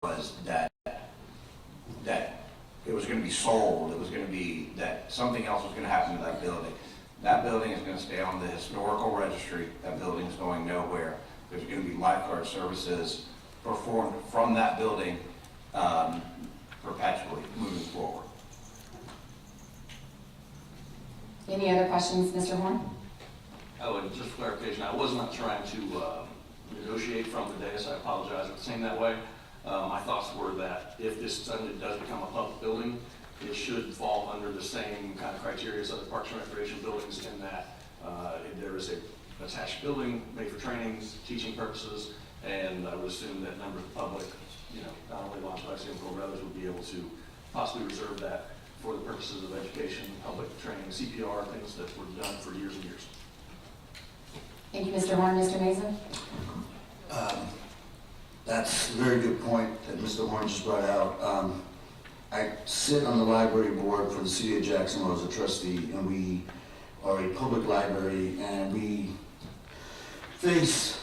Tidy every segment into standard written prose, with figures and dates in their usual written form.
was that it was going to be sold. It was going to be that something else was going to happen to that building. That building is going to stay on the historical registry. That building is going nowhere. There's going to be lifeguard services performed from that building perpetually moving forward. Any other questions, Mr. Horn? Oh, and just clarification, I was not trying to negotiate from the dais. I apologize for saying that way. My thoughts were that if this suddenly does become a public building, it should fall under the same kind of criteria as other Parks and Recreation buildings in that if there is a attached building made for trainings, teaching purposes, and I would assume that members of the public, not only launch lifesaving program, but others would be able to possibly reserve that for the purposes of education, public training, CPR, things that were done for years and years. Thank you, Mr. Horn. Mr. Mason? That's a very good point that Mr. Horn just brought out. I sit on the library board for the city of Jacksonville as a trustee, and we are a public library, and we face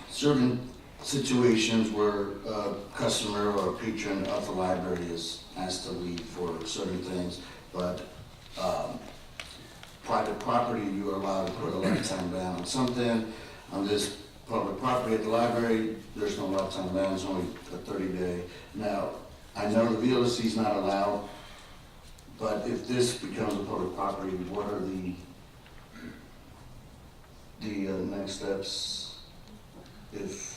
certain situations where a customer or a patron of the library is asked to leave for certain things, but private property, you are allowed to put a lifetime ban on something. On this public property at the library, there's no lifetime ban, it's only a 30-day. Now, I know the VLC is not allowed, but if this becomes a public property, what are the next steps? If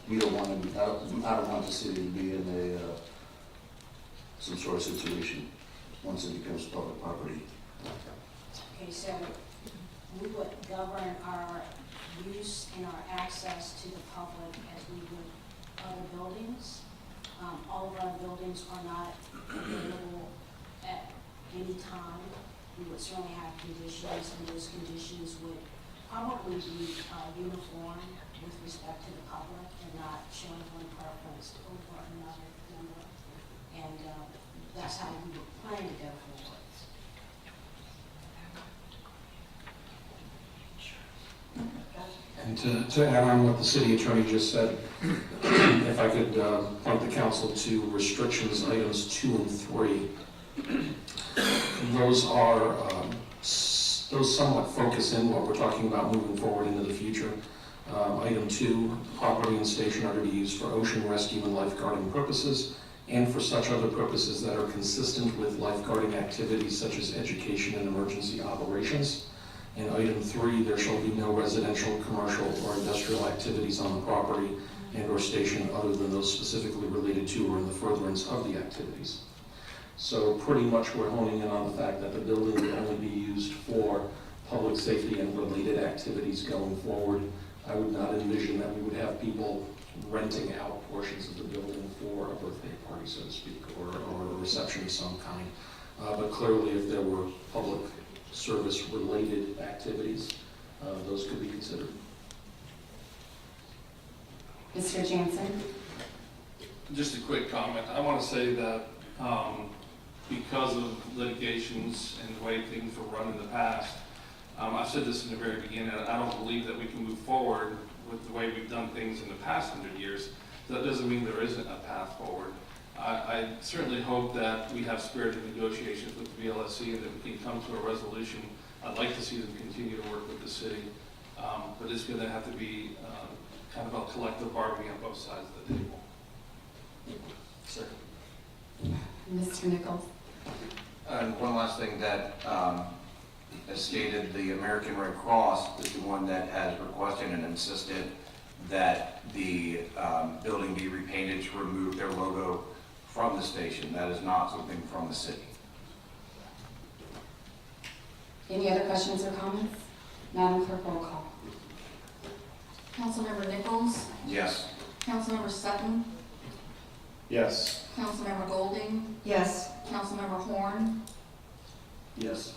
we don't want to, I don't want the city to be in some sort of situation once it becomes public property. Okay, so we would govern our use and our access to the public as we would other buildings. All of our buildings are not available at any time. We would certainly have conditions, and those conditions would probably be uniform with respect to the public and not showing one preference over another member. And that's how we would plan to go forward. And to add on what the city attorney just said, if I could point the council to restrictions items 2 and 3. Those are, those somewhat focus in what we're talking about moving forward into the future. Item 2, property and station are to be used for ocean rescue and lifeguarding purposes, and for such other purposes that are consistent with lifeguarding activities such as education and emergency operations. In item 3, there shall be no residential, commercial, or industrial activities on the property and or station other than those specifically related to or in the furtherance of the activities. So pretty much we're honing in on the fact that the building will only be used for public safety and related activities going forward. I would not envision that we would have people renting out portions of the building for a birthday party, so to speak, or a reception of some kind. But clearly if there were public service related activities, those could be considered. Mr. Jansen? Just a quick comment. I want to say that because of litigations and the way things were run in the past, I said this in the very beginning, I don't believe that we can move forward with the way we've done things in the past 100 years. That doesn't mean there isn't a path forward. I certainly hope that we have spirited negotiations with the VLSC and that we can come to a resolution. I'd like to see them continue to work with the city, but it's going to have to be kind of a collective bargaining on both sides of the table. Sir. Mr. Nichols? And one last thing that, as stated, the American Red Cross is the one that has requested and insisted that the building be repainted to remove their logo from the station. That is not something from the city. Any other questions or comments? Madam Clerk, roll call. Councilmember Nichols? Yes. Councilmember Sutton? Yes. Councilmember Golding? Yes. Councilmember Horn? Yes.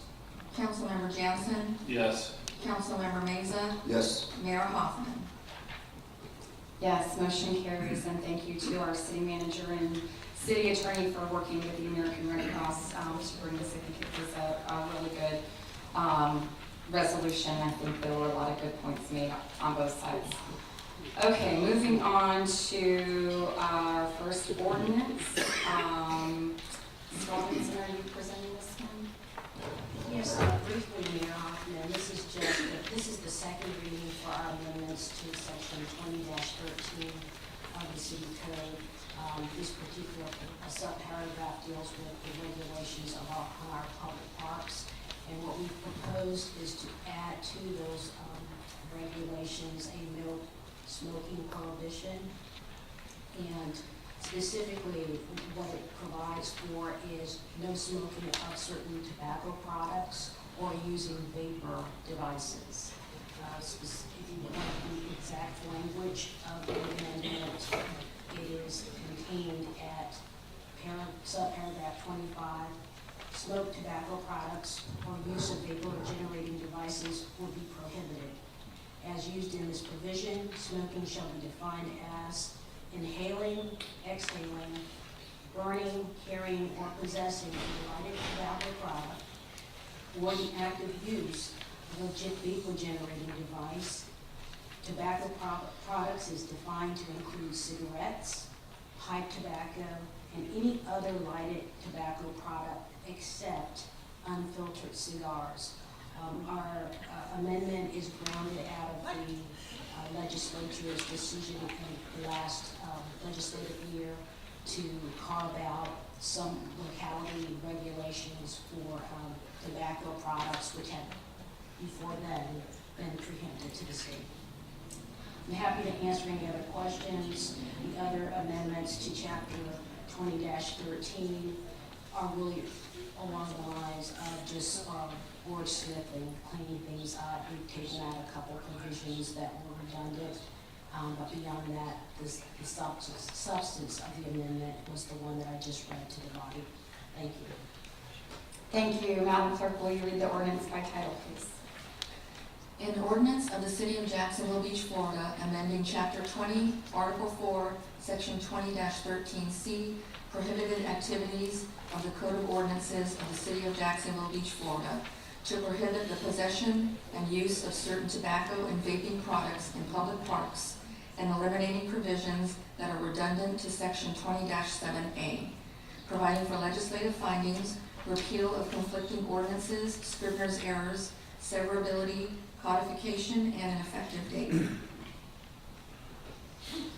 Councilmember Jansen? Yes. Councilmember Meza? Yes. Mayor Hoffman? Yes, motion carries, and thank you to our city manager and city attorney for working with the American Red Cross to bring this. I think it was a really good resolution. I think there were a lot of good points made on both sides. Okay, moving on to our first ordinance. Ms. Robinson, are you presenting this one? Yes, briefly, Mayor Hoffman, this is the second reading for our amendments to section 20-13 of the city code. This particular subparagraph deals with the regulations of our public parks. And what we proposed is to add to those regulations a no smoking prohibition. And specifically, what it provides for is no smoking of certain tobacco products or using vapor devices. If you want the exact language of the amendment, it is contained at subparagraph 25. Smoked tobacco products or use of vapor generating devices will be prohibited. As used in this provision, smoking shall be defined as inhaling, exhaling, burning, carrying, or possessing a lighted tobacco product, or the active use of a vapor generating device. Tobacco products is defined to include cigarettes, pipe tobacco, and any other lighted tobacco product except unfiltered cigars. Our amendment is grounded out of the legislature's decision in the last legislative year to carve out some locality regulations for tobacco products which had before then been prohibited to the state. I'm happy to answer any other questions. The other amendments to chapter 20-13 are really along the lines of just wordsmithing, cleaning things up. We've taken out a couple provisions that were redundant, but beyond that, the substance of the amendment was the one that I just read to the body. Thank you. Thank you. Madam Clerk, will you read the ordinance by title, please? An ordinance of the City of Jacksonville Beach, Florida, amending Chapter 20, Article 4, Section 20-13C, prohibited activities of the Code of Ordinances of the City of Jacksonville Beach, Florida, to prohibit the possession and use of certain tobacco and vaping products in public parks, and eliminating provisions that are redundant to Section 20-7A, providing for legislative findings, repeal of conflicting ordinances, Scrivener's errors, severability, codification, and an effective date.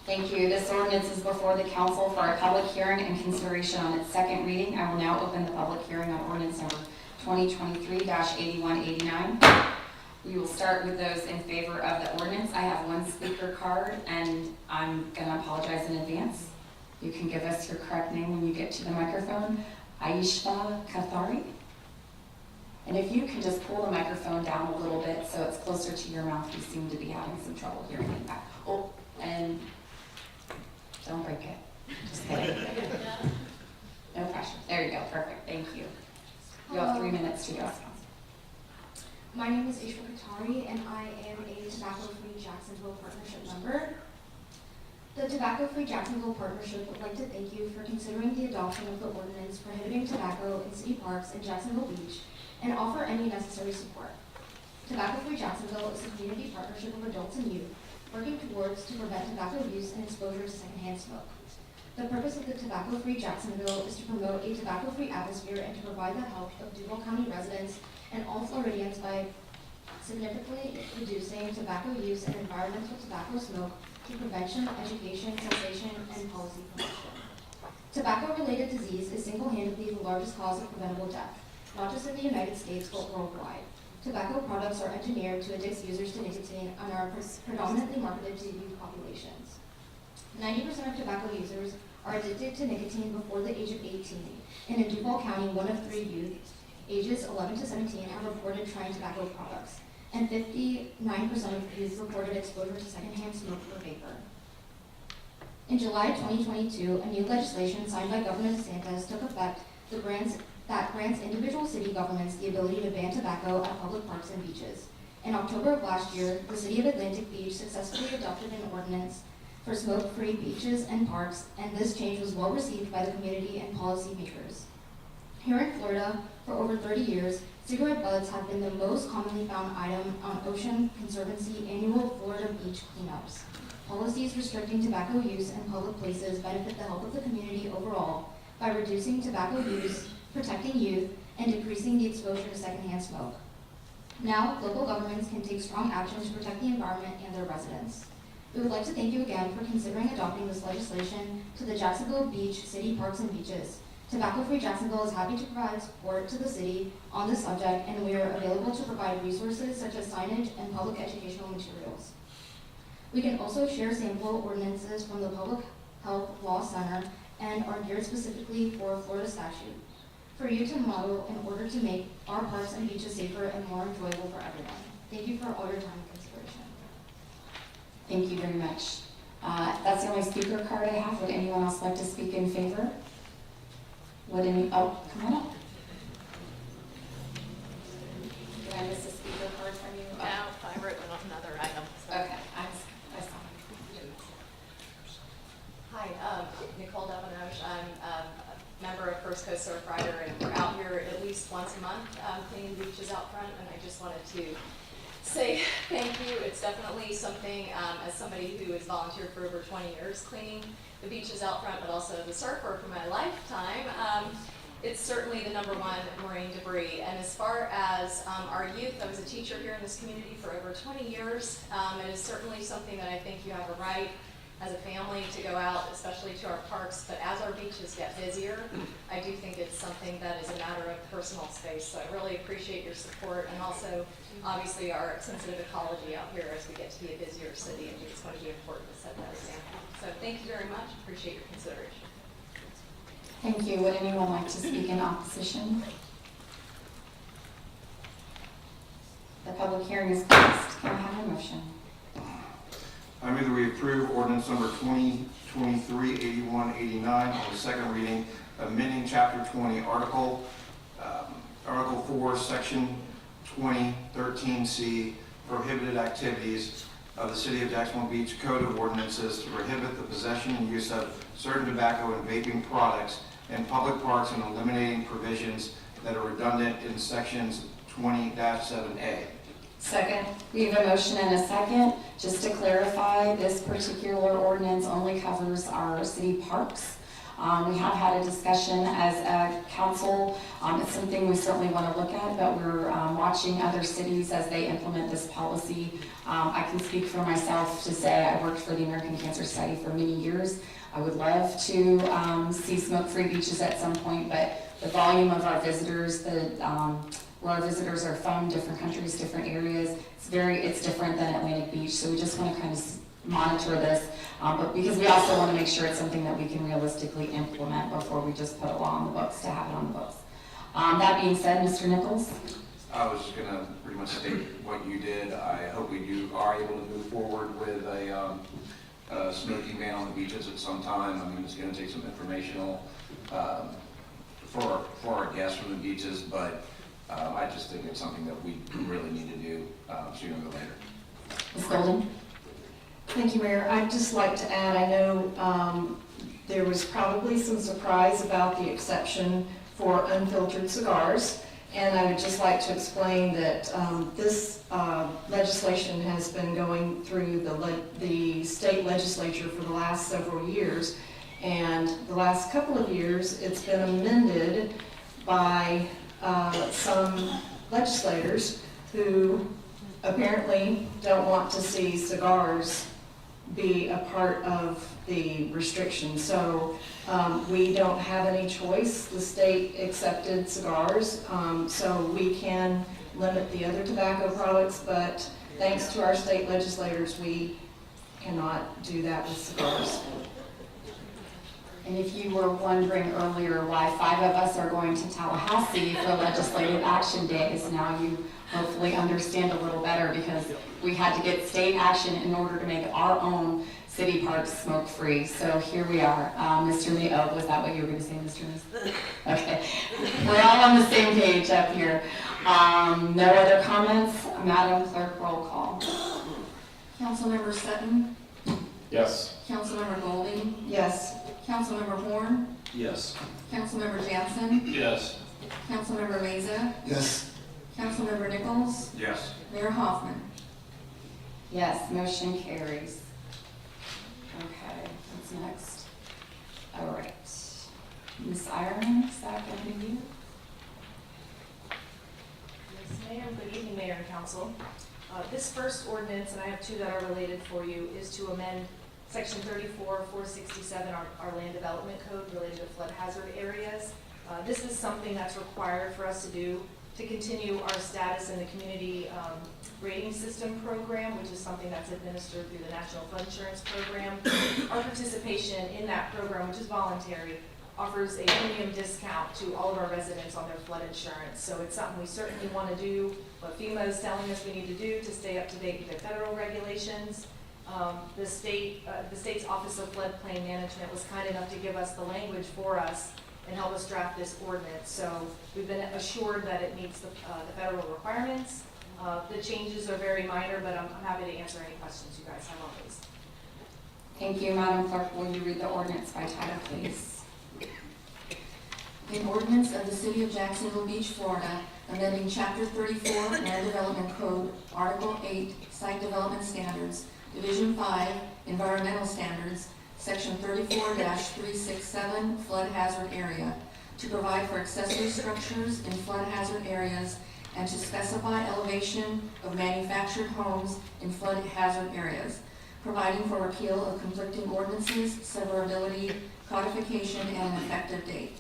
Thank you. This ordinance is before the council for a public hearing and consideration on its second reading. I will now open the public hearing on ordinance number 2023-8189. We will start with those in favor of the ordinance. I have one speaker card, and I'm going to apologize in advance. You can give us your correct name when you get to the microphone. Aishta Kathari. And if you can just pull the microphone down a little bit so it's closer to your mouth, you seem to be having some trouble hearing it back. Oh, and don't break it. Just kidding. No pressure. There you go. Perfect. Thank you. You have 3 minutes to go. My name is Ishma Katari, and I am a Tobacco-Free Jacksonville Partnership member. The Tobacco-Free Jacksonville Partnership would like to thank you for considering the adoption of the ordinance prohibiting tobacco in city parks in Jacksonville Beach and offer any necessary support. Tobacco-Free Jacksonville is a community partnership of adults and youth working towards to prevent tobacco use and exposure to secondhand smoke. The purpose of the Tobacco-Free Jacksonville is to promote a tobacco-free atmosphere and to provide the health of Duval County residents and all Floridians by significantly reducing tobacco use and environmental tobacco smoke through prevention, education, cessation, and policy promotion. Tobacco-related disease is single-handedly the largest cause of preventable death, not just in the United States, but worldwide. Tobacco products are engineered to addict users to nicotine and are predominantly marketed to youth populations. 90% of tobacco users are addicted to nicotine before the age of 18. And in Duval County, 1 of 3 youth ages 11 to 17 have reported trying tobacco products, and 59% of youth reported exposure to secondhand smoke or vapor. In July 2022, a new legislation signed by Governor DeSantis took effect that grants individual city governments the ability to ban tobacco at public parks and beaches. In October of last year, the City of Atlantic Beach successfully adopted an ordinance for smoke-free beaches and parks, and this change was well received by the community and policymakers. Here in Florida, for over 30 years, cigarette butts have been the most commonly found item on Ocean Conservancy annual Florida beach cleanups. Policies restricting tobacco use in public places benefit the health of the community overall by reducing tobacco use, protecting youth, and decreasing the exposure to secondhand smoke. Now, local governments can take strong action to protect the environment and their residents. We would like to thank you again for considering adopting this legislation to the Jacksonville Beach City Parks and Beaches. Tobacco-Free Jacksonville is happy to provide support to the city on this subject, and we are available to provide resources such as signage and public educational materials. We can also share sample ordinances from the Public Health Law Center and are geared specifically for Florida statute for you to model in order to make our parks and beaches safer and more enjoyable for everyone. Thank you for all your time and consideration. Thank you very much. That's the only speaker card I have. Would anyone else like to speak in favor? Oh, come on up. Did I miss a speaker card from you? No, I wrote on another item. Okay, I saw it. Hi, Nicole Devenosh. I'm a member of First Coast Surf Rider, and we're out here at least once a month cleaning the beaches out front, and I just wanted to say thank you. It's definitely something, as somebody who has volunteered for over 20 years cleaning the beaches out front, but also the surfer for my lifetime, it's certainly the #1 marine debris. And as far as our youth, I was a teacher here in this community for over 20 years. It is certainly something that I think you have a right as a family to go out, especially to our parks. But as our beaches get busier, I do think it's something that is a matter of personal space. So I really appreciate your support, and also obviously our sensitive ecology out here as we get to be a busier city. I think it's going to be important to set that example. So thank you very much. Appreciate your consideration. Thank you. Would anyone like to speak in opposition? The public hearing is closed. Can I have a motion? I move that we approve ordinance number 2023-8189 on the second reading, amending Chapter 20, Article 4, Section 2013C, prohibited activities of the City of Jacksonville Beach Code of Ordinances to prohibit the possession and use of certain tobacco and vaping products in public parks and eliminating provisions that are redundant in Sections 20-7A. Second. We have a motion and a second. Just to clarify, this particular ordinance only covers our city parks. We have had a discussion as a council. It's something we certainly want to look at, but we're watching other cities as they implement this policy. I can speak for myself to say I worked for the American Cancer Society for many years. I would love to see smoke-free beaches at some point, but the volume of our visitors, where our visitors are from different countries, different areas, it's different than Atlantic Beach. So we just want to kind of monitor this, but because we also want to make sure it's something that we can realistically implement before we just put a law on the books to have it on the books. That being said, Mr. Nichols? I was just going to pretty much state what you did. I hope we are able to move forward with a smoking ban on the beaches at some time. I mean, it's going to take some informational for our guests from the beaches, but I just think it's something that we really need to do sooner than later. Ms. Golden? Thank you, Mayor. I'd just like to add, I know there was probably some surprise about the exception for unfiltered cigars, and I would just like to explain that this legislation has been going through the state legislature for the last several years, and the last couple of years it's been amended by some legislators who apparently don't want to see cigars be a part of the restriction. So we don't have any choice. The state accepted cigars, so we can limit the other tobacco products, but thanks to our state legislators, we cannot do that with cigars. And if you were wondering earlier why 5 of us are going to Tallahassee for Legislative Action Days, now you hopefully understand a little better, because we had to get state action in order to make our own city parks smoke-free. So here we are. Mr. Lee, oh, was that what you were going to say, Mr. Lee? Okay. We're all on the same page up here. No other comments? Madam Clerk, roll call. Councilmember Sutton, Yes. Councilmember Golding, Yes. Councilmember Horn, Yes. Councilmember Jansen, Yes. Councilmember Meza, Yes. Councilmember Nichols, Yes. Mayor Hoffman. Yes, motion carries. Okay, what's next? All right. Ms. Iron, is that going to be you? Yes, ma'am. Good evening, Mayor and Council. This first ordinance, and I have two that are related for you, is to amend Section 34-467, our land development code related to flood hazard areas. This is something that's required for us to do to continue our status in the community rating system program, which is something that's administered through the National Flood Insurance Program. Our participation in that program, which is voluntary, offers a premium discount to all of our residents on their flood insurance. So it's something we certainly want to do, what FEMA is telling us we need to do to stay up to date with their federal regulations. The state's Office of Floodplain Management was kind enough to give us the language for us and help us draft this ordinance. So we've been assured that it meets the federal requirements. The changes are very minor, but I'm happy to answer any questions you guys have on these. Thank you, Madam Clerk. Will you read the ordinance by title, please? An ordinance of the City of Jacksonville Beach, Florida, amending Chapter 34 Land Development Code, Article 8, Site Development Standards, Division 5, Environmental Standards, Section 34-367, Flood Hazard Area, to provide for accessory structures in flood hazard areas and to specify elevation of manufactured homes in flood hazard areas, providing for repeal of conflicting ordinances, severability, codification, and an effective date.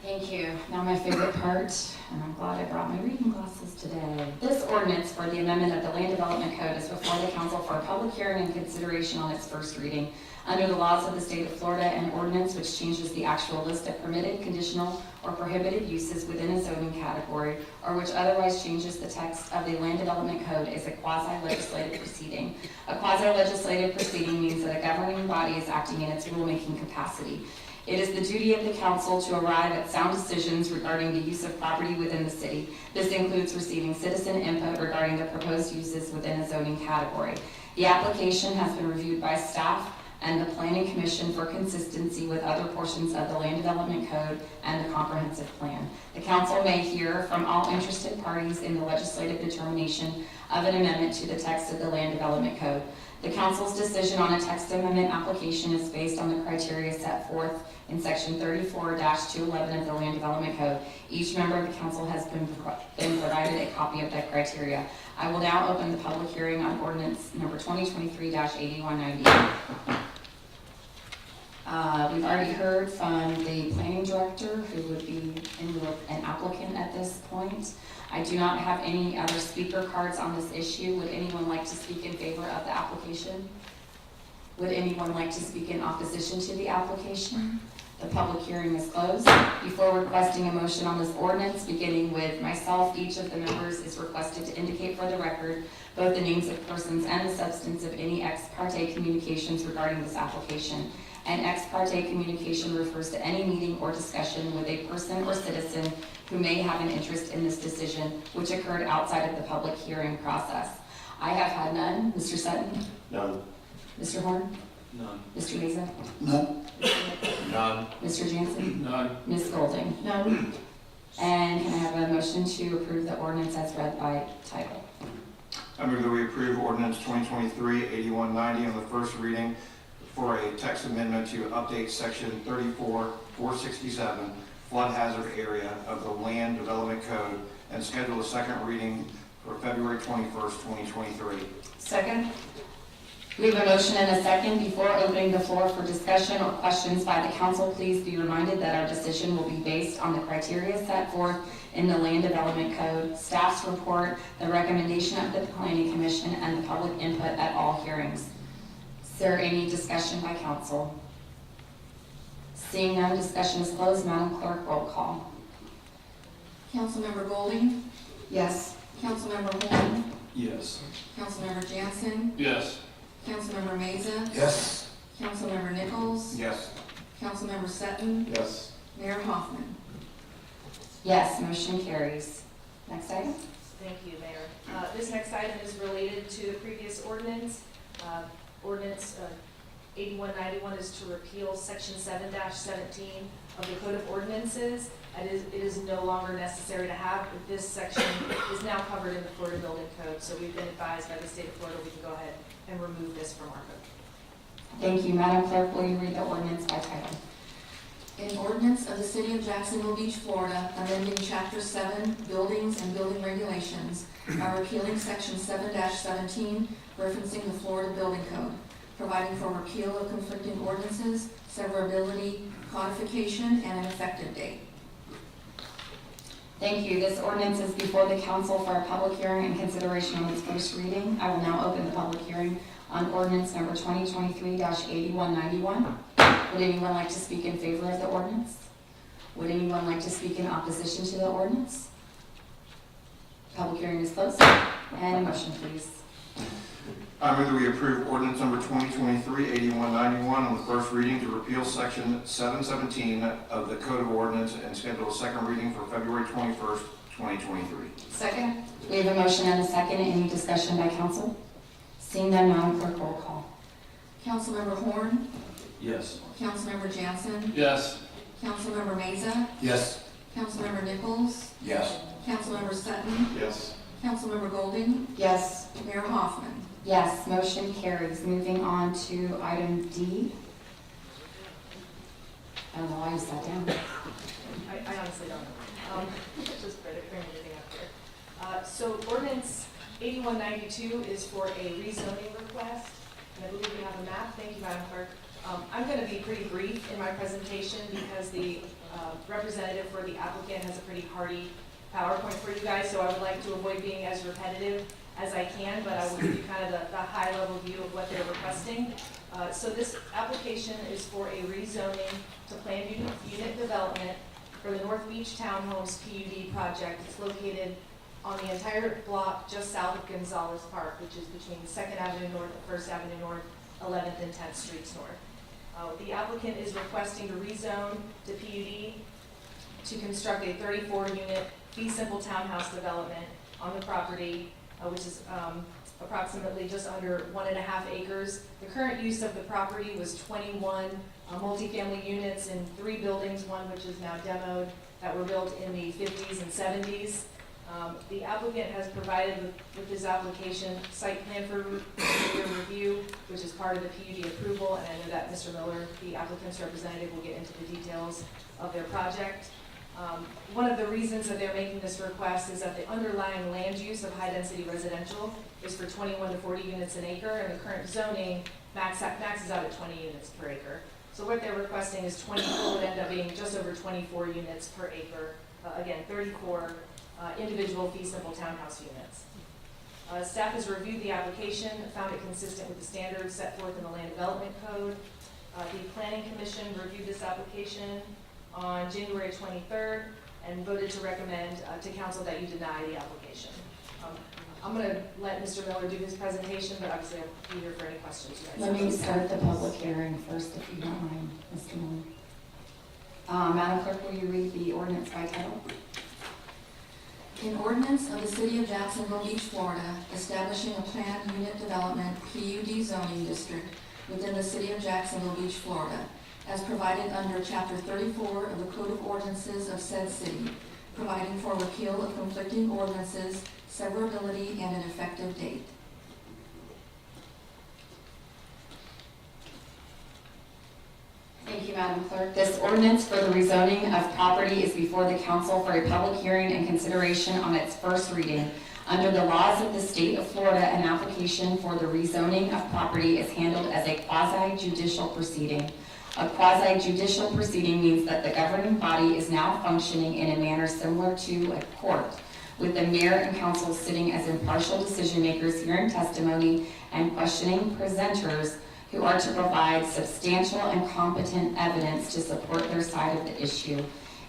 Thank you. Now my favorite part, and I'm glad I brought my reading glasses today. This ordinance for the amendment of the Land Development Code is before the council for a public hearing and consideration on its first reading. Under the laws of the state of Florida, an ordinance which changes the actual list of permitted, conditional, or prohibited uses within a zoning category, or which otherwise changes the text of the Land Development Code is a quasi-legislative proceeding. A quasi-legislative proceeding means that a governing body is acting in its rulemaking capacity. It is the duty of the council to arrive at sound decisions regarding the use of property within the city. This includes receiving citizen input regarding the proposed uses within a zoning category. The application has been reviewed by staff and the Planning Commission for consistency with other portions of the Land Development Code and the Comprehensive Plan. The council may hear from all interested parties in the legislative determination of an amendment to the text of the Land Development Code. The council's decision on a text amendment application is based on the criteria set forth in section 34-211 of the Land Development Code. Each member of the council has been provided a copy of that criteria. I will now open the public hearing on ordinance number 2023-8198. We've already heard from the planning director, who would be an applicant at this point. I do not have any other speaker cards on this issue. Would anyone like to speak in favor of the application? Would anyone like to speak in opposition to the application? The public hearing is closed. Before requesting a motion on this ordinance, beginning with myself, each of the members is requested to indicate for the record both the names of persons and the substance of any ex parte communications regarding this application. An ex parte communication refers to any meeting or discussion with a person or citizen who may have an interest in this decision, which occurred outside of the public hearing process. I have had none. Mr. Sutton? None. Mr. Horn? None. Mr. Meza? None? None. Mr. Jansen? None. Ms. Golding? None. And can I have a motion to approve the ordinance as read by title? I move that we approve ordinance 2023-8190 on the first reading for a text amendment to update section 34-467 flood hazard area of the Land Development Code and schedule a second reading for February 21st, 2023. Second? We have a motion and a second. Before opening the floor for discussion or questions by the council, please be reminded that our decision will be based on the criteria set forth in the Land Development Code, staff's report, the recommendation of the Planning Commission, and the public input at all hearings. Is there any discussion by council? Seeing none, discussion is closed. Madam Clerk, roll call. Councilmember Golding, Yes. Councilmember Horn, Yes. Councilmember Jansen, Yes. Councilmember Meza, Yes. Councilmember Nichols, Yes. Councilmember Sutton, Yes. Mayor Hoffman. Yes, motion carries. Next item. Thank you, Mayor. This next item is related to the previous ordinance, ordinance 8191 is to repeal section 7-17 of the Code of Ordinances. It is no longer necessary to have, this section is now covered in the Florida Building Code, so we've been advised by the state of Florida we can go ahead and remove this from our code. Thank you. Madam Clerk, will you read the ordinance by title? An ordinance of the City of Jacksonville Beach, Florida, amending Chapter 7, Buildings and Building Regulations by repealing Section 7-17, referencing the Florida Building Code, providing for repeal of conflicting ordinances, severability, codification, and an effective date. Thank you. This ordinance is before the council for a public hearing and consideration on its first reading. I will now open the public hearing on ordinance number 2023-8191. Would anyone like to speak in favor of the ordinance? Would anyone like to speak in opposition to the ordinance? Public hearing is closed. And a motion, please. I move that we approve ordinance number 2023-8191 on the first reading to repeal section 717 of the Code of Ordinance and schedule a second reading for February 21st, 2023. Second. We have a motion and a second. Any discussion by council? Seeing none, Madam Clerk, roll call. Councilmember Horn, Yes. Councilmember Jansen, Yes. Councilmember Meza, Yes. Councilmember Nichols, Yes. Councilmember Sutton, Yes. Councilmember Golding, Yes. Mayor Hoffman. Yes, motion carries. Moving on to item D. I don't know why you sat down. I honestly don't know. Just bring everything up here. So ordinance 8192 is for a rezoning request, and I believe we have a map. Thank you, Madam Clerk. I'm going to be pretty brief in my presentation because the representative for the applicant has a pretty hearty PowerPoint for you guys, so I would like to avoid being as repetitive as I can, but I will give you kind of the high-level view of what they're requesting. So this application is for a rezoning to planned unit development for the North Beach Townhomes PUD project. It's located on the entire block just south of Gonzalez Park, which is between 2nd Avenue North and 1st Avenue North, 11th and 10th Streets North. The applicant is requesting to rezone to PUD to construct a 34-unit fee simple townhouse development on the property, which is approximately just under 1.5 acres. The current use of the property was 21 multifamily units in 3 buildings, one which is now demoed, that were built in the 50s and 70s. The applicant has provided with this application site plan for review, which is part of the PUD approval, and I know that Mr. Miller, the applicant's representative, will get into the details of their project. One of the reasons that they're making this request is that the underlying land use of high-density residential is for 21 to 40 units an acre, and the current zoning maxes out at 20 units per acre. So what they're requesting is 24 would end up being just over 24 units per acre. Again, 34 individual fee simple townhouse units. Staff has reviewed the application, found it consistent with the standards set forth in the Land Development Code. The Planning Commission reviewed this application on January 23rd and voted to recommend to council that you deny the application. I'm going to let Mr. Miller do his presentation, but obviously I'll be here for any questions you guys have. Let me start the public hearing first, if you don't mind, Mr. Miller. Madam Clerk, will you read the ordinance by title? An ordinance of the City of Jacksonville Beach, Florida, establishing a planned unit development PUD zoning district within the City of Jacksonville Beach, Florida, as provided under Chapter 34 of the Code of Ordinances of said city, providing for repeal of conflicting ordinances, severability, and an effective date. Thank you, Madam Clerk. This ordinance for the rezoning of property is before the council for a public hearing and consideration on its first reading. Under the laws of the state of Florida, an application for the rezoning of property is handled as a quasi-judicial proceeding. A quasi-judicial proceeding means that the governing body is now functioning in a manner similar to a court, with the mayor and council sitting as impartial decision makers, hearing testimony and questioning presenters who are to provide substantial and competent evidence to support their side of the issue.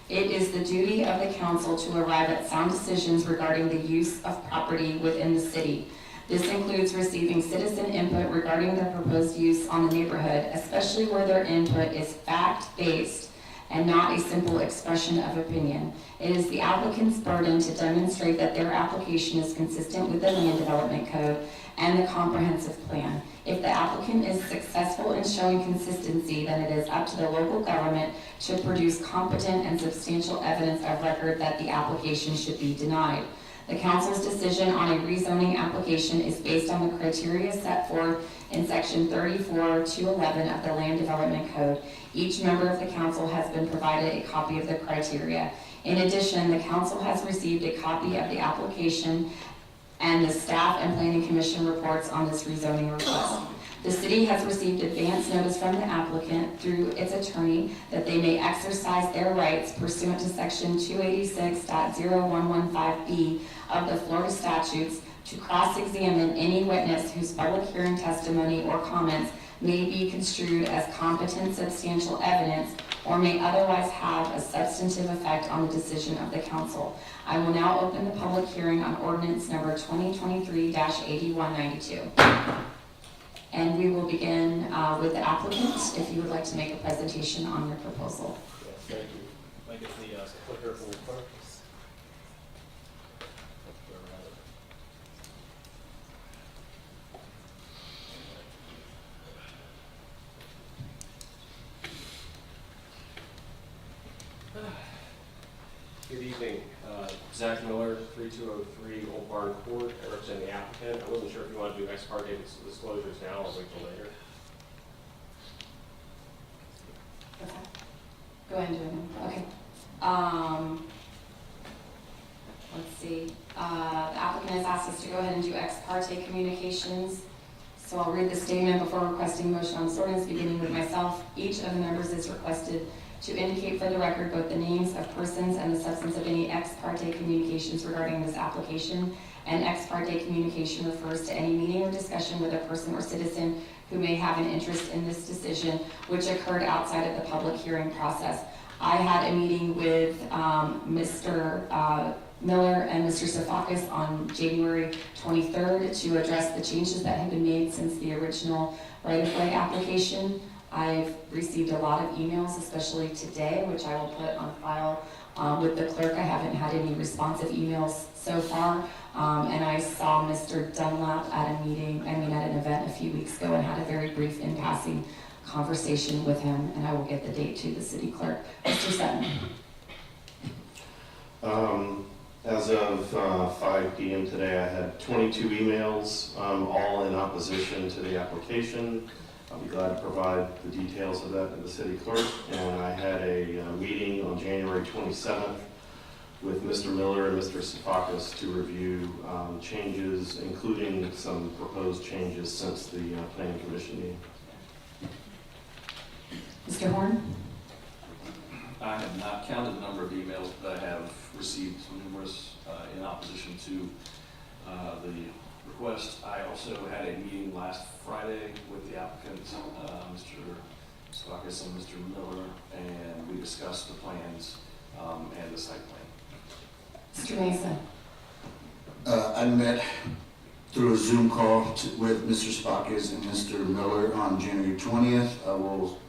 It is the duty of the council to arrive at sound decisions regarding the use of property within the city. This includes receiving citizen input regarding their proposed use on the neighborhood, especially where their input is fact-based and not a simple expression of opinion. It is the applicant's burden to demonstrate that their application is consistent with the Land Development Code and the comprehensive plan. If the applicant is successful in showing consistency, then it is up to the local government to produce competent and substantial evidence of record that the application should be denied. The council's decision on a rezoning application is based on the criteria set forth in section 34-11 of the Land Development Code. Each member of the council has been provided a copy of the criteria. In addition, the council has received a copy of the application and the staff and planning commission reports on this rezoning request. The city has received advance notice from the applicant through its attorney that they may exercise their rights pursuant to section 286.0115B of the Florida statutes to cross-examine any witness whose public hearing testimony or comments may be construed as competent substantial evidence or may otherwise have a substantive effect on the decision of the council. I will now open the public hearing on ordinance number 2023-8192. And we will begin with the applicant, if you would like to make a presentation on your proposal. Yes, thank you. I get the clicker from the clerk. Good evening. Zach Miller, 3203 Old Barn Court. I represent the applicant. I wasn't sure if you want to do ex parte disclosures now or wait till later. Okay. Go ahead and do it now. Okay. Let's see. The applicant has asked us to go ahead and do ex parte communications. So I'll read the statement before requesting motion on this ordinance, beginning with myself. Each of the members is requested to indicate for the record both the names of persons and the substance of any ex parte communications regarding this application. An ex parte communication refers to any meeting or discussion with a person or citizen who may have an interest in this decision, which occurred outside of the public hearing process. I had a meeting with Mr. Miller and Mr. Sofakis on January 23rd to address the changes that have been made since the original right-of-way application. I've received a lot of emails, especially today, which I will put on file with the clerk. I haven't had any responsive emails so far. And I saw Mr. Dunlap at an event a few weeks ago and had a very brief in-passing conversation with him, and I will get the date to the city clerk. Mr. Sutton. As of 5 p.m. today, I had 22 emails, all in opposition to the application. I'll be glad to provide the details of that to the city clerk. And I had a meeting on January 27th with Mr. Miller and Mr. Sofakis to review changes, including some proposed changes since the Planning Commission meeting. Mr. Horn? I have not counted the number of emails, but I have received numerous in opposition to the request. I also had a meeting last Friday with the applicant, Mr. Sofakis and Mr. Miller, and we discussed the plans and the site plan. Mr. Mason? I met through a Zoom call with Mr. Sofakis and Mr. Miller on January 20th. I will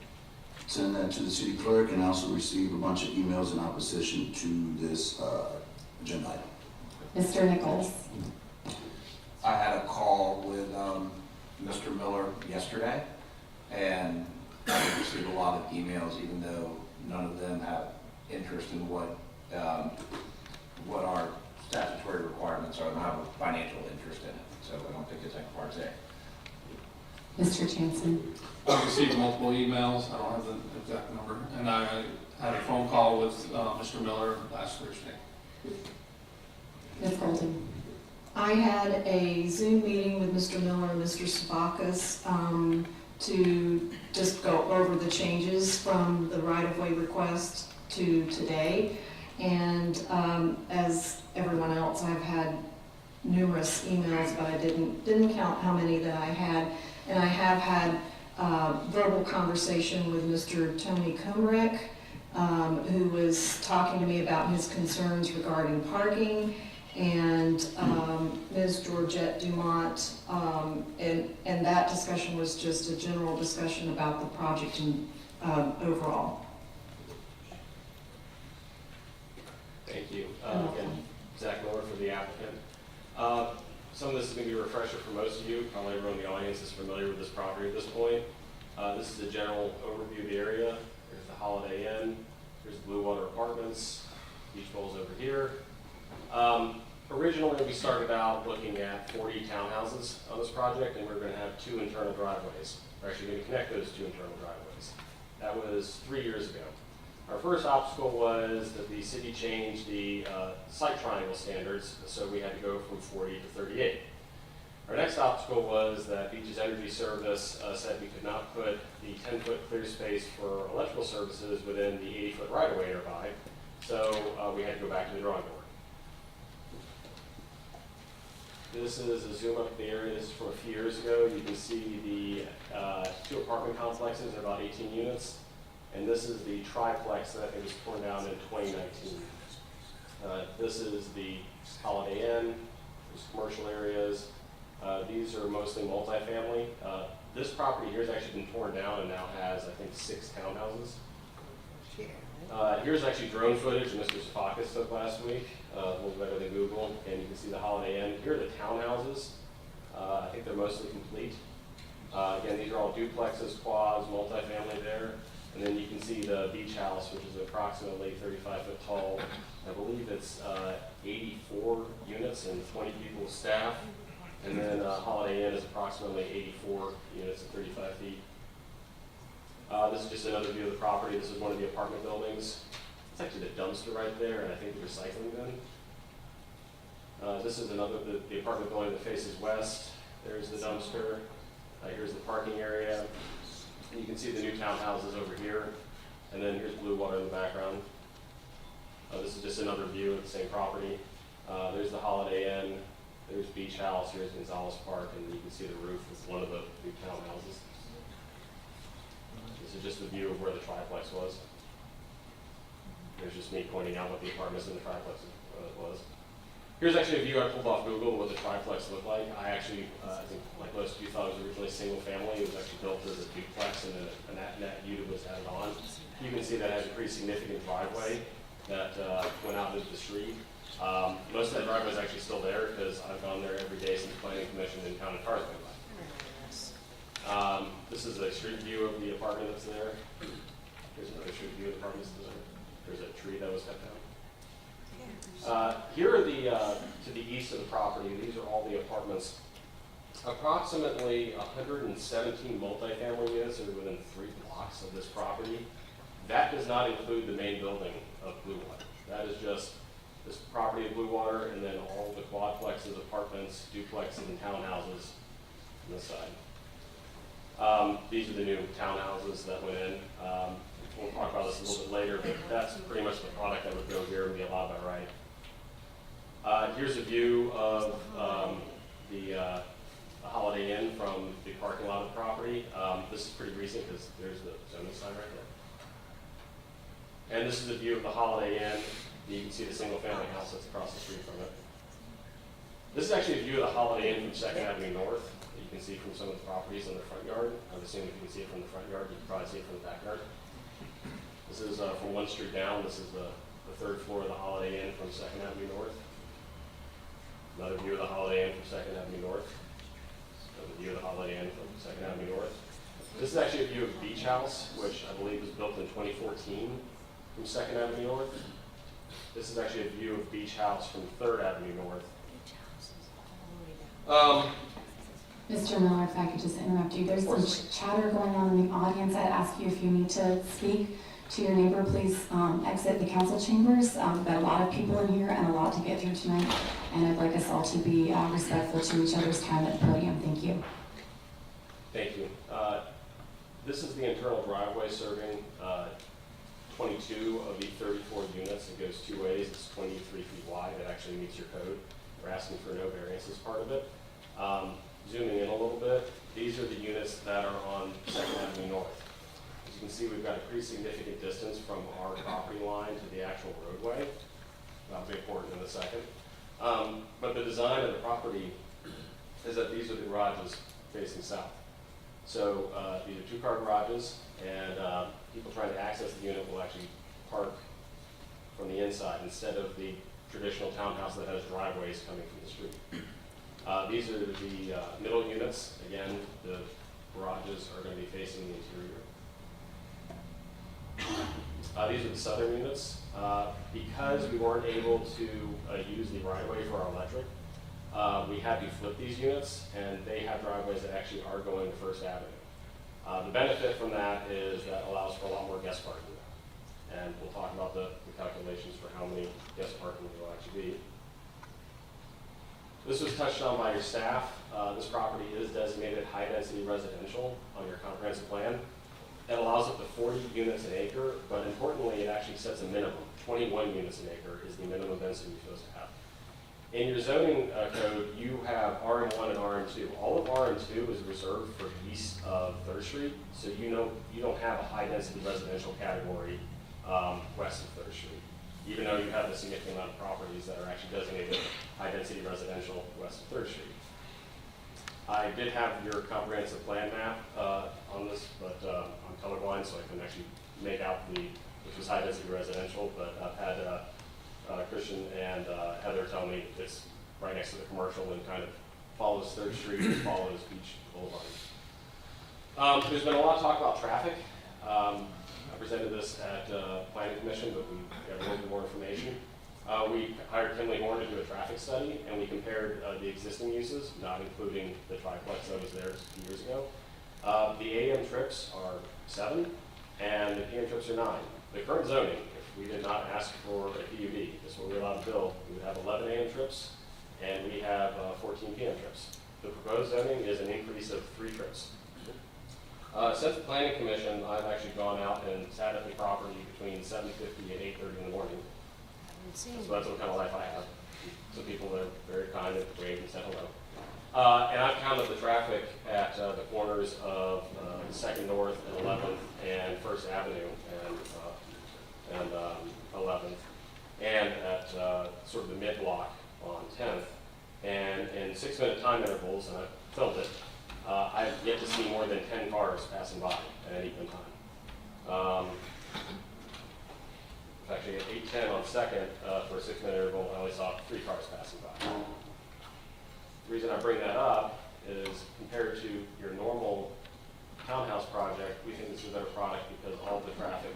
send that to the city clerk and also receive a bunch of emails in opposition to this agenda item. Mr. Nichols? I had a call with Mr. Miller yesterday, and I received a lot of emails, even though none of them have interest in what our statutory requirements are. They don't have a financial interest in it, so I don't think it's ex parte. Mr. Jansen? I've received multiple emails, I don't have the exact number, and I had a phone call with Mr. Miller last Thursday. Ms. Golden? I had a Zoom meeting with Mr. Miller and Mr. Sofakis to just go over the changes from the right-of-way request to today. And as everyone else, I've had numerous emails, but I didn't count how many that I had. And I have had verbal conversation with Mr. Tony Komrek, who was talking to me about his concerns regarding parking, and Ms. Georgette Dumont, and that discussion was just a general discussion about the project and overall. Thank you. Again, Zach Miller for the applicant. Some of this is going to be a refresher for most of you. Probably everyone in the audience is familiar with this property at this point. This is a general overview of the area. There's the Holiday Inn. There's the Blue Water Apartments. Beach Bowl's over here. Originally, we started out looking at 40 townhouses on this project, and we're going to have 2 internal driveways. We're actually going to connect those 2 internal driveways. That was 3 years ago. Our first obstacle was that the city changed the site triangle standards, so we had to go from 40 to 38. Our next obstacle was that Beaches Energy Service said we could not put the 10-foot clear space for electrical services within the 80-foot right-of-way nearby, so we had to go back to the drawing board. This is a zoom up of the area. This is from a few years ago. You can see the 2 apartment complexes, about 18 units. And this is the triplex that was torn down in 2019. This is the Holiday Inn. There's commercial areas. These are mostly multifamily. This property here has actually been torn down and now has, I think, 6 townhouses. Here's actually drone footage that Mr. Sofakis took last week, a little better than Google, and you can see the Holiday Inn. Here are the townhouses. I think they're mostly complete. Again, these are all duplexes, quads, multifamily there. And then you can see the beach house, which is approximately 35 foot tall. I believe it's 84 units and 20 people staff. And then Holiday Inn is approximately 84 units and 35 feet. This is just another view of the property. This is one of the apartment buildings. It's actually the dumpster right there, and I think the recycling bin. This is another, the apartment building that faces west. There's the dumpster. Here's the parking area. And you can see the new townhouses over here. And then here's Blue Water in the background. This is just another view of the same property. There's the Holiday Inn. There's Beach House. Here's Gonzales Park, and you can see the roof of one of the new townhouses. This is just a view of where the triplex was. There's just me pointing out what the apartments in the triplex was. Here's actually a view I pulled off Google of what the triplex looked like. I actually, I think like most of you thought it was originally single family. It was actually built as a duplex and then that unit was added on. You can see that has a pretty significant driveway that went out into the street. Most of that driveway is actually still there because I've gone there every day since Planning Commission and counted cars going by. This is a street view of the apartment that's there. Here's another street view of the apartment that's there. There's a tree that was cut down. Here are the, to the east of the property, these are all the apartments. Approximately 117 multifamily units are within 3 blocks of this property. That does not include the main building of Blue Water. That is just this property of Blue Water and then all the quadplexes, apartments, duplexes, and townhouses on this side. These are the new townhouses that went in. We'll talk about this a little bit later, but that's pretty much the product that would go here and be allowed by right. Here's a view of the Holiday Inn from the parking lot of the property. This is pretty recent because there's the zoning sign right there. And this is a view of the Holiday Inn. You can see the single family house that's across the street from it. This is actually a view of the Holiday Inn from 2nd Avenue North. You can see from some of the properties in the front yard. I'm assuming if you can see it from the front yard, you can probably see it from the backyard. This is from 1 street down. This is the 3rd floor of the Holiday Inn from 2nd Avenue North. Another view of the Holiday Inn from 2nd Avenue North. Another view of the Holiday Inn from 2nd Avenue North. This is actually a view of Beach House, which I believe was built in 2014 from 2nd Avenue North. This is actually a view of Beach House from 3rd Avenue North. Mr. Miller, if I could just interrupt you, there's some chatter going on in the audience. I'd ask you if you need to speak to your neighbor, please exit the council chambers. We've got a lot of people in here and a lot to get through tonight, and I'd like us all to be respectful to each other's time at the podium. Thank you. Thank you. This is the internal driveway serving 22 of the 34 units. It goes 2 ways. It's 23 feet wide. It actually meets your code. We're asking for no variance as part of it. Zooming in a little bit, these are the units that are on 2nd Avenue North. As you can see, we've got a pretty significant distance from our property line to the actual roadway. That'll be important in a second. But the design of the property is that these are the garages facing south. So these are 2-car garages, and people trying to access the unit will actually park from the inside instead of the traditional townhouse that has driveways coming from the street. These are the middle units. Again, the garages are going to be facing the interior. These are the southern units. Because we weren't able to use the right-of-way for our electric, we had to flip these units, and they have driveways that actually are going to First Avenue. The benefit from that is that allows for a lot more guest parking. And we'll talk about the calculations for how many guest parking there will actually be. This was touched on by your staff. This property is designated high-density residential on your comprehensive plan. It allows up to 40 units an acre, but importantly, it actually sets a minimum. 21 units an acre is the minimum density you're supposed to have. In your zoning code, you have RM1 and RM2. All of RM2 is reserved for east of 3rd Street, so you don't have a high-density residential category west of 3rd Street, even though you have a significant amount of properties that are actually designated high-density residential west of 3rd Street. I did have your comprehensive plan map on this, but I'm colorblind, so I couldn't actually make out which was high-density residential, but I've had Christian and Heather tell me it's right next to the commercial and kind of follows 3rd Street and follows Beach Boulevard. There's been a lot of talk about traffic. I presented this at Planning Commission, but we got a little bit more information. We hired Kinley Horn to do a traffic study, and we compared the existing uses, not including the triplex that was there a few years ago. The AM trips are 7, and the PM trips are 9. The current zoning, if we did not ask for a PUD, this is what we're allowed to build, we would have 11 AM trips, and we have 14 PM trips. The proposed zoning is an increase of 3 trips. Since the Planning Commission, I've actually gone out and sat at the property between 7:50 and 8:30 in the morning. So that's what kind of life I have. So people are very kind and wave and said hello. And I've counted the traffic at the corners of 2nd North and 11th and 1st Avenue and 11th, and at sort of the mid-block on 10th. And in 6-minute time intervals, and I've filmed it, I've yet to see more than 10 cars passing by at any given time. Actually, at 8:10 on 2nd, for a 6-minute interval, I only saw 3 cars passing by. The reason I bring that up is compared to your normal townhouse project, we think this is a better product because all of the traffic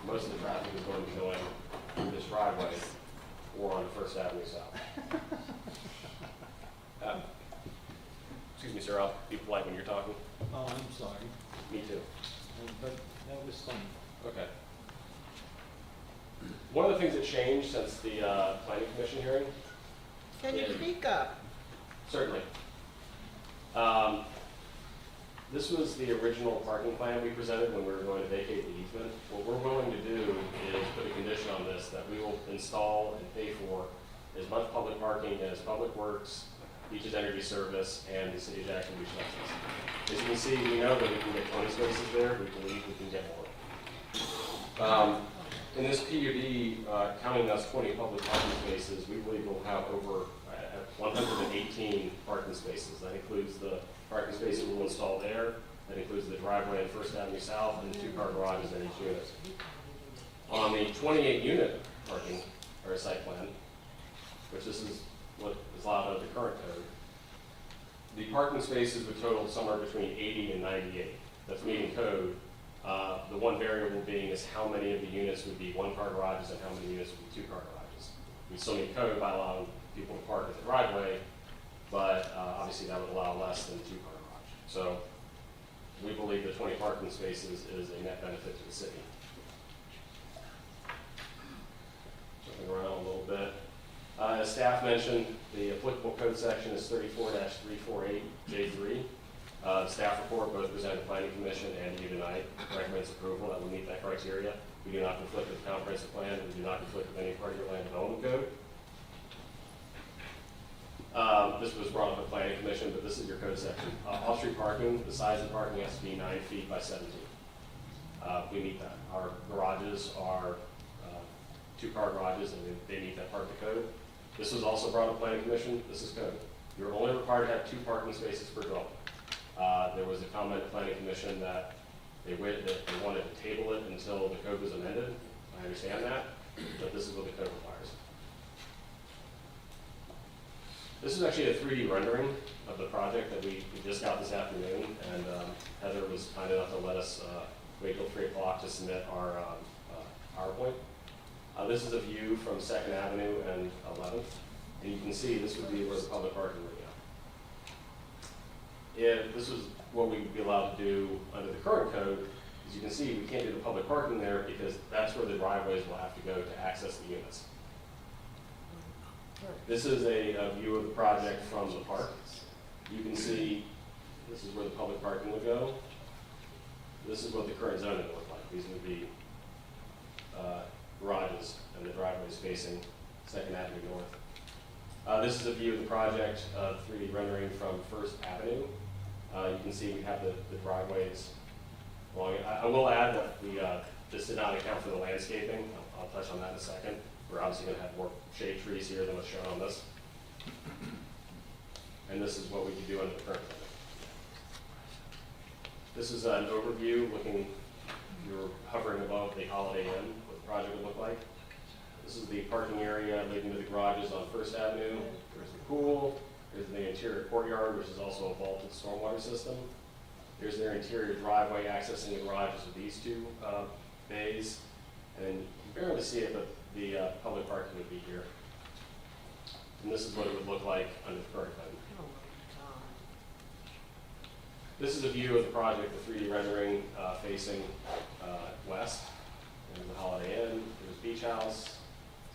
most of the traffic is going to be going through this driveway or on 1st Avenue South. Excuse me, sir, I'll be polite when you're talking. Oh, I'm sorry, Me too. but that was funny. Okay. One of the things that changed since the Planning Commission hearing. Can you speak up? Certainly. This was the original parking plan we presented when we were going to vacate the easement. What we're willing to do is put a condition on this that we will install and pay for as much public parking as Public Works, Beaches Energy Service, and the City of Jackson Beach License. As you can see, we know that we can get 20 spaces there. We believe we can get more. In this PUD, counting us 20 public parking spaces, we believe we'll have over 118 parking spaces. That includes the parking spaces we'll install there. That includes the driveway on 1st Avenue South and the 2-car garages in each unit. On the 28-unit parking, or site plan, which this is what is allowed under the current code, the parking spaces would total somewhere between 80 and 98. That's meeting code. The one variable being is how many of the units would be 1-car garages and how many units would be 2-car garages. We still meet code by allowing people to park at the driveway, but obviously that would allow less than 2-car garage. So we believe that 20 parking spaces is a net benefit to the city. Jumping around a little bit. As staff mentioned, the applicable code section is 34-348J3. The staff report, both presented to Planning Commission and you tonight, recommends approval that will meet that criteria. We do not conflict with the comprehensive plan. We do not conflict with any part of your land development code. This was brought up at Planning Commission, but this is your code section. Off-street parking, the size of parking has to be 9 feet by 17. We meet that. Our garages are 2-car garages, and they meet that part of the code. This was also brought up Planning Commission. This is code. You're only required to have 2 parking spaces per dwelling. There was a comment at Planning Commission that they wanted to table it until the code was amended. I understand that, but this is what the code requires. This is actually a 3D rendering of the project that we just got this afternoon, and Heather was kind enough to let us wait till 3 o'clock to submit our PowerPoint. This is a view from 2nd Avenue and 11th, and you can see this would be where the public parking would go. If this was what we'd be allowed to do under the current code, as you can see, we can't do the public parking there because that's where the driveways will have to go to access the units. This is a view of the project from the park. You can see this is where the public parking would go. This is what the current zoning would look like. These would be garages and the driveways facing 2nd Avenue North. This is a view of the project, 3D rendering from 1st Avenue. You can see we have the driveways along it. I will add that this did not account for the landscaping. I'll touch on that in a second. We're obviously going to have more shade trees here than what's shown on this. And this is what we could do under the current code. This is an overview looking, you're hovering above the Holiday Inn, what the project would look like. This is the parking area leading to the garages on 1st Avenue. There's the pool. There's the interior courtyard, which is also a vaulted stormwater system. There's their interior driveway accessing the garages with these 2 bays. And you can barely see it, but the public parking would be here. And this is what it would look like under the current code. This is a view of the project, the 3D rendering facing west. There's the Holiday Inn, there's Beach House,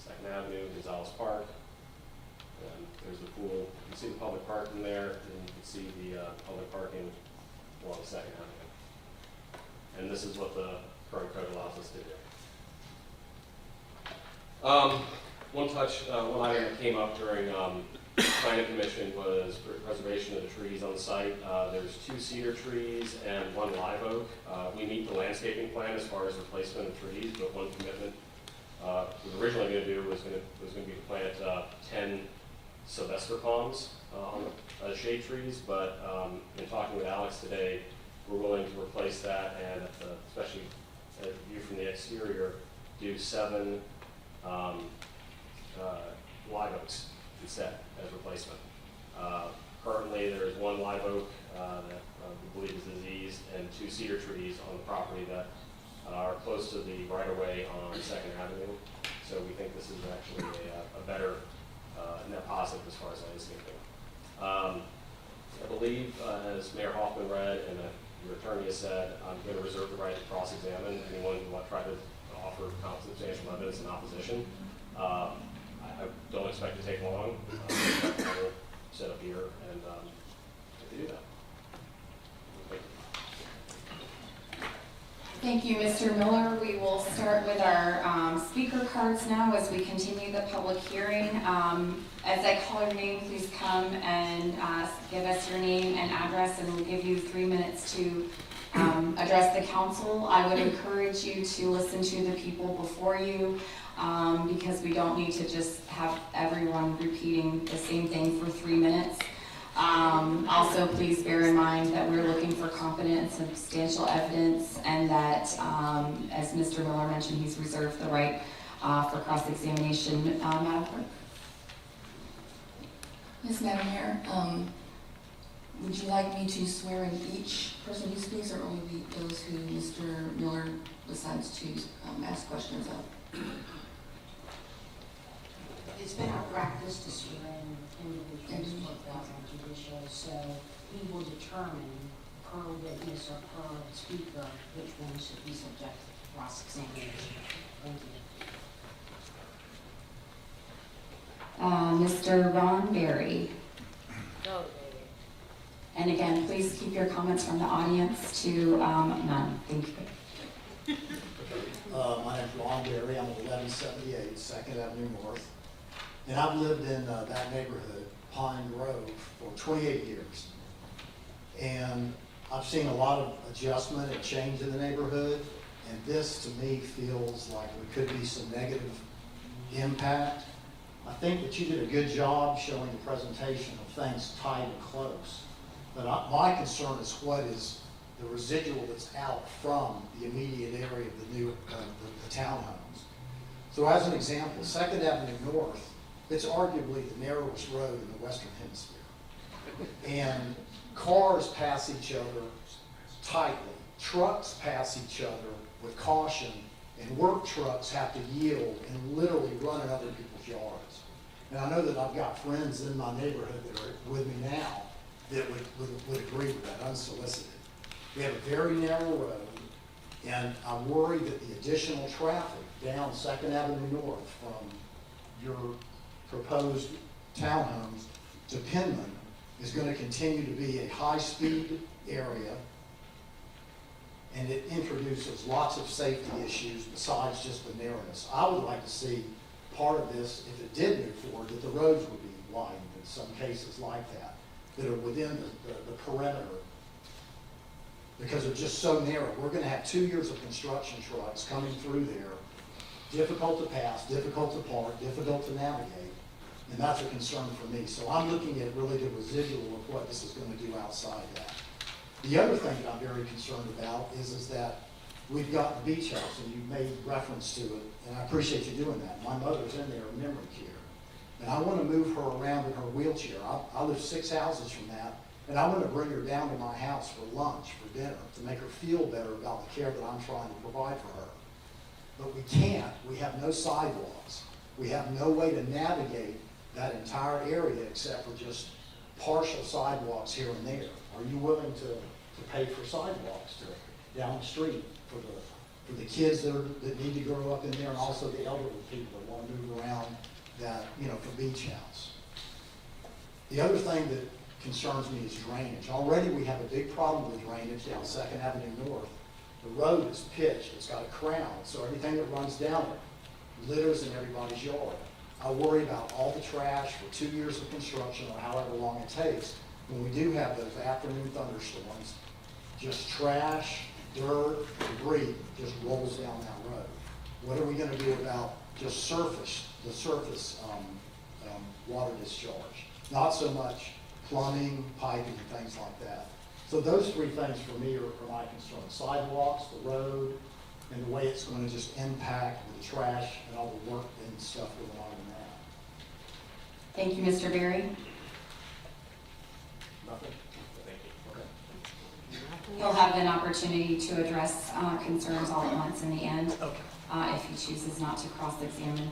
2nd Avenue, Gonzales Park, and there's the pool. You can see the public parking there, and you can see the public parking along 2nd Avenue. And this is what the current code allows us to do. One item that came up during planning commission was preservation of the trees on the site. There's 2 cedar trees and 1 live oak. We meet the landscaping plan as far as replacement of trees, but one commitment we were originally going to do was going to be to plant 10 Sylvester palms on shade trees, but in talking with Alex today, we're willing to replace that and especially at the view from the exterior, do 7 live oaks instead as replacement. Currently, there is 1 live oak that we believe is diseased and 2 cedar trees on the property that are close to the right-of-way on 2nd Avenue. So we think this is actually a better net positive as far as landscaping. I believe, as Mayor Hoffman read and your attorney has said, I'm going to reserve the right to cross-examine anyone who might try to offer substantial evidence in opposition. I don't expect to take long. I'll sit up here and do that. Thank you, Mr. Miller. We will start with our speaker cards now as we continue the public hearing. As I call your name, please come and give us your name and address, and we'll give you 3 minutes to address the council. I would encourage you to listen to the people before you, because we don't need to just have everyone repeating the same thing for 3 minutes. Also, please bear in mind that we're looking for competent and substantial evidence, and that, as Mr. Miller mentioned, he's reserved the right for cross-examination. Madam Clerk? Yes, Madam Mayor, would you like me to swear in each person who speaks, or only those who Mr. Miller decides to ask questions of? It's been our practice to swear in individuals for judicial, so he will determine per witness or per speaker which one should be subject to cross-examination. Thank you. Mr. Ron Berry. No, And again, please keep your comments from the audience to none. Thank you. My name's Ron Berry. I'm at 1178 2nd Avenue North. And I've lived in that neighborhood, Pine Grove, for 28 years. And I've seen a lot of adjustment and change in the neighborhood. And this, to me, feels like there could be some negative impact. I think that you did a good job showing the presentation of things tight and close. But my concern is what is the residual that's out from the immediate area of the new the townhomes. So as an example, 2nd Avenue North It's arguably the narrowest road in the Western Hemisphere. And cars pass each other tightly. Trucks pass each other with caution, and work trucks have to yield and literally run in other people's yards. And I know that I've got friends in my neighborhood that are with me now that would agree with that, unsolicited. We have a very narrow road, and I'm worried that the additional traffic down 2nd Avenue North from your proposed townhomes to Penman is going to continue to be a high-speed area, and it introduces lots of safety issues besides just the narrowness. I would like to see part of this, if it did move forward, that the roads would be widened in some cases like that, that are within the perimeter, because they're just so narrow. We're going to have 2 years of construction trucks coming through there, difficult to pass, difficult to park, difficult to navigate, and that's a concern for me. So I'm looking at really the residual of what this is going to do outside that. The other thing that I'm very concerned about is that we've got the beach house, and you made reference to it, and I appreciate you doing that. My mother's in there in memory care, and I want to move her around in her wheelchair. I live 6 houses from that, and I want to bring her down to my house for lunch, for dinner, to make her feel better about the care that I'm trying to provide for her. But we can't. We have no sidewalks. We have no way to navigate that entire area except for just partial sidewalks here and there. Are you willing to pay for sidewalks down the street for the kids that need to grow up in there, and also the elderly people that want to move around that, for beach house? The other thing that concerns me is drainage. Already we have a big problem with drainage down 2nd Avenue North. The road is pitched, it's got a crown, so everything that runs down it litters in everybody's yard. I worry about all the trash for 2 years of construction or however long it takes. When we do have those afternoon thunderstorms, just trash, dirt, debris just rolls down that road. What are we going to do about just the surface water discharge? Not so much plumbing, piping, and things like that. So those 3 things for me are my concern. Sidewalks, the road, and the way it's going to just impact with the trash and all the work and stuff going on in that. Thank you, Mr. Berry. Nothing? Thank you. Okay. He'll have an opportunity to address concerns all at once in the end, if he chooses not to cross-examine.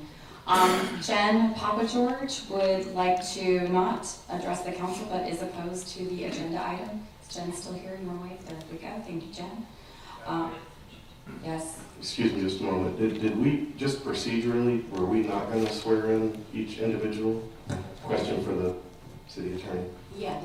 Jen Papa George would like to not address the council, but is opposed to the agenda item. Is Jen still here? You want to wave? There we go. Thank you, Jen. Yes. Excuse me just a moment. Did we, just procedurally, were we not going to swear in each individual? Question for the city attorney. Yeah,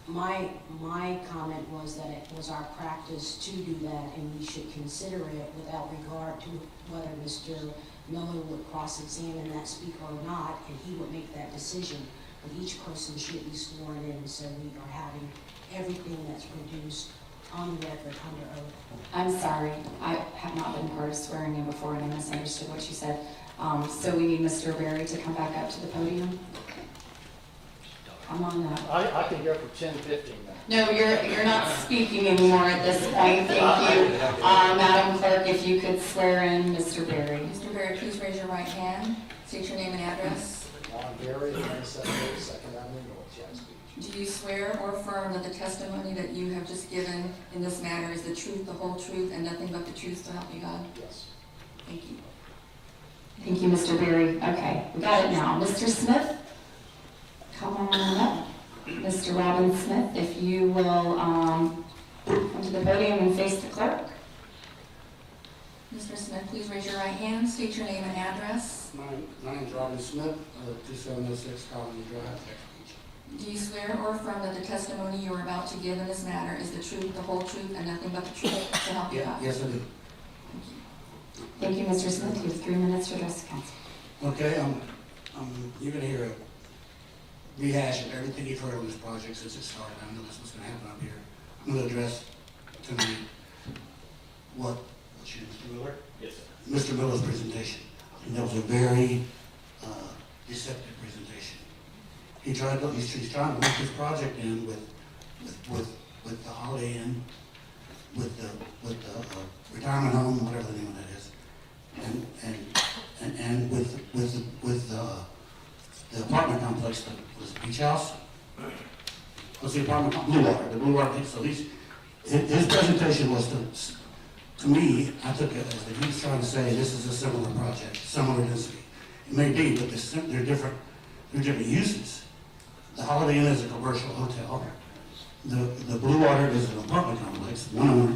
my comment was that it was our practice to do that, and we should consider it without regard to whether Mr. Miller would cross-examine that speaker or not, and he would make that decision. But each person should be sworn in, so we are having everything that's produced on the record under oath. I'm sorry. I have not been part of swearing in before, and I misunderstood what you said. So we need Mr. Berry to come back up to the podium. Come on up. I can go for 10, 15 minutes. No, you're not speaking anymore at this point. Thank you. Madam Clerk, if you could swear in Mr. Berry. Mr. Berry, please raise your right hand. State your name and address. Ron Berry, 978 2nd Avenue North, Jax Beach. Do you swear or affirm that the testimony that you have just given in this matter is the truth, the whole truth, and nothing but the truth, so help you God? Yes. Thank you. Thank you, Mr. Berry. Okay, we got it now. Mr. Smith, come on up. Mr. Robin Smith, if you will come to the podium and face the clerk. Mr. Smith, please raise your right hand. State your name and address. My name's Robin Smith, 2706 Colony Drive, Jax Beach. Do you swear or affirm that the testimony you are about to give in this matter is the truth, the whole truth, and nothing but the truth, so help you God? Yes, I do. Thank you, Mr. Smith. You have 3 minutes to address the council. Okay, you're gonna hear a rehash of everything you've heard on this project since it started. I know that's what's gonna happen up here. I'm gonna address tonight what's your, Mr. Miller? Yes, sir. Mr. Miller's presentation. And that was a very deceptive presentation. He's trying to work this project in with the Holiday Inn, with the retirement home, whatever the name of that is, and with the replace the beach house. What's the apartment, Blue Water, the Blue Water, so his presentation was to me, I took it as that he's trying to say this is a similar project, similar density. It may be, but they're different uses. The Holiday Inn is a commercial hotel. The Blue Water is an apartment complex, one owner.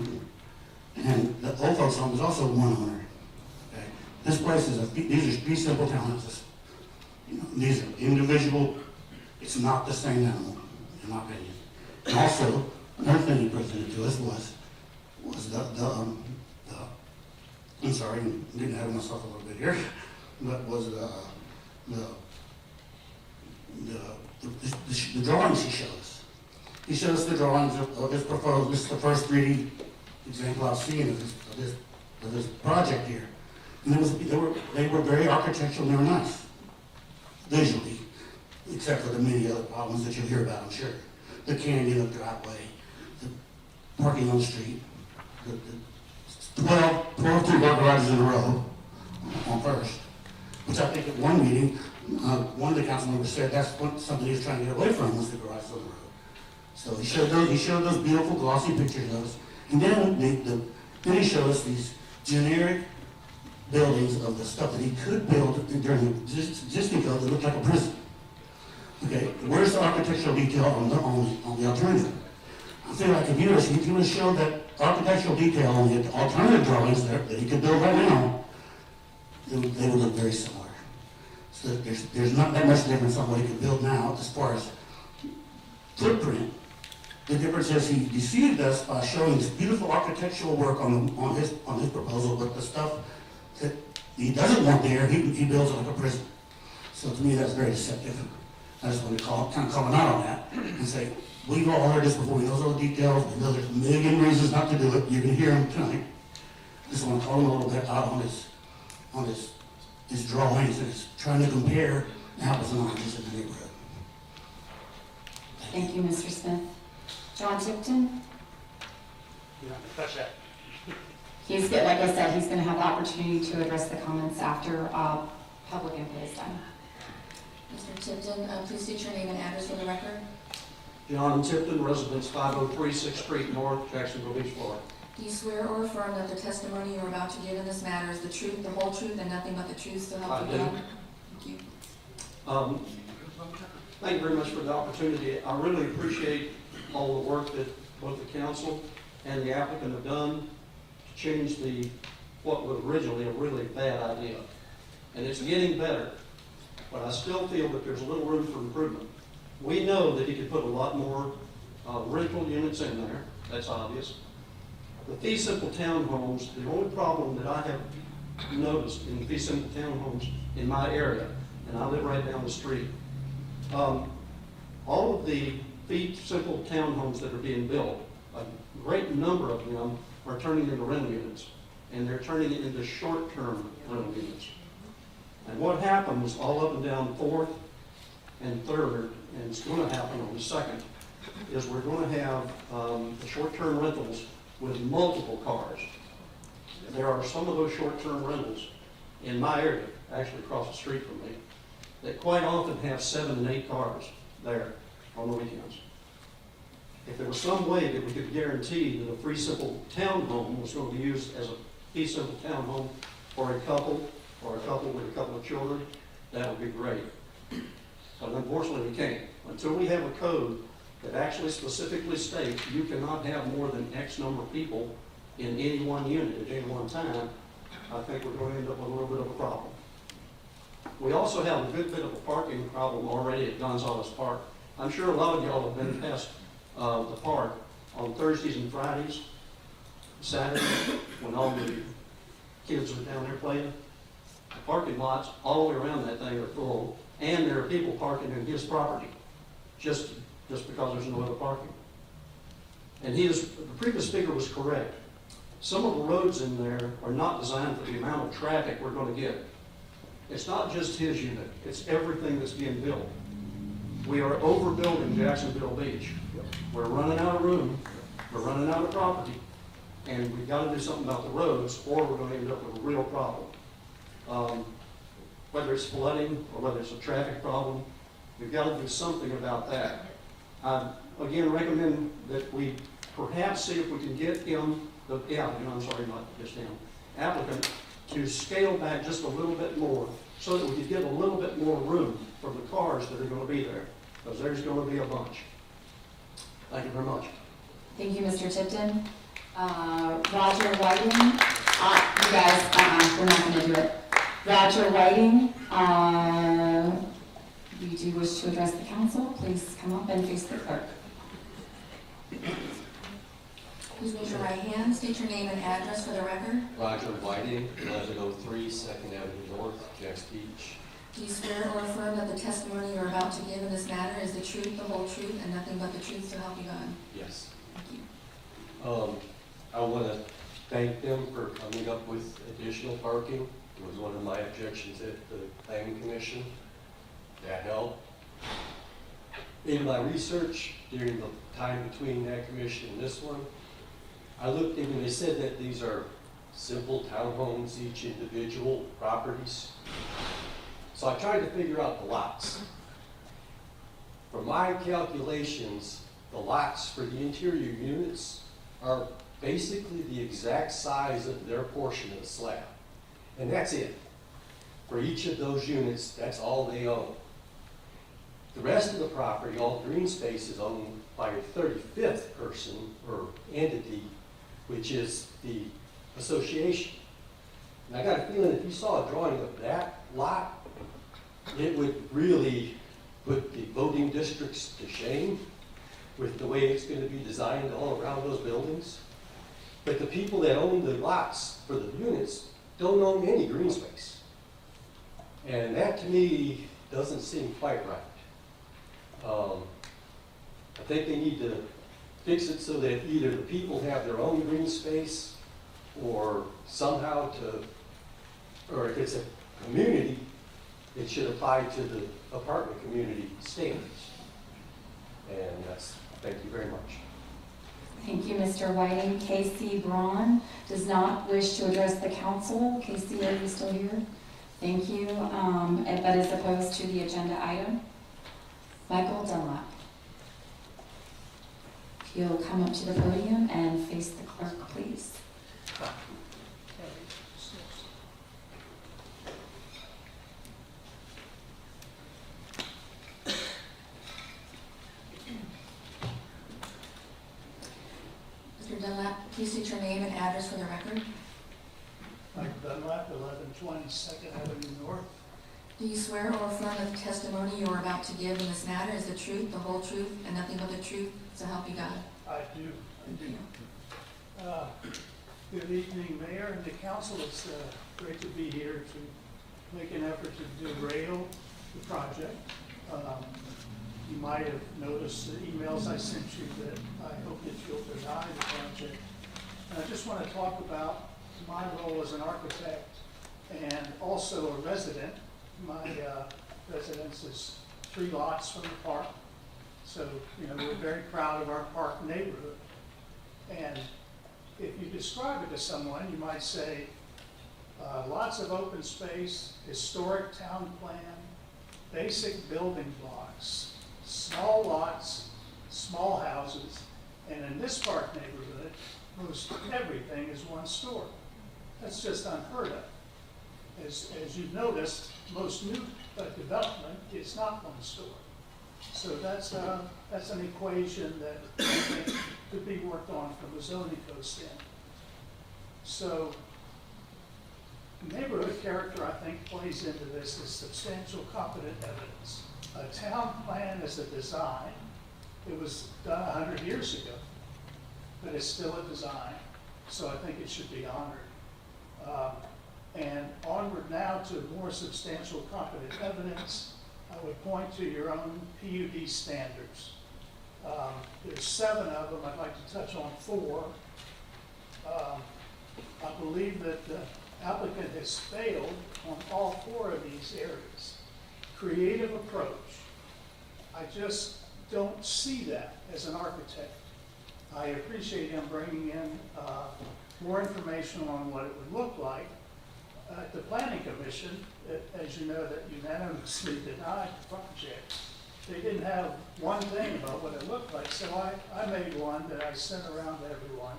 And the Old Folks Home is also one owner. Okay? This place these are fee simple townhouses. You know, these are individual, it's not the same animal, in my opinion. And also, another thing he presented to us was I'm sorry, I'm getting ahead of myself a little bit here, but was the drawings he showed us. He showed us the drawings of his proposal. This is the first 3D example I've seen of this project here. And they were very architectural and they were nice, visually, except for the many other problems that you'll hear about, I'm sure. The canyon of driveway, the parking on the street, the 12 two-car garages in a row on First, which I think at one meeting, one of the council members said that's something he was trying to get away from, was the garages on the road. So he showed those beautiful glossy pictures of us, and then he showed us these generic buildings of the stuff that he could build during the existing code that looked like a prison. Okay, where's the architectural detail on the alternative? I feel like if you would show that architectural detail on the alternative drawings that he could build right now, they would look very similar. So there's not that much difference on what he could build now as far as footprint. The difference is he deceived us by showing this beautiful architectural work on his proposal, but the stuff that he doesn't want there, he builds like a prison. So to me, that's very deceptive. I just want to kind of comment out on that and say, we've all heard this before. We know all the details. We know there's a million reasons not to do it. You can hear them tonight. I just want to call him a little bit out on his drawings and he's trying to compare apples and oranges in the neighborhood. Thank you, Mr. Smith. John Tipton? Touch that. Like I said, he's going to have the opportunity to address the comments after public input is done. Mr. Tipton, please state your name and address for the record. John Tipton, residence 503 6th Street North, Jacksonville Beach, Florida. Do you swear or affirm that the testimony you are about to give in this matter is the truth, the whole truth, and nothing but the truth, so help you God? Thank you. Thank you very much for the opportunity. I really appreciate all the work that both the council and the applicant have done to change what was originally a really bad idea. And it's getting better, but I still feel that there's a little room for improvement. We know that he could put a lot more rental units in there, that's obvious. The fee simple townhomes, the only problem that I have noticed in fee simple townhomes in my area, and I live right down the street, all of the fee simple townhomes that are being built, a great number of them are turning into rental units, and they're turning it into short-term rental units. And what happens all up and down 4th and 3rd, and it's going to happen on the 2nd, is we're going to have the short-term rentals with multiple cars. There are some of those short-term rentals in my area, actually across the street from me, that quite often have 7 and 8 cars there on the weekends. If there was some way that we could guarantee that a fee simple townhome was going to be used as a fee simple townhome for a couple, or a couple with a couple of children, that would be great. But unfortunately we can't. Until we have a code that actually specifically states you cannot have more than X number of people in any one unit at any one time, I think we're going to end up with a little bit of a problem. We also have a good bit of a parking problem already at Gonzales Park. I'm sure a lot of y'all have been past the park on Thursdays and Fridays, Saturdays, when all the kids are down there playing. The parking lots all the way around that thing are full, and there are people parking in his property, just because there's no other parking. And the previous speaker was correct. Some of the roads in there are not designed for the amount of traffic we're going to get. It's not just his unit, it's everything that's being built. We are overbuilding Jacksonville Beach. We're running out of room, we're running out of property, and we've got to do something about the roads, or we're going to end up with a real problem. Whether it's flooding or whether it's a traffic problem, We've got to do something about that. I, again, recommend that we perhaps see if we can get him, not just him, applicant, to scale back just a little bit more so that we could give a little bit more room for the cars that are going to be there, because there's going to be a bunch. Thank you very much. Thank you, Mr. Tipton. Roger Whiting, you guys, we're not gonna do it. Roger Whiting, you do wish to address the council, please come up and face the clerk. Please raise your right hand, state your name and address for the record. Roger Whiting, 1103 Second Avenue North, Jacks Beach. Do you swear or affirm that the testimony you're about to give in this matter is the truth, the whole truth, and nothing but the truth to help you God? Yes. Thank you. I want to thank them for coming up with additional parking. It was one of my objections at the planning commission. That helped. In my research during the time between that commission and this one, I looked in and they said that these are simple townhomes, each individual properties. So I tried to figure out the lots. From my calculations, the lots for the interior units are basically the exact size of their portion of the slab. And that's it. For each of those units, that's all they own. The rest of the property, all green space, is owned by a 35th person or entity, which is the association. And I got a feeling if you saw a drawing of that lot, it would really put the voting districts to shame with the way it's going to be designed all around those buildings. But the people that own the lots for the units don't own any green space. And that to me doesn't seem quite right. I think they need to fix it so that either the people have their own green space or somehow or if it's a community, it should apply to the apartment community standards. And thank you very much. Thank you, Mr. Whiting. Casey Braun does not wish to address the council. Casey, are you still here? Thank you, but is opposed to the agenda item. Michael Dunlap. If you'll come up to the podium and face the clerk, please. Mr. Dunlap, please state your name and address for the record. Michael Dunlap, 1120 Second Avenue North. Do you swear or affirm that the testimony you are about to give in this matter is the truth, the whole truth, and nothing but the truth, so help you God? I do. Good evening, Mayor and the council. It's great to be here to make an effort to derail the project. You might have noticed the emails I sent you that I hope that you'll deny the project. And I just want to talk about my role as an architect and also a resident. My residence is 3 lots from the park. So, we're very proud of our park neighborhood. And if you describe it to someone, you might say, lots of open space, historic town plan, basic building blocks, small lots, small houses, and in this park neighborhood, most everything is one store. That's just unheard of. As you've noticed, most new development is not one store. So that's an equation that I think could be worked on from a zoning code standpoint. So neighborhood character, I think, plays into this as substantial competent evidence. A town plan is a design. It was done 100 years ago, but it's still a design. So I think it should be honored. And onward now to more substantial competent evidence, I would point to your own PUD standards. There's 7 of them. I'd like to touch on 4. I believe that the applicant has failed on all 4 of these areas. Creative approach. I just don't see that as an architect. I appreciate him bringing in more information on what it would look like. At the Planning Commission, as you know, that unanimously denied the project. they didn't have one thing about what it looked like, so I made one that I sent around to everyone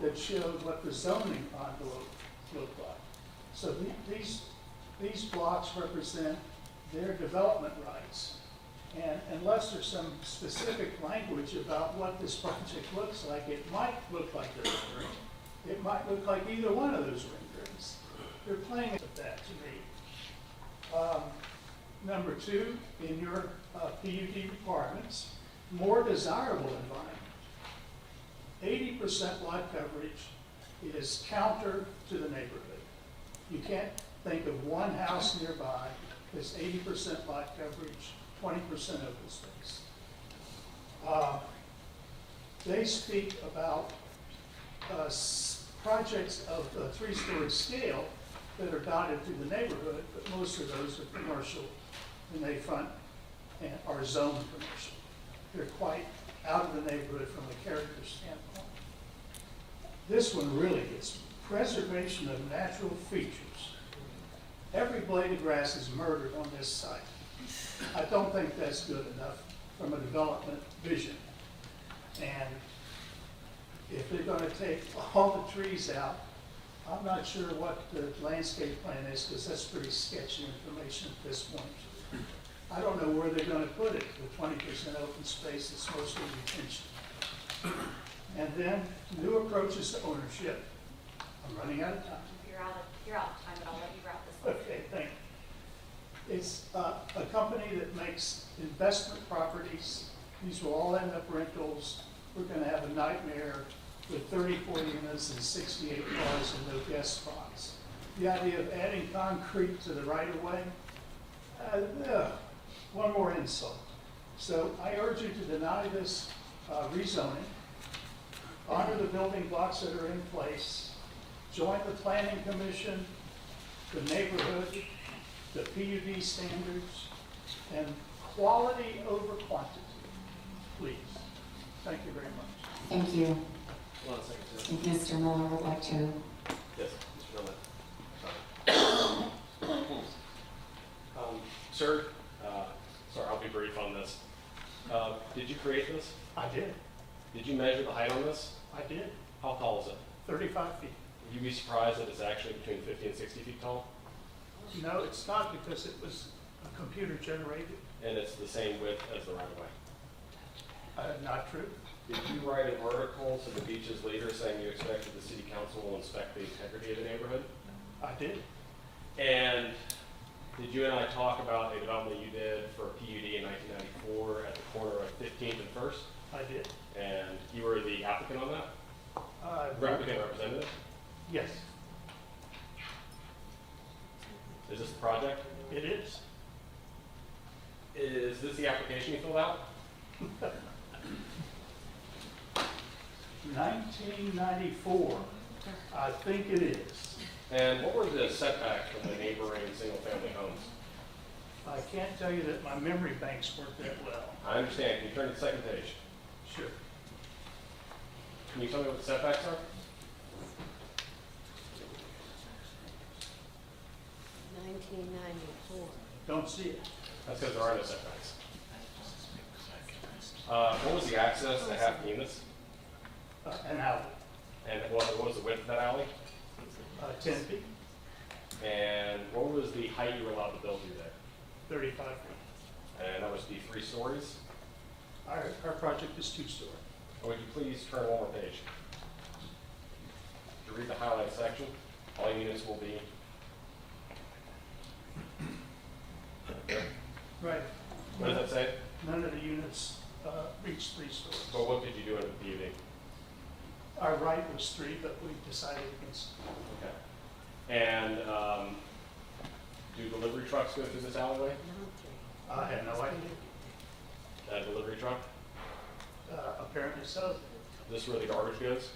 that showed what the zoning envelope looked like. So these blocks represent their development rights. And unless there's some specific language about what this project looks like, it might look like a rendering. It might look like either one of those renderings. They're playing with that to me. Number two, in your PUD requirements, more desirable environment. 80% lot coverage is counter to the neighborhood. You can't think of one house nearby that's 80% lot coverage, 20% open space. They speak about projects of a 3-story scale that are dotted through the neighborhood, but most of those are commercial and they front and are zoned commercial. They're quite out of the neighborhood from a character standpoint. This one really gets preservation of natural features. Every blade of grass is murdered on this site. I don't think that's good enough from a development vision. And if they're going to take all the trees out, I'm not sure what the landscape plan is, because that's pretty sketchy information at this point. I don't know where they're going to put it, the 20% open space that's mostly retention. And then new approaches to ownership. I'm running out of time. You're out of time, but I'll let you wrap this up. Okay, thank you. It's a company that makes investment properties. These will all end up rentals. We're going to have a nightmare with 34 units and 68 cars and no guest spots. The idea of adding concrete to the right-of-way, one more insult. So I urge you to deny this rezoning, honor the building blocks that are in place, join the planning commission, the neighborhood, the PUD standards, and quality over quantity, please. Thank you very much. Thank you. Hold on a second, I sir. think Mr. Miller would like to. Yes, Mr. Miller. Sir, sorry, I'll be brief on this. Did you create this? I did. Did you measure the height on this? I did. How tall is it? 35 feet. Would you be surprised that it's actually between 50 and 60 feet tall? No, it's not, because it was a computer generated. And it's the same width as the right-of-way? Not true. Did you write an article to the Beaches Leader saying you expected the city council will inspect the integrity of the neighborhood? I did. And did you and I talk about a development you did for a PUD in 1994 at the corner of 15th and 1st? I did. And you were the applicant on that? Applicant representative? Yes, Is this the project? it is. Is this the application you filled out? 1994, I think it is. And what were the setbacks from the neighboring single-family homes? I can't tell you that my memory banks work that well. I understand. Can you turn to the second page? Sure. Can you tell me what the setbacks are? 1994. Don't see it. That's because there are no setbacks. What was the access to half the units? An alley, And what was the width of that alley? 10 feet, And what was the height you were allowed to build through there? 35 feet. And that was the 3 stories? Our project is 2-story. Would you please turn one more page? To read the highlight section, all units will be. Right. What does that say? None of the units reach 3 stories. But what could you do in the PUD? Our right was 3, but we decided against. Okay. And do delivery trucks go through this alleyway? I have no idea. That delivery truck? Apparently so. Is this where the garbage goes?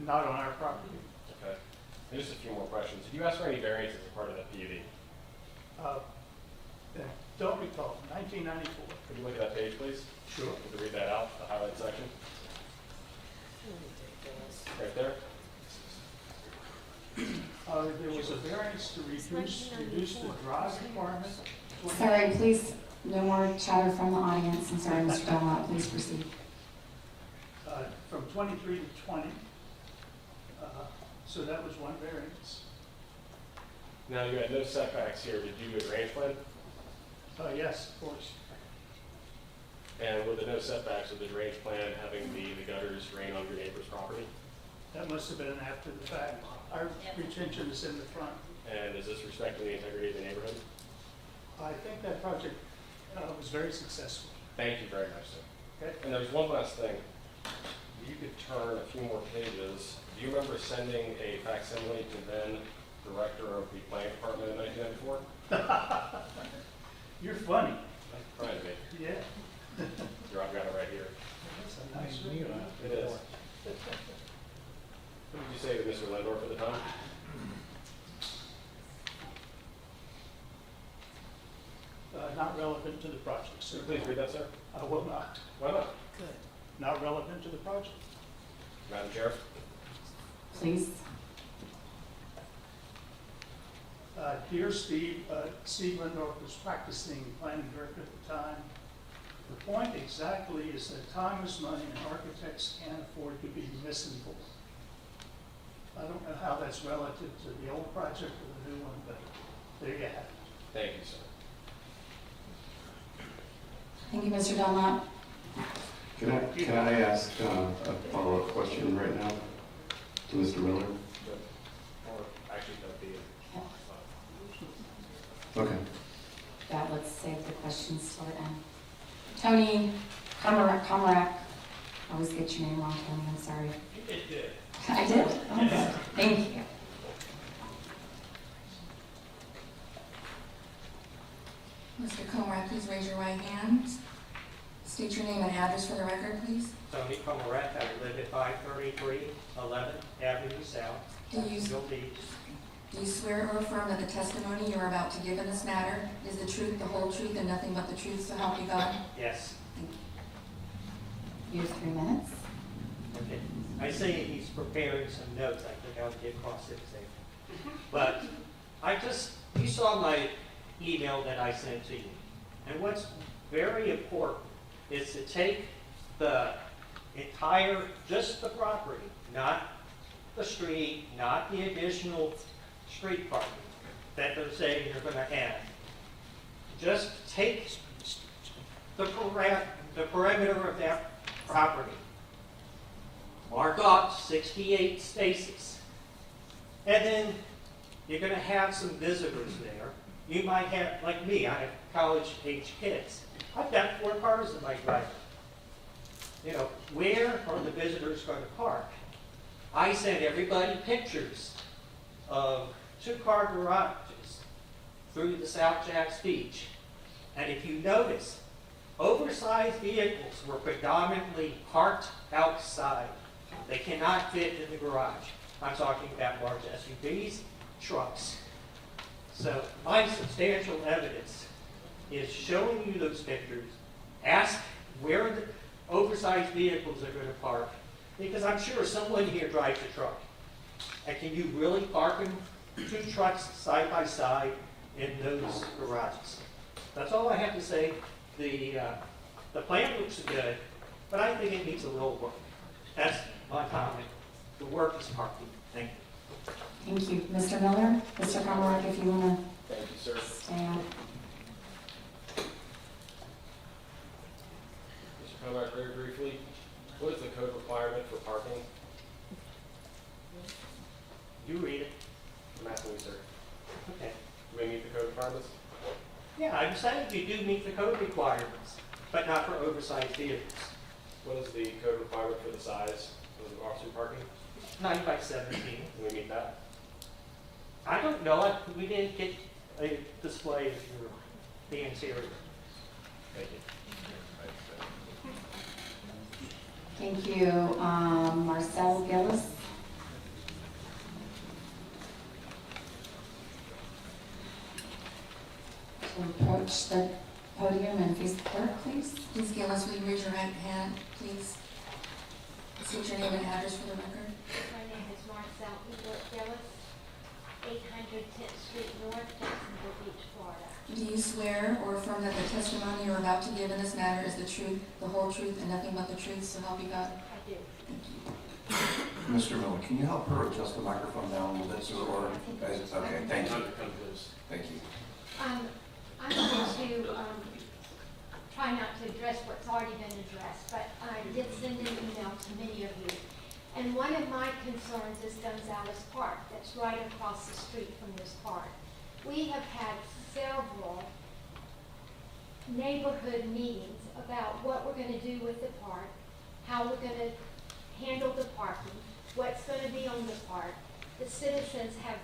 Not on our property. Okay. And just a few more questions. Did you ask for any variances as part of that PUD? Don't recall, 1994. Could you look at that page, please? Sure. Could you read that out, the highlight section? Right there? There was a variance to reduce the drive requirement Sorry, please, no more chatter from the audience. I'm sorry, Mr. Dunlap, please proceed. From 23 to 20. So that was one variance. Now, you had no setbacks here. Did you do a drainage plan? Yes, of course. And with the no setbacks with the drainage plan, having the gutters drain on your neighbor's property? That must have been after the fact. Our retention is in the front. And is this respecting the integrity of the neighborhood? I think that project was very successful. Thank you very much, sir. Okay. And there's one last thing. You could turn a few more pages. Do you remember sending a facsimile to then director of the planning department in 1994? You're funny. Trying to be. Yeah. I've got it right here. That's a nice ring. It is. What did you say to Mr. Lendorf at the time? Not relevant to the project, sir. Please read that, sir. I will not. Why not? Good. Not relevant to the project. Madam Chair? Please. Dear Steve, Steve Lindorf was practicing planning director at the time. The point exactly is that time is money and architects can't afford to be misinformed. I don't know how that's relative to the old project or the new one, but there you have it. Thank you, sir. Thank you, Mr. Dunlap. Can I ask a follow-up question right now to Mr. Miller? Or actually, that'd be Okay. God, let's save the questions till the end. Tony Comarack. I always get your name wrong, Tony, I'm sorry. You did good. I did? Okay, thank you. Mr. Comarack, please raise your right hand. State your name and address for the record, please. Tony Comaret, I live at 533 11th Avenue South, Do you- Jacksonville Beach. Do you swear or affirm that the testimony you are about to give in this matter is the truth, the whole truth, and nothing but the truth, so help you God? Yes. Thank you. You have 3 minutes. Okay. I see he's preparing some notes. I think I'll get cross-examined. But you saw my email that I sent to you. And what's very important is to take the entire, just the property, not the street, not the additional street parking that they're saying they're gonna add. Just take the perimeter of that property. Mark off 68 spaces. And then you're gonna have some visitors there. You might have, like me, I have college-age kids. I've got 4 cars in my driveway. You know, where are the visitors gonna park? I sent everybody pictures of 2-car garages through the South Jacks Beach. And if you notice, oversized vehicles were predominantly parked outside. They cannot fit in the garage. I'm talking about large SUVs, trucks. So my substantial evidence is showing you those pictures. Ask where the oversized vehicles are going to park, because I'm sure someone here drives a truck. And can you really park them, 2 trucks side by side in those garages? That's all I have to say. The plan looks good, but I think it needs a little work. That's my comment. The work is parking. Thank you. Thank you. Mr. Miller, Mr. Comarack, if you want Thank you, sir. to stay on. Mr. Comack, very briefly, what is the code requirement for parking? You read it. I'm asking you, sir. Okay. Do we meet the code requirements? Yeah, I'm saying you do meet the code requirements, but not for oversized vehicles. What is the code requirement for the size of the off-street parking? 9 by 17. Do we meet that? I don't know. We didn't get a display of the interior. Thank you. Thank you. Marcel Gillis. To approach the podium and face the clerk, please. Ms. Gillis, will you raise your right hand, please? State your name and address for the record. My name is Marcel Gillis, 800 10th Street North, Jacksonville Beach, Florida. Do you swear or affirm that the testimony you're about to give in this matter is the truth, the whole truth, and nothing but the truth, so help you God? I do. Mr. Miller, can you help her adjust the microphone down a little bit, so, or, okay, thank you. Thank you. I'm going to try not to address what's already been addressed, but I did send an email to many of you. And one of my concerns is Gonzalez Park, that's right across the street from this park. We have had several neighborhood meetings about what we're going to do with the park, how we're going to handle the parking, what's going to be on the park. The citizens have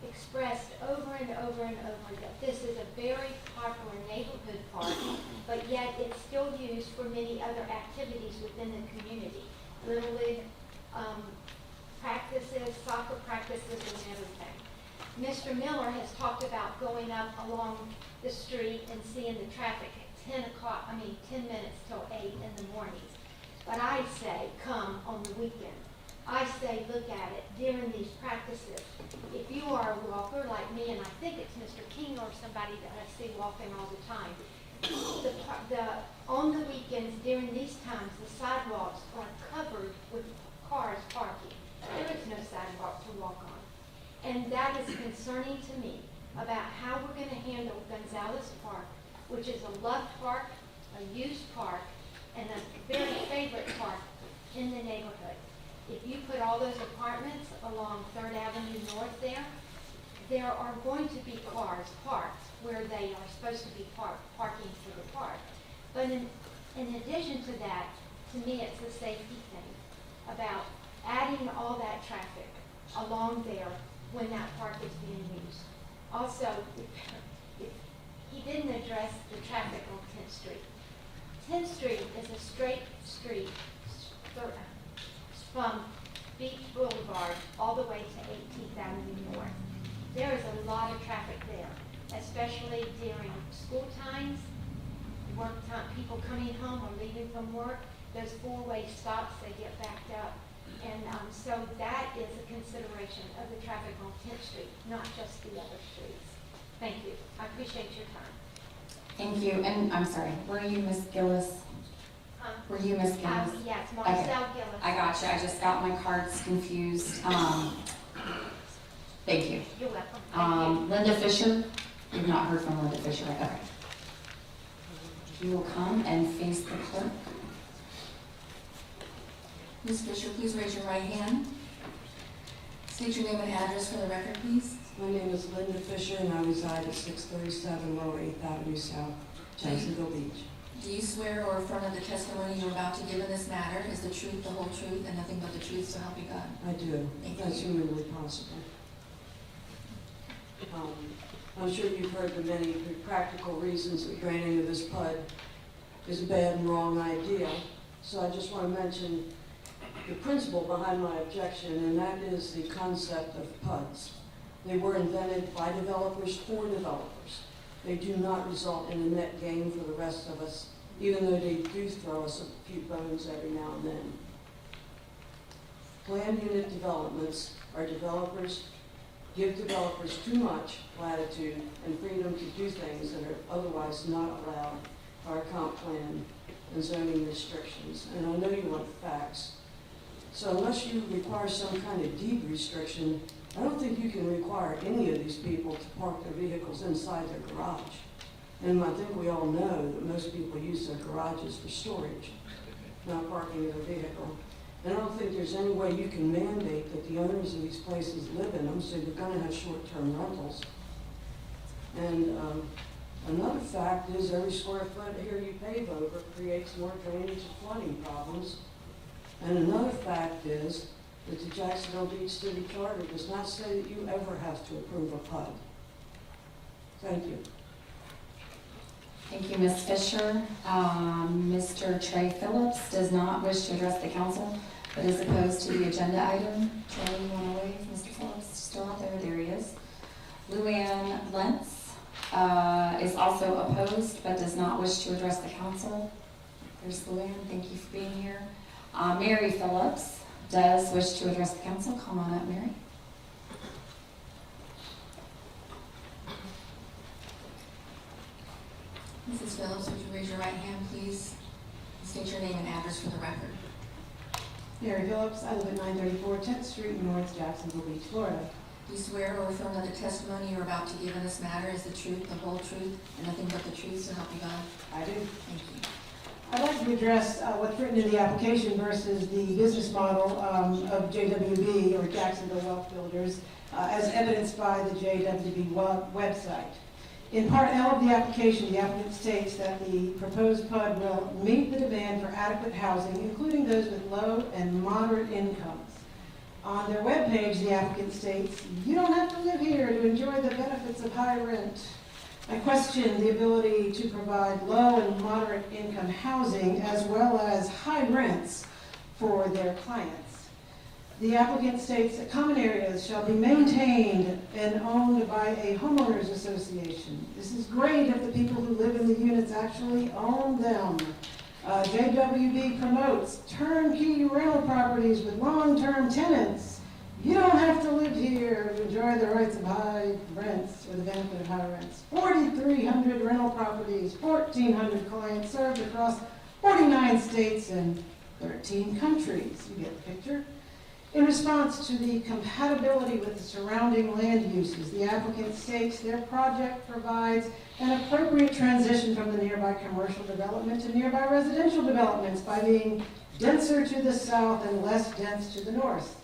expressed over and over and over that this is a very popular neighborhood park, but yet it's still used for many other activities within the community. Little League practices, soccer practices, and everything. Mr. Miller has talked about going up along the street and seeing the traffic at 10 minutes till 8 in the mornings. But I say, come on the weekend. I say, look at it during these practices. If you are a walker like me, and I think it's Mr. King or somebody that I see walking all the time, on the weekends during these times, the sidewalks are covered with cars parking. There is no sidewalk to walk on. And that is concerning to me about how we're going to handle Gonzalez Park, which is a loved park, a used park, and a very favorite park in the neighborhood. If you put all those apartments along 3rd Avenue North there are going to be cars parked where they are supposed to be parking for the park. But in addition to that, to me it's a safety thing about adding all that traffic along there when that park is being used. Also, he didn't address the traffic on 10th Street. 10th Street is a straight street from Beach Boulevard all the way to 18th Avenue North. There is a lot of traffic there, especially during school times, work time, people coming home or leaving from work. Those four-way stops, they get backed up. And so that is a consideration of the traffic on 10th Street, not just the other streets. Thank you. I appreciate your time. Thank you, and I'm sorry, were you Miss Gillis? Were you Miss Gillis? Yes, Marcel Okay. Gillis. I got you, I just got my cards confused. Thank you. You're welcome. Thank you. Linda Fisher, you've not heard from Linda Fisher, right? Okay. You will come and face the clerk. Ms. Fisher, please raise your right hand. State your name and address for the record, please. My name is Linda Fisher, and I reside at 637 Lower 8th Avenue South, Jacksonville Beach. Do you swear or affirm that the testimony you're about to give in this matter is the truth, the whole truth, and nothing but the truth, so help you God? I do, if that's humanly possible. I'm sure you've heard the many practical reasons that granting of this PUD is a bad and wrong idea. So I just want to mention the principle behind my objection, and that is the concept of PUDs. They were invented by developers for developers. They do not result in a net gain for the rest of us, even though they do throw us a few bones every now and then. Planned unit developments give developers too much latitude and freedom to do things that are otherwise not allowed by our comp plan and zoning restrictions. And I know you want facts. So unless you require some kind of deed restriction, I don't think you can require any of these people to park their vehicles inside their garage. And I think we all know that most people use their garages for storage, not parking their vehicle. And I don't think there's any way you can mandate that the owners of these places live in them, so you're going to have short-term rentals. And another fact is every square foot here you pave over creates more drainage and flooding problems. And another fact is that the Jacksonville Beach City Charter does not say that you ever have to approve a PUD. Thank you. Thank you, Ms. Fisher. Mr. Trey Phillips does not wish to address the council, but is opposed to the agenda item. Trey, you want to wave? Mr. Phillips, still out there? There he is. Luann Lentz is also opposed, but does not wish to address the council. There's Luann. Thank you for being here. Mary Phillips does wish to address the council. Come on up, Mary. Mrs. Phillips, would you raise your right hand, please? State your name and address for the record. Mary Phillips, I live at 934 10th Street, North Jacksonville Beach, Florida. Do you swear or affirm that the testimony you're about to give in this matter is the truth, the whole truth, and nothing but the truth, so help you God? I do. Thank you. I'd like to address what's written in the application versus the business model of JWB, or Jacksonville Wealth Builders, as evidenced by the JWB website. In Part L of the application, the applicant states that the proposed PUD will meet the demand for adequate housing, including those with low and moderate incomes. On their webpage, the applicant states, "You don't have to live here to enjoy the benefits of high rent." I question the ability to provide low and moderate income housing as well as high rents for their clients. The applicant states that common areas shall be maintained and owned by a homeowners association. This is great if the people who live in the units actually own them. JWB promotes turnkey rental properties with long-term tenants. You don't have to live here to enjoy the rights of high rents or the benefit of high rents. 4,300 rental properties, 1,400 clients served across 49 states and 13 countries. You get the picture? In response to the compatibility with the surrounding land uses, the applicant states their project provides an appropriate transition from the nearby commercial development to nearby residential developments by being denser to the south and less dense to the north.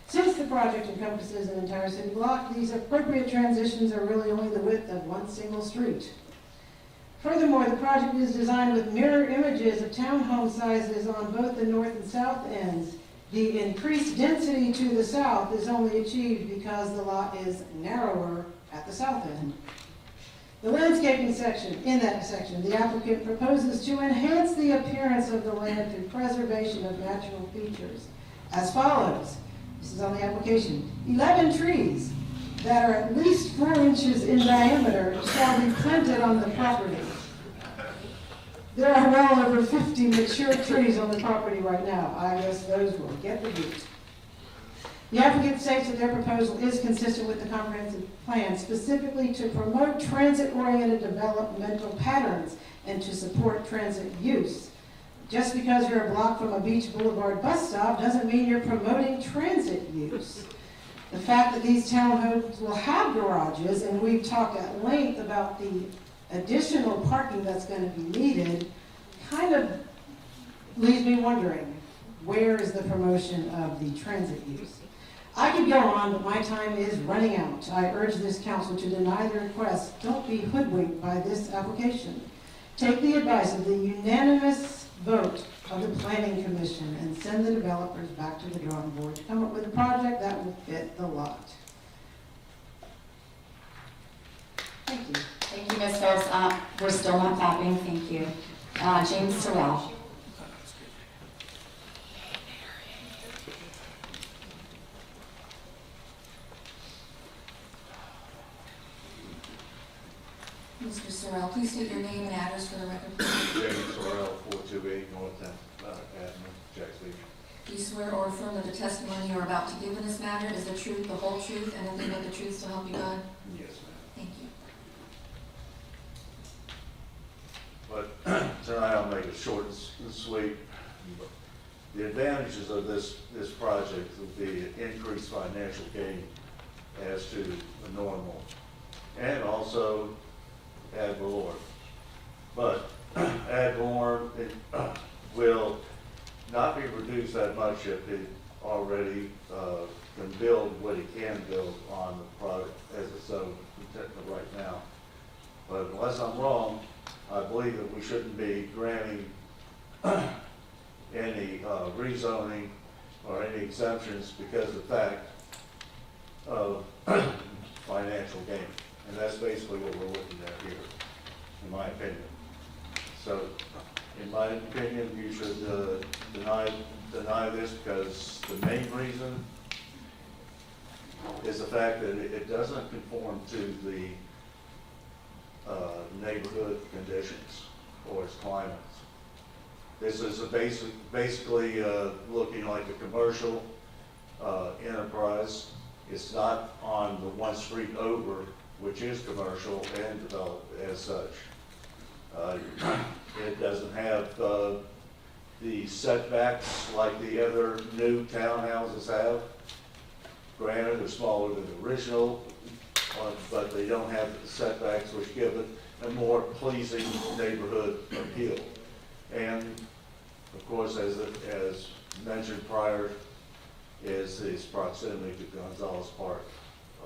Since the project encompasses an entire city block, these appropriate transitions are really only the width of one single street. Furthermore, the project is designed with mirror images of townhome sizes on both the north and south ends. The increased density to the south is only achieved because the lot is narrower at the south end. The landscaping section, in that section, the applicant proposes to enhance the appearance of the land through preservation of natural features as follows. This is on the application. 11 trees that are at least 4 inches in diameter shall be planted on the property. There are well over 50 mature trees on the property right now. I guess those will get the boot. The applicant states that their proposal is consistent with the comprehensive plan, specifically to promote transit-oriented developmental patterns and to support transit use. Just because you're a block from a Beach Boulevard bus stop doesn't mean you're promoting transit use. The fact that these townhomes will have garages, and we've talked at length about the additional parking that's going to be needed, kind of leaves me wondering, where is the promotion of the transit use? I could go on, but my time is running out. I urge this council to deny the request. Don't be hoodwinked by this application. Take the advice of the unanimous vote of the Planning Commission and send the developers back to the drawing board to come up with a project that will fit the lot. Thank you. Thank you, Ms. Phillips. We're still not clapping, thank you. James Sorrell. Mr. Sorrell, please state your name and address for the record. James Sorrell, 428 North Avenue, Jacksonville. Do you swear or affirm that the testimony you're about to give in this matter is the truth, the whole truth, and nothing but the truth, so help you God? Yes, ma'am. Thank you. But tonight I'll make it short and sweet. The advantages of this project will be increased financial gain as to the normal, and also ad valorem. But ad valorem will not be reduced that much if it already can build what it can build on the product as it's so right now. But unless I'm wrong, I believe that we shouldn't be granting any rezoning or any exemptions because of the fact of financial gain. And that's basically what we're looking at here, in my opinion. So, in my opinion, you should deny this because the main reason is the fact that it doesn't conform to the neighborhood conditions or its climates. This is basically looking like a commercial enterprise. It's not on the one street over, which is commercial and developed as such. It doesn't have the setbacks like the other new townhouses have. Granted, they're smaller than the original, but they don't have the setbacks which give it a more pleasing neighborhood appeal. And of course, as mentioned prior, is its proximity to Gonzalez Park.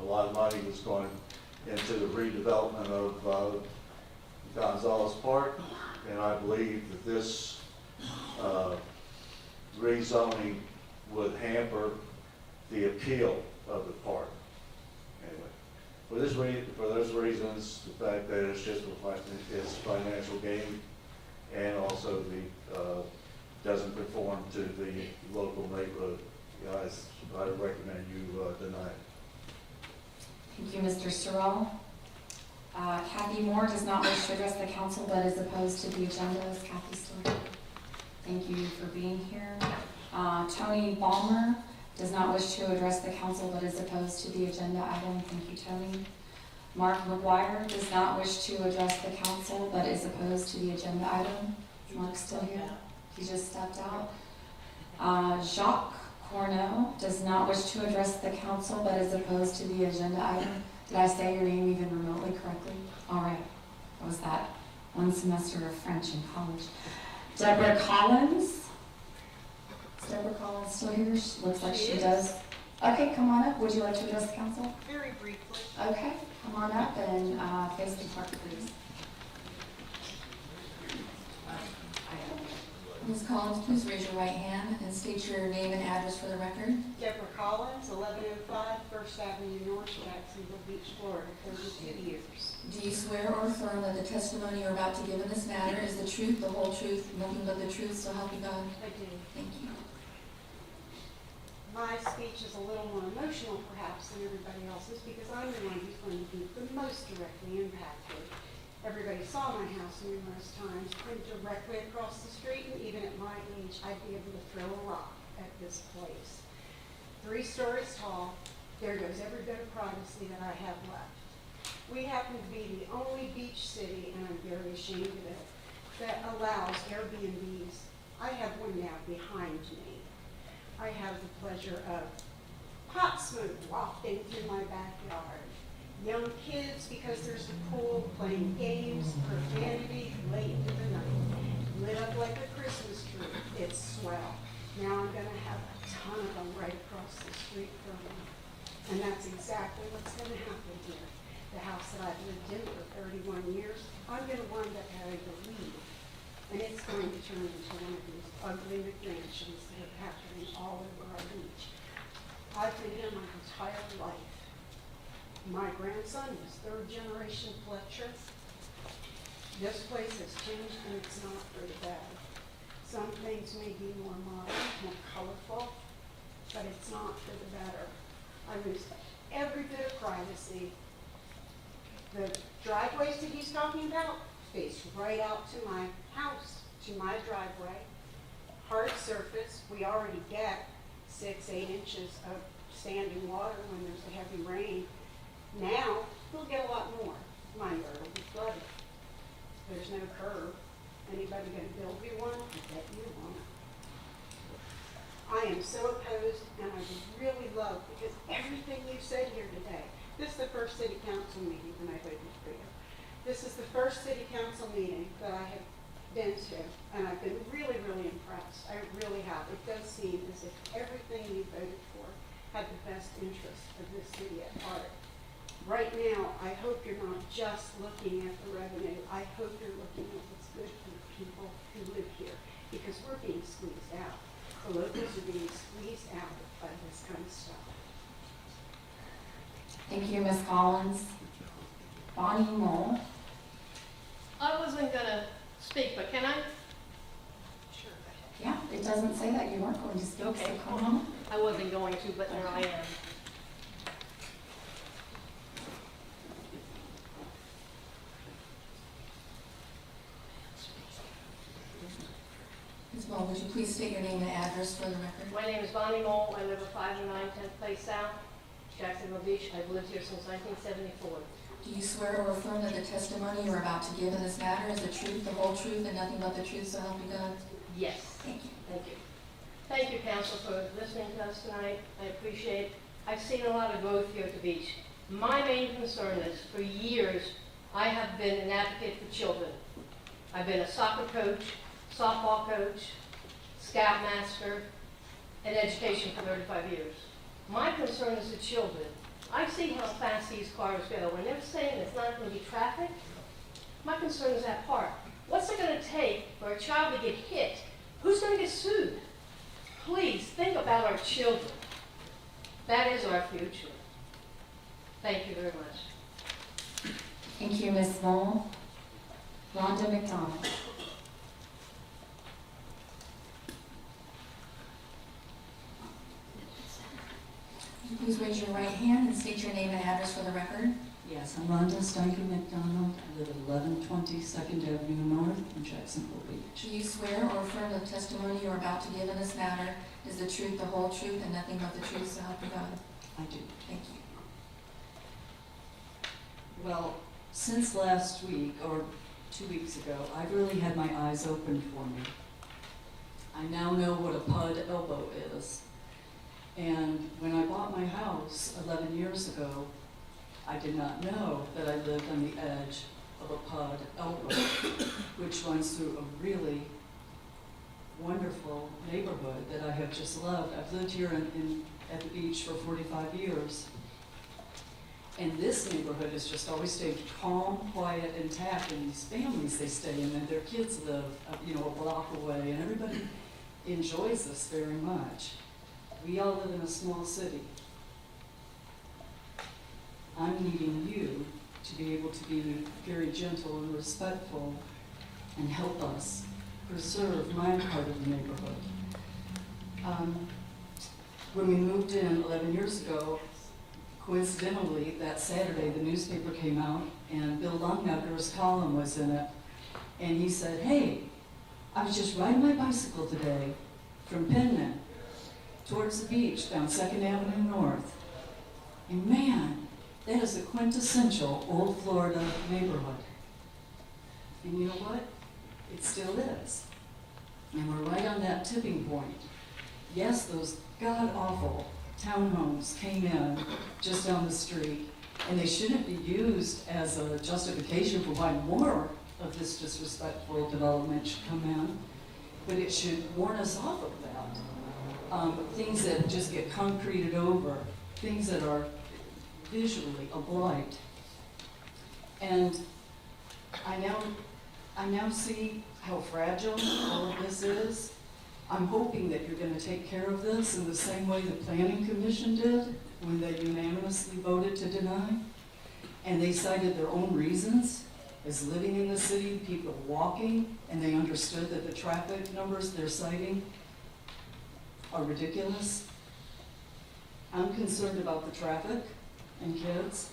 A lot of money was going into the redevelopment of Gonzalez Park, and I believe that this rezoning would hamper the appeal of the park. Anyway, for those reasons, the fact that it's just it's financial gain, and also the doesn't conform to the local neighborhood, guys, I recommend you deny it. Thank you, Mr. Sorrell. Kathy Moore does not wish to address the council but is opposed to the agenda. Is Kathy still here? Thank you for being here. Tony Ballmer does not wish to address the council but is opposed to the agenda item. Thank you, Tony. Mark McGuire does not wish to address the council but is opposed to the agenda item. Is Mark still here? He just stepped out. Jacques Corneau does not wish to address the council but is opposed to the agenda item. Did I say your name even remotely correctly? All right. What was that? One semester of French in college. Deborah Collins. Is Deborah Collins still here? She looks like she does. Okay, come on up. Would you like to address the council? Very briefly. Okay, come on up and face the clerk, please. Ms. Collins, please raise your right hand and state your name and address for the record. Deborah Collins, 1105 First Avenue North, Jacksonville Beach, Florida, 32 years. Do you swear or affirm that the testimony you're about to give in this matter is the truth, the whole truth, nothing but the truth, so help you God? I do. Thank you. My speech is a little more emotional perhaps than everybody else's because I'm the one who's going to be the most directly impacted. Everybody saw my house numerous times. I'm directly across the street, and even at my age, I'd be able to throw a rock at this place. 3 stories tall. There goes every bit of privacy that I have left. We happen to be the only beach city, and I'm very ashamed of it, that allows Airbnbs. I have one now behind me. I have the pleasure of hot smoke wafting through my backyard. Young kids, because there's a pool, playing games, profanity, late into the night. Lit up like a Christmas tree. It's swell. Now I'm gonna have a ton of them right across the street from me. And that's exactly what's gonna happen here. The house that I've lived in for 31 years, I'm gonna wind up having to leave. And it's going to turn into one of these ugly McMansions that are happening all over our beach. I've been here my entire life. My grandson is 3rd generation Fletcher. This place has changed and it's not for the bad. Some things may be more modern, more colorful, but it's not for the better. I lose every bit of privacy. The driveways that he's talking about face right out to my house, to my driveway. Hard surface, we already get 6-8 inches of standing water when there's a heavy rain. Now, we'll get a lot more. My yard will be flooded. There's no curb. Anybody gonna build me one? I bet you won't. I am so opposed, and I would really love, because everything you said here today, this is the first city council meeting when I voted for you. This is the first city council meeting that I have been to, and I've been really, really impressed. I really have. It does seem as if everything you voted for had the best interest of this city at heart. Right now, I hope you're not just looking at the revenue. I hope you're looking at what's good for the people who live here, because we're being squeezed out. The locals are being squeezed out by this kind of stuff. Thank you, Ms. Collins. Bonnie Knoll. I wasn't gonna speak, but can I? Sure. Yeah, it doesn't say that you weren't going to speak, so come on. I wasn't going to, but now I am. Ms. Moll, would you please state your name and address for the record? My name is Bonnie Mole. I live at 509 10th Place South. Jacksonville Beach. I've lived here since 1974. Do you swear or affirm that the testimony you are about to give in this matter is the truth, the whole truth, and nothing but the truth, so help you God? Yes. Thank you. Thank you. Thank you, Council, for listening to us tonight. I appreciate it. I've seen a lot of growth here at the beach. My main concern is, for years, I have been an advocate for children. I've been a soccer coach, softball coach, scoutmaster, and education for 35 years. My concern is the children. I see how fast these cars go. When they're saying there's not going to be traffic, my concern is that part. What's it going to take for a child to get hit? Who's going to get sued? Please think about our children. That is our future. Thank you very much. Thank you, Ms. Moll. Rhonda McDonald. Please raise your right hand and state your name and address for the record. Yes, I'm Rhonda Steiger McDonald. I live at 1120 Second Avenue North in Jacksonville Beach. Do you swear or affirm the testimony you are about to give in this matter is the truth, the whole truth, and nothing but the truth, so help you God? I do. Thank you. Well, since last week, or 2 weeks ago, I've really had my eyes opened for me. I now know what a PUD elbow is. And when I bought my house 11 years ago, I did not know that I lived on the edge of a PUD elbow, which runs through a really wonderful neighborhood that I have just loved. I've lived here at the beach for 45 years. And this neighborhood has just always stayed calm, quiet, intact, and these families they stay in, and their kids live, a block away, and everybody enjoys this very much. We all live in a small city. I'm needing you to be able to be very gentle and respectful and help us preserve my part of the neighborhood. When we moved in 11 years ago, coincidentally, that Saturday, the newspaper came out, and Bill Longacre's column was in it, and he said, "Hey, I was just riding my bicycle today from Penman towards the beach down 2nd Avenue North, and man, that is a quintessential old Florida neighborhood." And you know what? It still is. And we're right on that tipping point. Yes, those god-awful townhomes came in just down the street, and they shouldn't be used as a justification for why more of this disrespectful development should come in, but it should warn us off of that. Things that just get concreted over, things that are visually a blight. And I now see how fragile all of this is. I'm hoping that you're going to take care of this in the same way the Planning Commission did when they unanimously voted to deny. And they cited their own reasons as living in the city, people walking, and they understood that the traffic numbers they're citing are ridiculous. I'm concerned about the traffic and kids.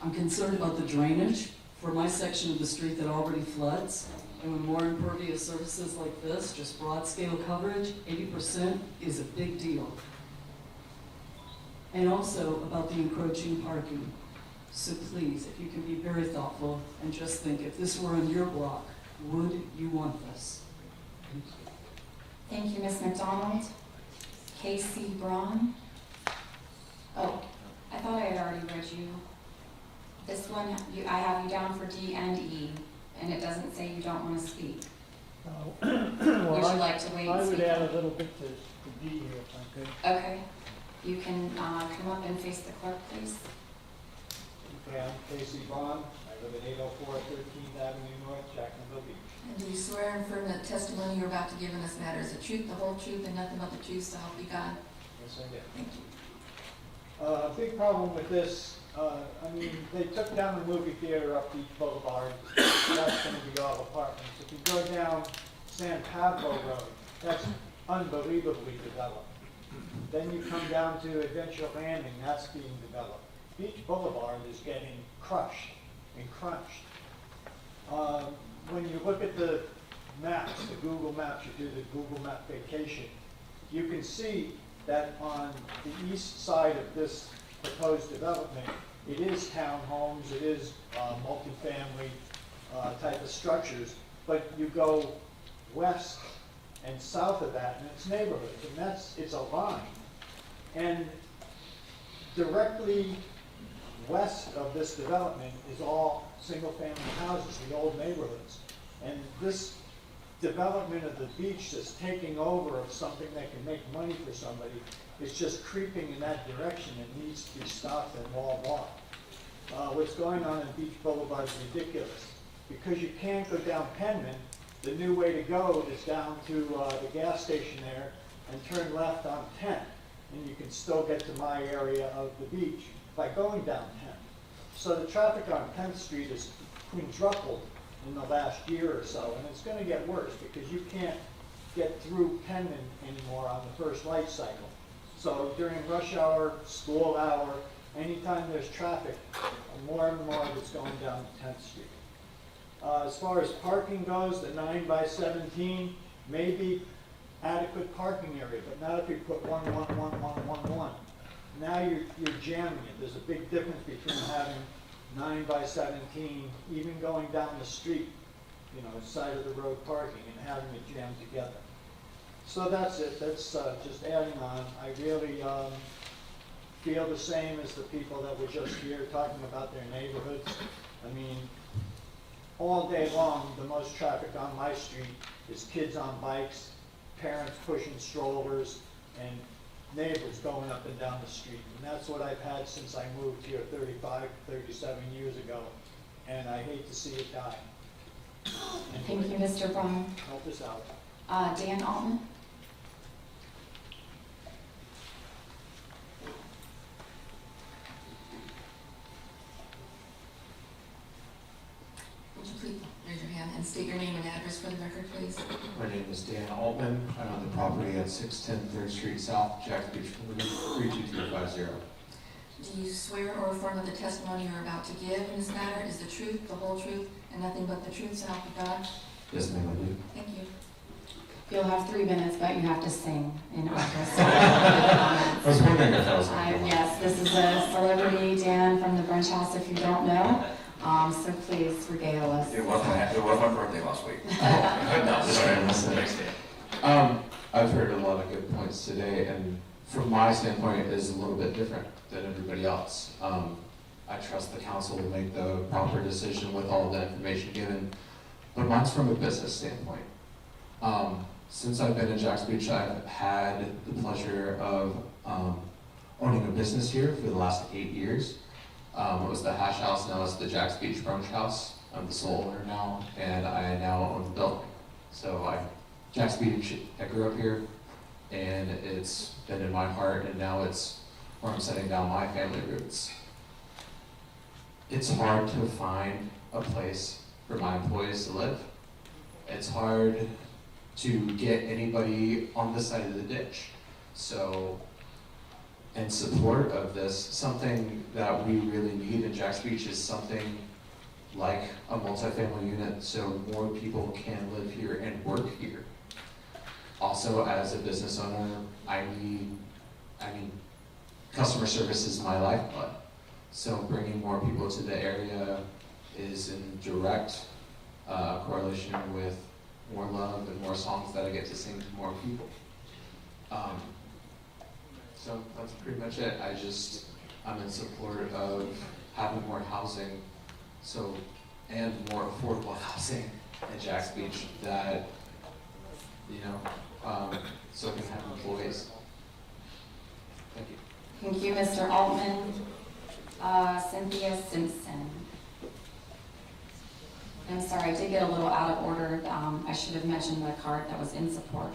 I'm concerned about the drainage for my section of the street that already floods. And when more impervious surfaces like this, just broad scale coverage, 80% is a big deal. And also about the encroaching parking. So please, if you can be very thoughtful and just think, if this were on your block, would you want this? Thank you, Ms. McDonald. Casey Braun. Oh, I thought I had already read you. This one, I have you down for D and E, and it doesn't say you don't want to speak. Well, Would you like to wait and I would speak? add a little bit to D here if I could. Okay. You can come up and face the clerk, please. Okay, I'm Casey Bond. I live at 804 13th Avenue North, Jacksonville Beach. And do you swear and affirm that the testimony you're about to give in this matter is the truth, the whole truth, and nothing but the truth, so help you God? Yes, I do. Thank you. Big problem with this, they took down the movie theater up Beach Boulevard. That's going to be all apartments. If you go down San Pablo Road, that's unbelievably developed. Then you come down to Adventure Landing, that's being developed. Beach Boulevard is getting crushed and crunched. When you look at the maps, the Google Maps, you do the Google Map Vacation, you can see that on the east side of this proposed development, it is townhomes, it is multifamily type of structures, but you go west and south of that, and it's neighborhoods, and it's a line. And directly west of this development is all single-family houses, the old neighborhoods. And this development of the beach that's taking over of something that can make money for somebody is just creeping in that direction and needs to be stopped and walled off. What's going on in Beach Boulevard is ridiculous. Because you can't go down Penman, the new way to go is down to the gas station there and turn left on 10th. And you can still get to my area of the beach by going down 10th. So the traffic on 10th Street is quadrupled in the last year or so, and it's going to get worse because you can't get through Penman anymore on the first light cycle. So during rush hour, school hour, anytime there's traffic, more and more of it's going down 10th Street. As far as parking goes, the 9 by 17 may be adequate parking area, but not if you put 1, 1, 1, 1, 1, 1. Now you're jamming it. There's a big difference between having 9 by 17, even going down the street, you know, side of the road parking, and having it jammed together. So that's it. That's just adding on. I really feel the same as the people that were just here talking about their neighborhoods. I mean, all day long, the most traffic on my street is kids on bikes, parents pushing strollers, and neighbors going up and down the street. And that's what I've had since I moved here 35, 37 years ago. And I hate to see it die. Thank you, Mr. Braun. Help us out. Dan Altman? Would you please raise your hand and state your name and address for the record, please? My name is Dan Altman. I own the property at 610 3rd Street South, Jack Beach, Florida, 32350. Do you swear or affirm that the testimony you're about to give in this matter is the truth, the whole truth, and nothing but the truth, so help you God? Yes, ma'am, I do. Thank you. You'll have 3 minutes, but you have to sing in office. I was wondering if that was Yes, this is a celebrity, Dan, from the Brunch House, if you don't know. So please regale us. It was my birthday last week. No, sorry, I missed the next day. I've heard a lot of good points today, and from my standpoint, it is a little bit different than everybody else. I trust the council will make the proper decision with all the information given, but mine's from a business standpoint. Since I've been in Jacks Beach, I've had the pleasure of owning a business here for the last 8 years. It was the Hash House, now it's the Jacks Beach Brunch House. I'm the sole owner now, and I now own the building. So Jacks Beach, I grew up here, and it's been in my heart, and now it's where I'm setting down my family roots. It's hard to find a place for my employees to live. It's hard to get anybody on this side of the ditch. So, in support of this, something that we really need in Jacks Beach is something like a multifamily unit so more people can live here and work here. Also, as a business owner, I mean, customer service is my lifeblood. So bringing more people to the area is in direct correlation with more love and more songs that I get to sing to more people. So that's pretty much it. I'm in support of having more housing, and more affordable housing in Jacks Beach that, so we can have employees. Thank you. Thank you, Mr. Altman. Cynthia Simpson. I'm sorry, I did get a little out of order. I should have mentioned the card that was in support,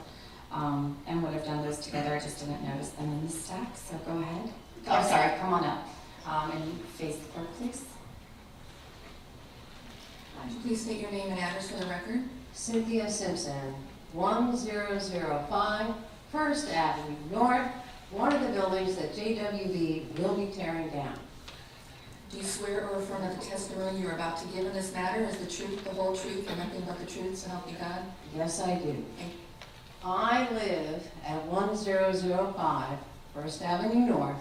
and would have done those together. I just didn't notice them in the stack, so go ahead. Oh, sorry, come on up and face the clerk, please. Would you please state your name and address for the record? Cynthia Simpson, 1005 First Avenue North, one of the buildings that JWB will be tearing down. Do you swear or affirm that the testimony you're about to give in this matter is the truth, the whole truth, and nothing but the truth, so help you God? Yes, I do. I live at 1005 First Avenue North,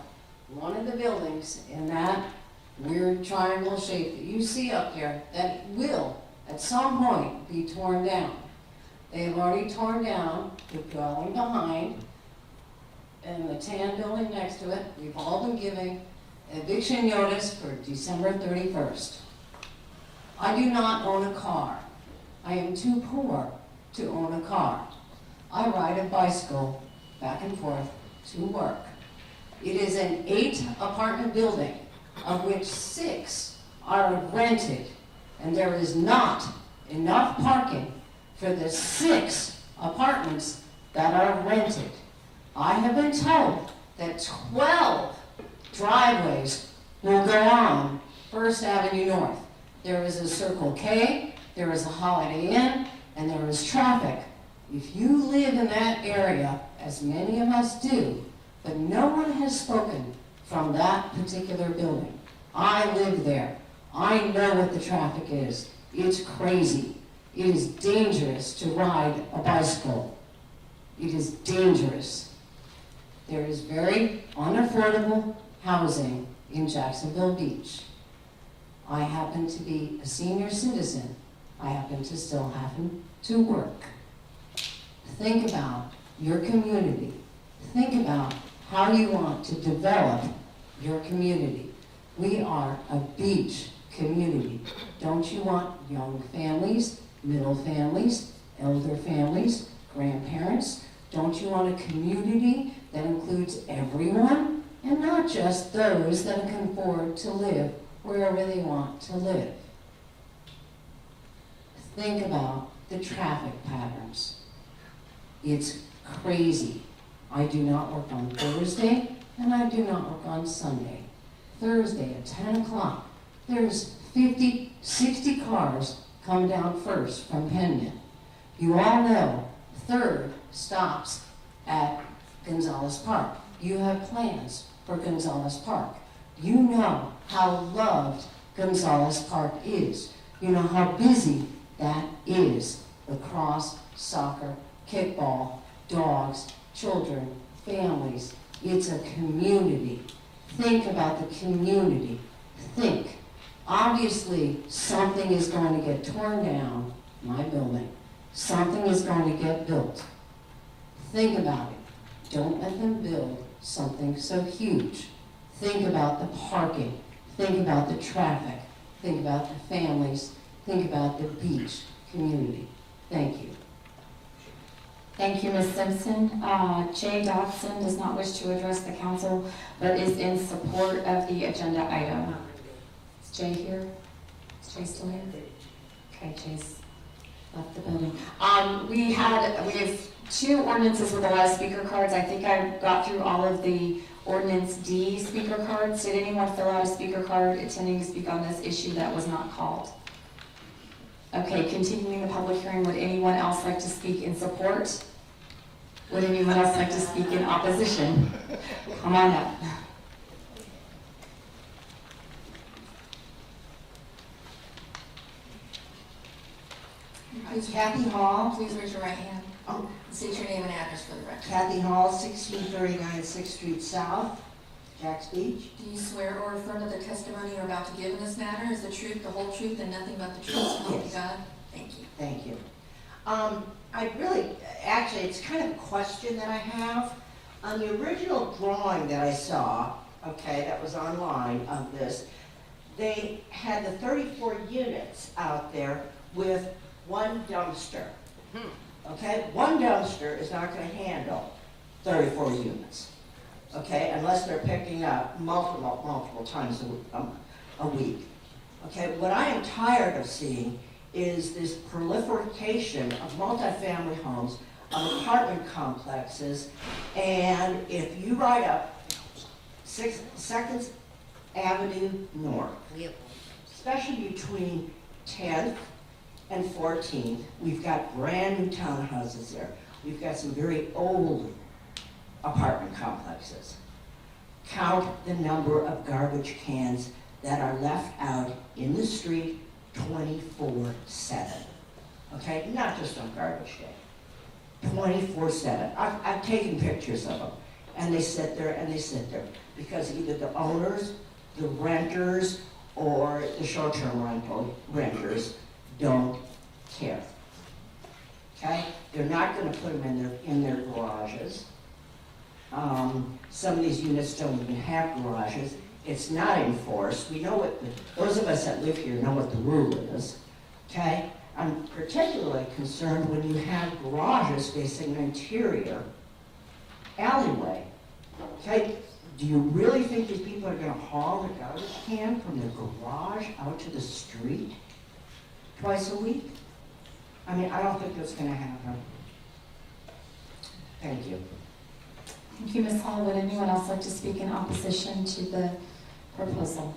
one of the buildings in that weird triangle shape that you see up there, that will, at some point, be torn down. They have already torn down the dwelling behind and the tan building next to it. We've all been giving eviction notice for December 31st. I do not own a car. I am too poor to own a car. I ride a bicycle back and forth to work. It is an 8-apartment building, of which 6 are rented, and there is not enough parking for the 6 apartments that are rented. I have been told that 12 driveways will go on First Avenue North. There is a Circle K, there is a Holiday Inn, and there is traffic. If you live in that area, as many of us do, but no one has spoken from that particular building. I live there. I know what the traffic is. It's crazy. It is dangerous to ride a bicycle. It is dangerous. There is very unaffordable housing in Jacksonville Beach. I happen to be a senior citizen. I happen to still happen to work. Think about your community. Think about how you want to develop your community. We are a beach community. Don't you want young families, middle families, elder families, grandparents? Don't you want a community that includes everyone and not just those that can afford to live wherever they want to live? Think about the traffic patterns. It's crazy. I do not work on Thursday, and I do not work on Sunday. Thursday at 10 o'clock, there's 50, 60 cars come down First from Penyon. You all know 3rd stops at Gonzalez Park. You have plans for Gonzalez Park. You know how loved Gonzalez Park is. You know how busy that is. Lacrosse, soccer, kickball, dogs, children, families. It's a community. Think about the community. Think. Obviously, something is going to get torn down, my building. Something is going to get built. Think about it. Don't let them build something so huge. Think about the parking. Think about the traffic. Think about the families. Think about the beach community. Thank you. Thank you, Ms. Simpson. Jay Dodson does not wish to address the council, but is in support of the agenda item. Is Jay here? Is Jay still here? Okay, Jay's left the building. We have 2 ordinances with a lot of speaker cards. I think I got through all of the Ordinance D speaker cards. Did anyone fill out a speaker card intending to speak on this issue that was not called? Okay, continuing the public hearing, would anyone else like to speak in support? Would anyone else like to speak in opposition? Come on up. Kathy Hall, please raise your right hand. State your name and address for the record. Kathy Hall, 1639 6th Street South, Jacks Beach. Do you swear or affirm that the testimony you're about to give in this matter is the truth, the whole truth, and nothing but the truth, so help you God? Thank you. Thank you. Actually, it's kind of a question that I have. On the original drawing that I saw, okay, that was online of this, they had the 34 units out there with 1 dumpster. Okay, 1 dumpster is not going to handle 34 units. Okay, unless they're picking up multiple times a week. Okay, what I am tired of seeing is this proliferation of multifamily homes, of apartment complexes, and if you ride up 2nd Avenue North, especially between 10th and 14th, we've got brand new townhouses there. We've got some very old apartment complexes. Count the number of garbage cans that are left out in the street 24/7. Okay, not just on garbage day. 24/7. I've taken pictures of them. and they sit there and they sit there. Because either the owners, the renters, or the short-term renters don't care. Okay? They're not gonna put them in their garages. Some of these units don't even have garages. It's not enforced. We know what, those of us that live here know what the rule is. Okay? I'm particularly concerned when you have garages facing an interior alleyway. Okay? Do you really think these people are gonna haul their garbage can from their garage out to the street twice a week? I mean, I don't think that's gonna happen. Thank you. Thank you, Ms. Hall. Would anyone else like to speak in opposition to the proposal?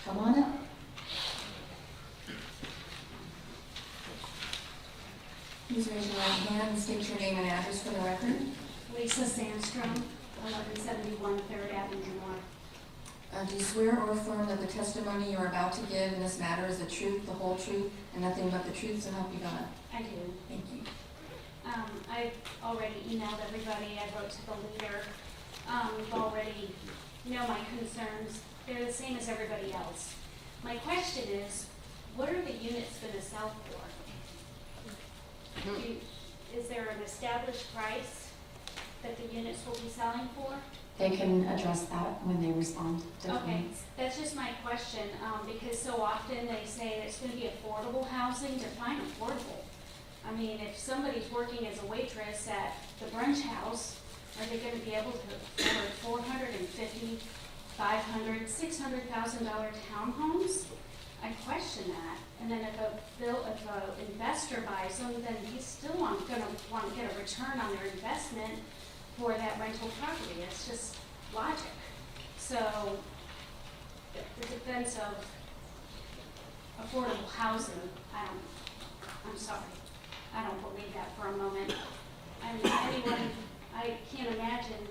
Come on up. Please raise your right hand and state your name and address for the record. Lisa Sandstrom, 1171 3rd Avenue North. Do you swear or affirm that the testimony you are about to give in this matter is the truth, the whole truth, and nothing but the truth, so help you God? I do. Thank you. I've already emailed everybody, I wrote to the leader. You've already know my concerns. They're the same as everybody else. My question is, what are the units gonna sell for? Is there an established price that the units will be selling for? They can address that when they respond to Okay, comments. that's just my question, because so often they say it's gonna be affordable housing. Define affordable. I mean, if somebody's working as a waitress at the brunch house, are they gonna be able to afford $450,000, $500,000, $600,000 townhomes? I question that. And then if a investor buys them, then he's still gonna want to get a return on their investment for that rental property. It's just logic. So the defense of affordable housing, I'm sorry. I don't believe that for a moment. I mean, I can't imagine,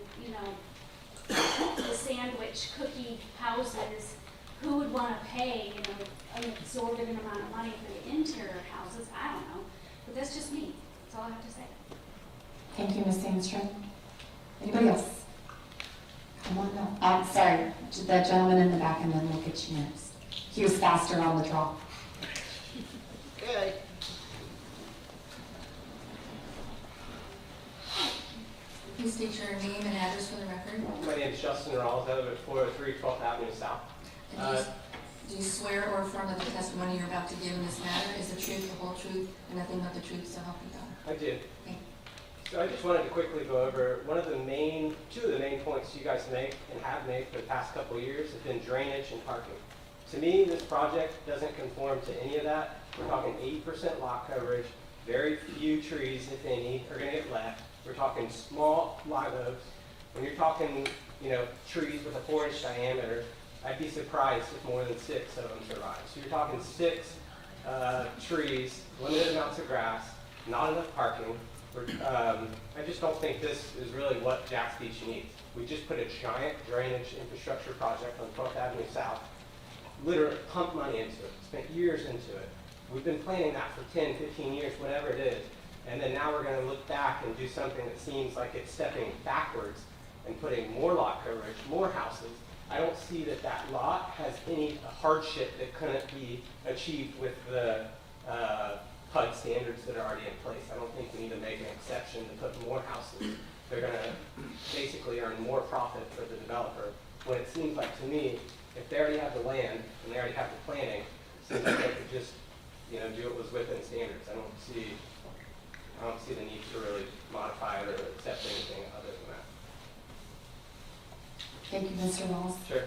the sandwich cookie houses, who would want to pay, an exorbitant amount of money for the interior houses? I don't know. But that's just me. That's all I have to say. Thank you, Ms. Sandstrom. Anybody else? Come on up. Sorry, the gentleman in the back, and then we'll get you next. He was faster on the draw. Okay. Please state your name and address for the record. My name is Justin Rawls. I live at 403 12th Avenue South. Do you swear or affirm that the testimony you're about to give in this matter is the truth, the whole truth, and nothing but the truth, so help you God? I do. Okay. So I just wanted to quickly go over two of the main points you guys make and have made for the past couple of years have been drainage and parking. To me, this project doesn't conform to any of that. We're talking 80% lot coverage, very few trees, if any, are gonna get left. We're talking small live oaks. When you're talking, trees with a 4-inch diameter, I'd be surprised if more than 6 of them survive. So you're talking 6 trees, limited amounts of grass, not enough parking. I just don't think this is really what Jax Beach needs. We just put a giant drainage infrastructure project on 12th Avenue South, literally pumped money into it, spent years into it. We've been planning that for 10, 15 years, whatever it is. And then now we're going to look back and do something that seems like it's stepping backwards and putting more lot coverage, more houses. I don't see that lot has any hardship that couldn't be achieved with the PUD standards that are already in place. I don't think we need to make an exception to put more houses. They're going to basically earn more profit for the developer. When it seems like to me, if they already have the land and they already have the planning, it seems like they could just, do what was within standards. I don't see the need to really modify it or accept anything other than that. Thank you, Mr. Walls. Sure.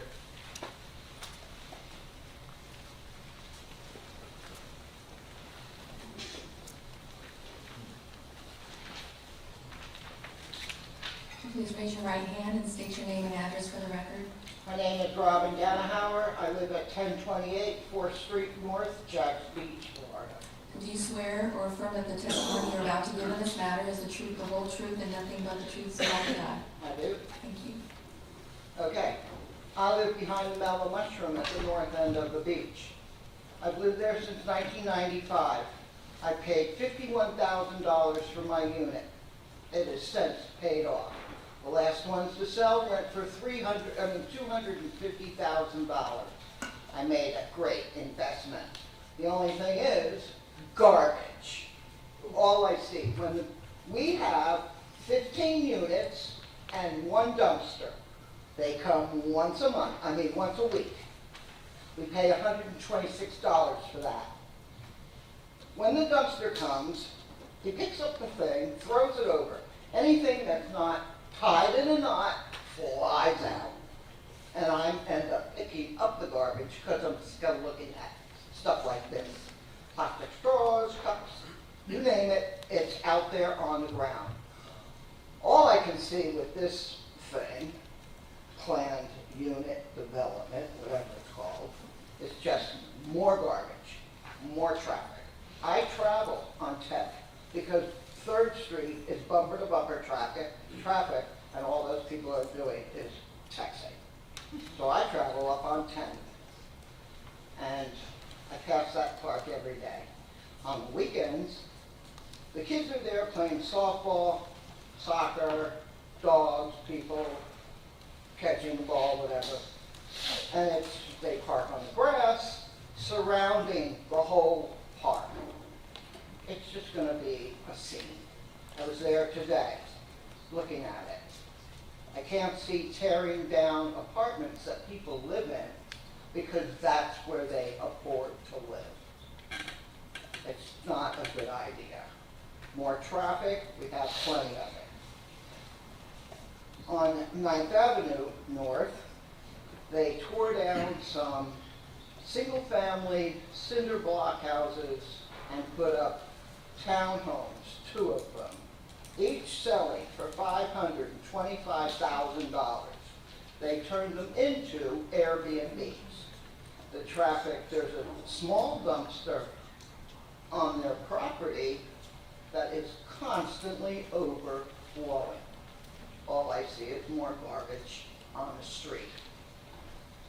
Please raise your right hand and state your name and address for the record. My name is Robin Danahauer. I live at 1028 4th Street North, Jax Beach, Florida. Do you swear or affirm that the testimony you're about to give in this matter is the truth, the whole truth, and nothing but the truth, so help you God? I do. Thank you. Okay. I live behind the Mellow Mushroom at the north end of the beach. I've lived there since 1995. I paid $51,000 for my unit. It has since paid off. The last ones to sell went for $250,000. I made a great investment. The only thing is garbage. All I see, we have 15 units and one dumpster. They come once a week. We pay $126 for that. When the dumpster comes, he picks up the thing, throws it over. Anything that's not tied in a knot flies out. And I end up picking up the garbage because I'm still looking at stuff like this. Plastic straws, cups, you name it, it's out there on the ground. All I can see with this thing, planned unit development, whatever it's called, is just more garbage, more traffic. I travel on 10th because 3rd Street is bumper to bumper traffic, and all those people are doing is texting. So I travel up on 10th, and I pass that park every day. On the weekends, the kids are there playing softball, soccer, dogs, people, catching the ball, whatever. And they park on the grass surrounding the whole park. It's just going to be a scene. I was there today looking at it. I can't see tearing down apartments that people live in because that's where they afford to live. It's not a good idea. More traffic, we have plenty of it. On 9th Avenue North, they tore down some single-family cinder block houses and put up townhomes, 2 of them, each selling for $525,000. They turned them into Airbnbs. The traffic, there's a small dumpster on their property that is constantly overflowing. All I see is more garbage on the street.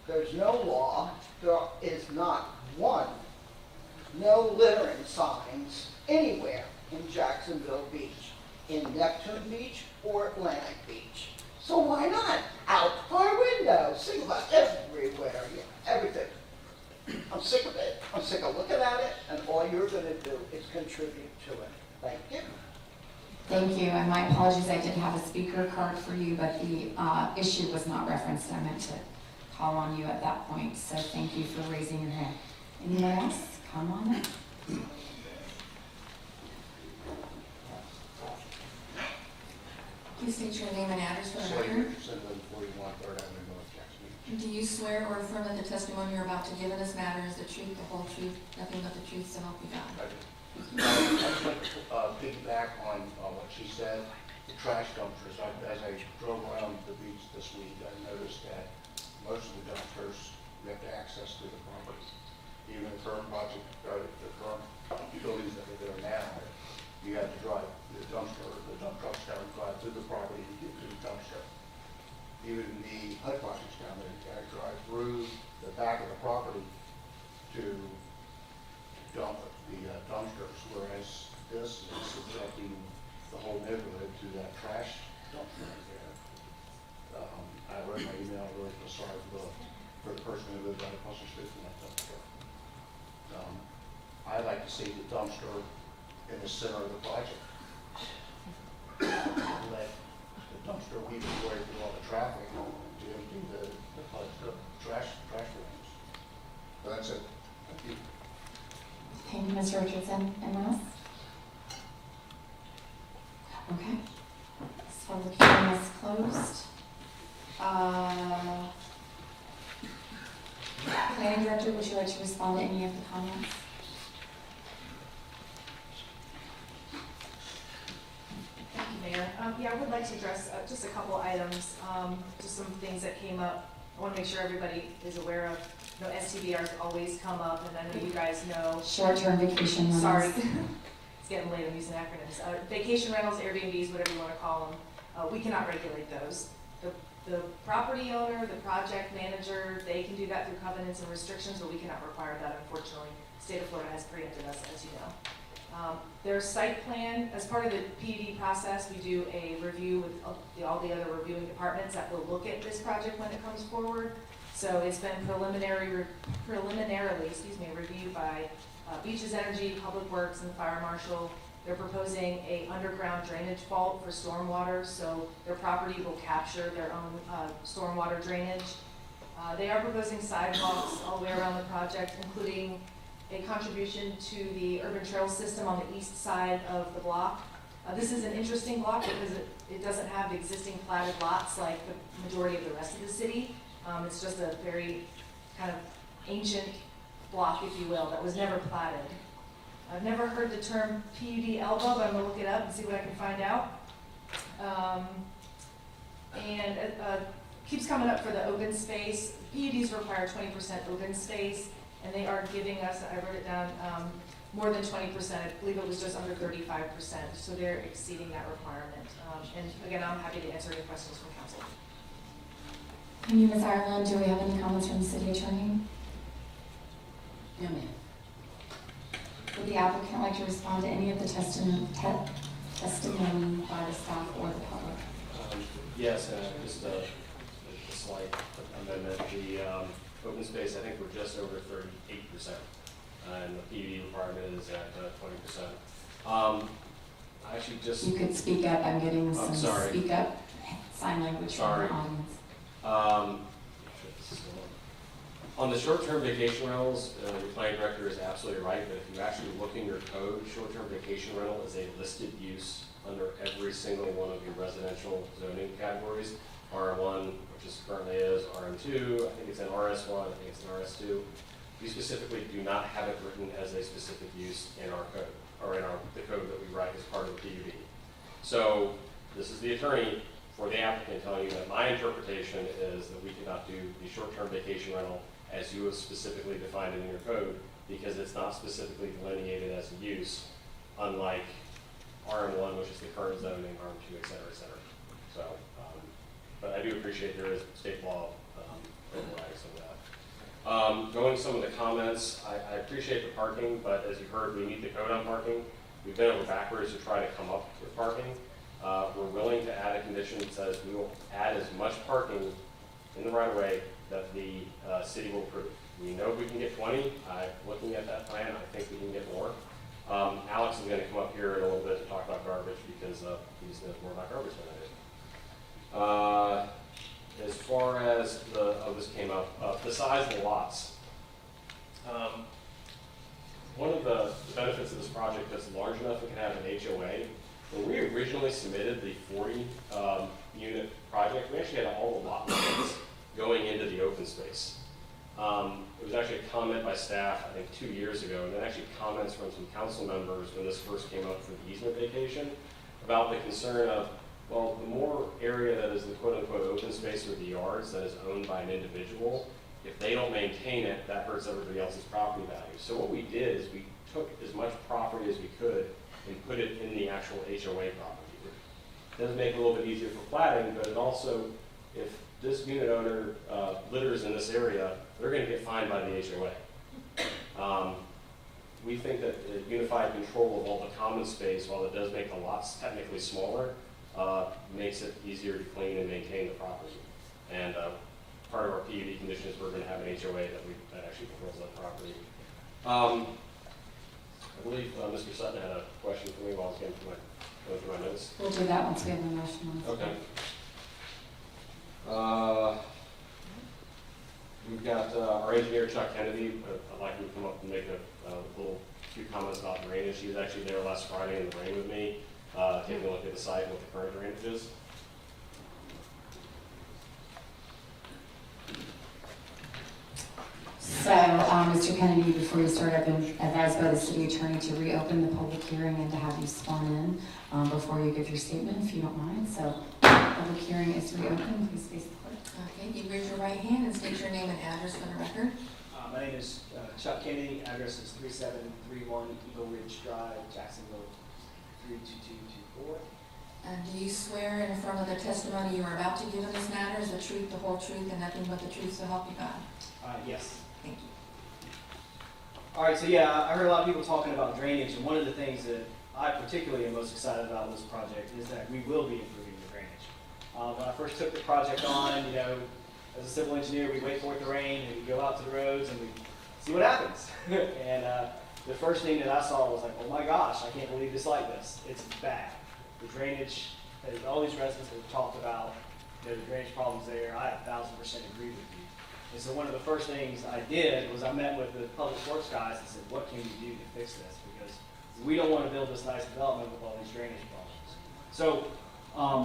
There's no law, there is not one, no littering signs anywhere in Jacksonville Beach, in Neptune Beach or Atlantic Beach. So why not? Out our windows, single about everywhere, everything. I'm sick of it. I'm sick of looking at it, and all you're going to do is contribute to it. Thank you. Thank you, and my apologies, I did have a speaker card for you, but the issue was not referenced. I meant to call on you at that point, so thank you for raising your hand. Anyone else? Come on up. Please state your name and address for the record. Do you swear or affirm that the testimony you're about to give in this matter is the truth, the whole truth, nothing but the truth, so help you God? I just want to piggyback on what she said, the trash dumpsters. As I drove around the beach this week, I noticed that most of the dumpsters, we have to access to the property. Even the current project, the current buildings that are there now, you have to drive the dump trucks down and drive through the property to get to the dumpster. Even the HUD projects down there, you got to drive through the back of the property to dump the dumpsters, whereas this is subjecting the whole neighborhood to that trash dumpster right there. I wrote my email, I really feel sorry for the person who lives right across the street from that dumpster. I'd like to see the dumpster in the center of the project. Let the dumpster weave its way through all the traffic to empty the trash rooms. So that's it. Thank you. Thank you, Mr. Richardson. Anyone else? Okay. This public hearing is closed. Planning Director, would you like to respond to any of the comments? Thank you, Mayor. Yeah, I would like to address just a couple items, just some things that came up. I want to make sure everybody is aware of, STVRs always come up, and I know you guys know. Short-term vacation rentals. Sorry. It's getting late, I'm using acronyms. Vacation rentals, Airbnbs, whatever you want to call them, we cannot regulate those. The property owner, the project manager, they can do that through covenants and restrictions, but we cannot require that, unfortunately. The state of Florida has preempted us, as you know. Their site plan, as part of the PUD process, we do a review with all the other reviewing departments that will look at this project when it comes forward. So it's been preliminarily reviewed by Beaches Energy, Public Works, and the Fire Marshal. They're proposing a underground drainage vault for stormwater, so their property will capture their own stormwater drainage. They are proposing sidewalks all the way around the project, including a contribution to the urban trail system on the east side of the block. This is an interesting block because it doesn't have existing platted lots like the majority of the rest of the city. It's just a very kind of ancient block, if you will, that was never platted. I've never heard the term PUD elbow, but I'm gonna look it up and see what I can find out. Keeps coming up for the open space. PUDs require 20% open space, and they are giving us, I wrote it down, more than 20%. I believe it was just under 35%, so they're exceeding that requirement. And again, I'm happy to answer any questions from council. Thank you, Ms. Ireland. Do we have any comments from the city attorney? No, ma'am. Would the applicant like to respond to any of the testimony by the staff or the public? Yes, just a slight amendment. The open space, I think we're just over 38%, and the PUD requirement is at 20%. I actually just... You could speak up. I'm getting some sorry. speak up sign language from the audience. On the short-term vacation rentals, your planning director is absolutely right, but if you actually look in your code, short-term vacation rental is a listed use under every single one of your residential zoning categories. RM1, which is currently is, RM2, I think it's an RS1, I think it's an RS2. We specifically do not have it written as a specific use in our code, or in the code that we write as part of the PUD. So this is the attorney for the applicant telling you that my interpretation is that we cannot do the short-term vacation rental as you have specifically defined it in your code, because it's not specifically delineated as a use, unlike RM1, which is the current zoning, RM2, et cetera, et cetera. So, but I do appreciate there is state law overrides some of that. Going to some of the comments, I appreciate the parking, but as you heard, we need the code on parking. We've been over backwards to try to come up with parking. We're willing to add a condition that says we will add as much parking in the right of way that the city will approve. We know we can get 20. Looking at that plan, I think we can get more. Alex is going to come up here in a little bit to talk about garbage because he knows more about garbage than I do. As far as this came up, the size of the lots. One of the benefits of this project that's large enough it can have an HOA. When we originally submitted the 40 unit project, we actually had all the lot lines going into the open space. It was actually a comment by staff, I think 2 years ago, and then actually comments from some council members when this first came up for the easement vacation about the concern of, well, the more area that is the quote-unquote open space or the yards that is owned by an individual, if they don't maintain it, that hurts everybody else's property value. So what we did is we took as much property as we could and put it in the actual HOA property. It does make it a little bit easier for platting, but it also, if this unit owner litters in this area, they're going to get fined by the HOA. We think that unified control of all the common space, while it does make the lots technically smaller, makes it easier to clean and maintain the property. And part of our PUD condition is we're going to have an HOA that actually controls that property. I believe Mr. Sutton had a question for me while I was going through my notes. We'll do that once we have a motion. Okay. We've got our engineer, Chuck Kennedy. I'd like him to come up and make a few comments about drainage. He was actually there last Friday in the rain with me, taking a look at the site and what the current drainage is. So, Mr. Kennedy, before you start, I've been advised by the city attorney to reopen the public hearing and to have you sworn in before you give your statement, if you don't mind. So, public hearing is reopened. Please face the clerk. Okay, you raise your right hand and state your name and address for the record. My name is Chuck Kennedy. Address is 3731 Eagle Ridge Drive, Jacksonville 32224. And do you swear in affirm of the testimony you are about to give in this matter is the truth, the whole truth, and nothing but the truth, so help you God? Yes. Thank you. All right, so yeah, I heard a lot of people talking about drainage, and one of the things that I particularly am most excited about with this project is that we will be improving the drainage. When I first took the project on, you know, as a civil engineer, we wait for it to rain, and we go out to the roads, and we see what happens. And the first thing that I saw was like, oh my gosh, I can't believe it's like this. It's bad. The drainage, as all these residents have talked about, you know, the drainage problems there, I 1,000% agree with you. And so one of the first things I did was I met with the public works guys and said, what can we do to fix this? Because we don't want to build this nice development with all these drainage problems. So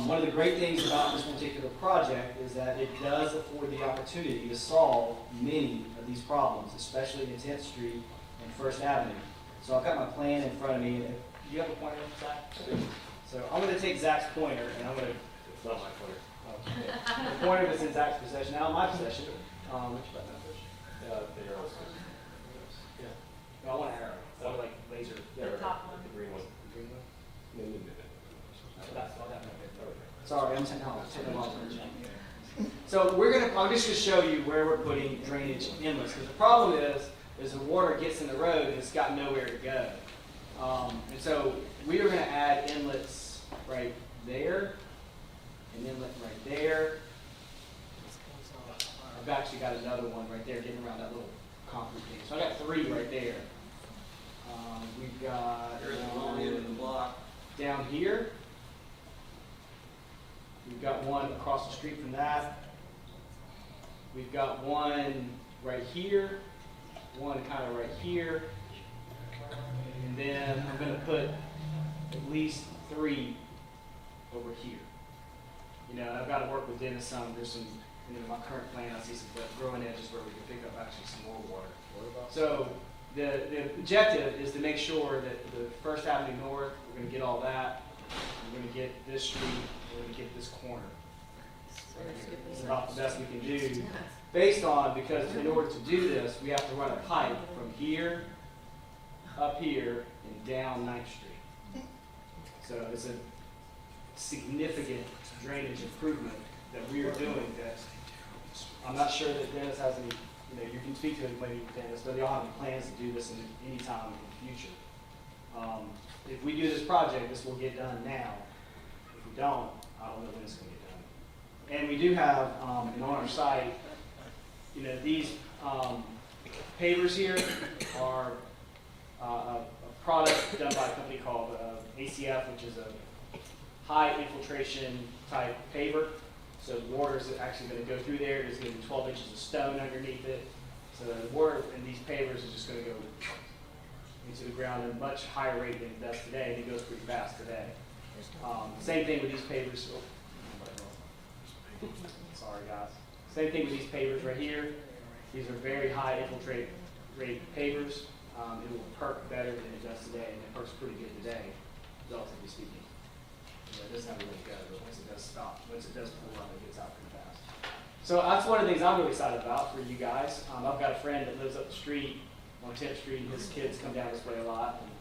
one of the great things about this particular project is that it does afford the opportunity to solve many of these problems, especially in 10th Street and First Avenue. So I've got my plan in front of me. And do you have a pointer, Zach? So I'm going to take Zach's pointer and I'm going to, it's not my pointer. Okay. The pointer that's in Zach's possession, now in my possession. Which button? The arrows. Yeah. No, I want an arrow. I want like laser. The top one. The green one. The green one? No. That's not that one. Sorry, I'm technology. So I'm just going to show you where we're putting drainage inlets. Because the problem is the water gets in the road and it's got nowhere to go. And so we are going to add inlets right there, an inlet right there. I've actually got another one right there getting around that little concrete thing. So I got 3 right there. We've got one down here. We've got one across the street from that. We've got one right here, one kind of right here. And then I'm going to put at least 3 over here. You know, I've got to work with Dennis some. There's some, in my current plan, I see some growing edges where we can pick up actually some more water. So the objective is to make sure that the First Avenue North, we're going to get all that. We're going to get this street. We're going to get this corner. It's about the best we can do. Based on, because in order to do this, we have to run a pipe from here, up here, and down 9th Street. So it's a significant drainage improvement that we are doing that I'm not sure that Dennis has any, you know, you can speak to him maybe, Dennis, but they all have any plans to do this in any time in the future. If we do this project, this will get done now. If we don't, I don't know when it's going to get done. And we do have, and on our site, you know, these pavers here are a product done by a company called ACF, which is a high infiltration type paver. So the water is actually going to go through there. There's going to be 12 inches of stone underneath it. So the water in these pavers is just going to go into the ground at a much higher rate than it does today. And it goes pretty fast today. Same thing with these pavers. Sorry, guys. Same thing with these pavers right here. These are very high infiltrate rate pavers. It will perk better than it does today, and it perks pretty good today, relatively speaking. It doesn't have a way to go, but once it does stop, once it does pull up, it gets out pretty fast. So that's one of the things I'm really excited about for you guys. I've got a friend that lives up the street on 10th Street. His kids come down this way a lot. And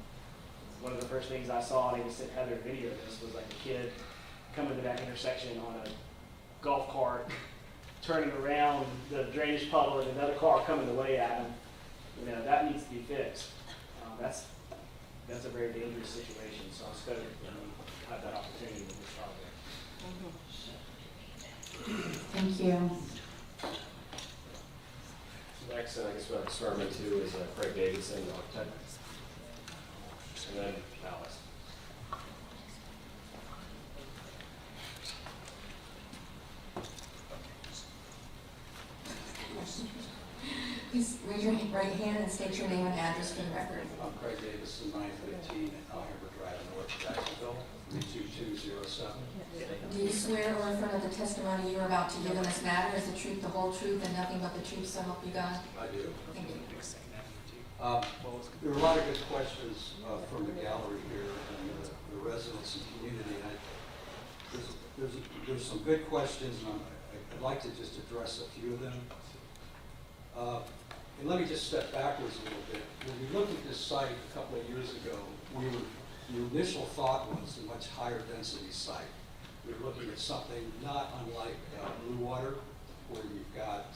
one of the first things I saw, and they sent Heather a video of this, was like a kid coming to that intersection on a golf cart, turning around the drainage puddle, and another car coming the way at him. You know, that needs to be fixed. That's a very dangerous situation. So I'm stoked that we have that opportunity with this project. Thank you. Next, and I guess we'll have Swerman too, is Craig Davidson, the architect. And then Alice. Please raise your right hand and state your name and address for the record. I'm Craig Davidson, 915 Alhambra Drive, North Jacksonville, 32207. Do you swear or affirm that the testimony you're about to give in this matter is the truth, the whole truth, and nothing but the truth, so help you God? I do. Thank you. There were a lot of good questions from the gallery here and the residents and community. There's some good questions, and I'd like to just address a few of them. And let me just step backwards a little bit. When we looked at this site a couple of years ago, the initial thought was a much higher density site. We were looking at something not unlike Blue Water, where you've got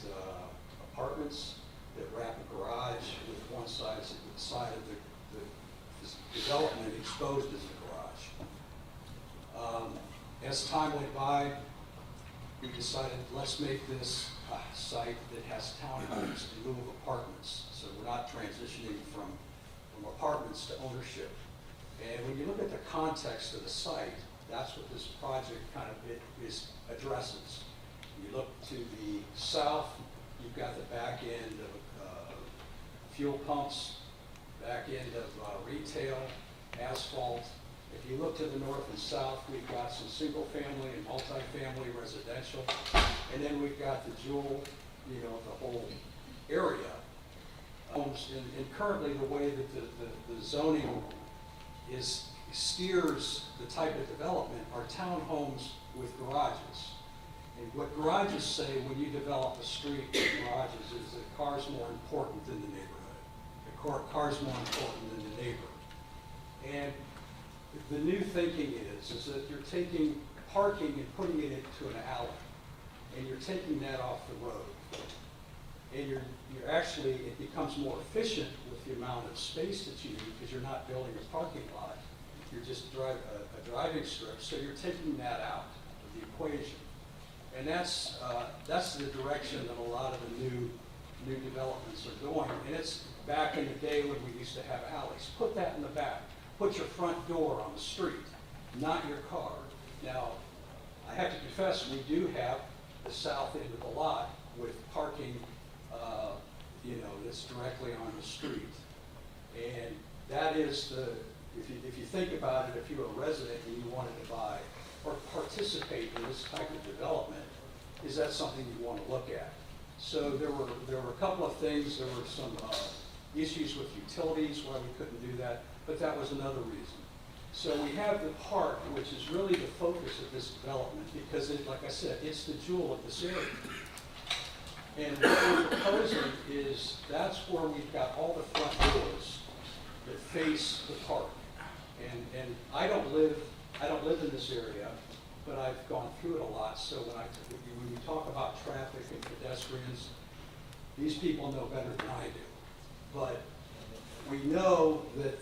apartments that wrap a garage with one one side of the development exposed as a garage. As time went by, we decided, let's make this a site that has townhomes in lieu of apartments. So we're not transitioning from apartments to ownership. And when you look at the context of the site, that's what this project kind of addresses. You look to the south, you've got the back end of fuel pumps, back end of retail, asphalt. If you look to the north and south, we've got some single family and multifamily residential. And then we've got the jewel, the whole area. And currently the way that the zoning steers the type of development are townhomes with garages. And what garages say when you develop a street with garages is that the car's more important than the neighborhood. The car's more important than the neighbor. And the new thinking is that you're taking parking and putting it into an alley. And you're taking that off the road. And you're actually, it becomes more efficient with the amount of space that you need because you're not building a parking lot. You're just a driving strip, so you're taking that out of the equation. And that's the direction that a lot of the new developments are going. And it's back in the day when we used to have alleys. Put that in the back. Put your front door on the street, not your car. Now, I have to confess, we do have the south end of the lot with parking, that's directly on the street. And that is if you think about it, if you're a resident and you wanted to buy or participate in this type of development, is that something you want to look at? So there were a couple of things. There were some issues with utilities why we couldn't do that, but that was another reason. So we have the park, which is really the focus of this development because, like I said, it's the jewel of this area. And what we're proposing is that's where we've got all the front doors that face the park. And I don't live in this area, but I've gone through it a lot. So when we talk about traffic and pedestrians, these people know better than I do. But we know that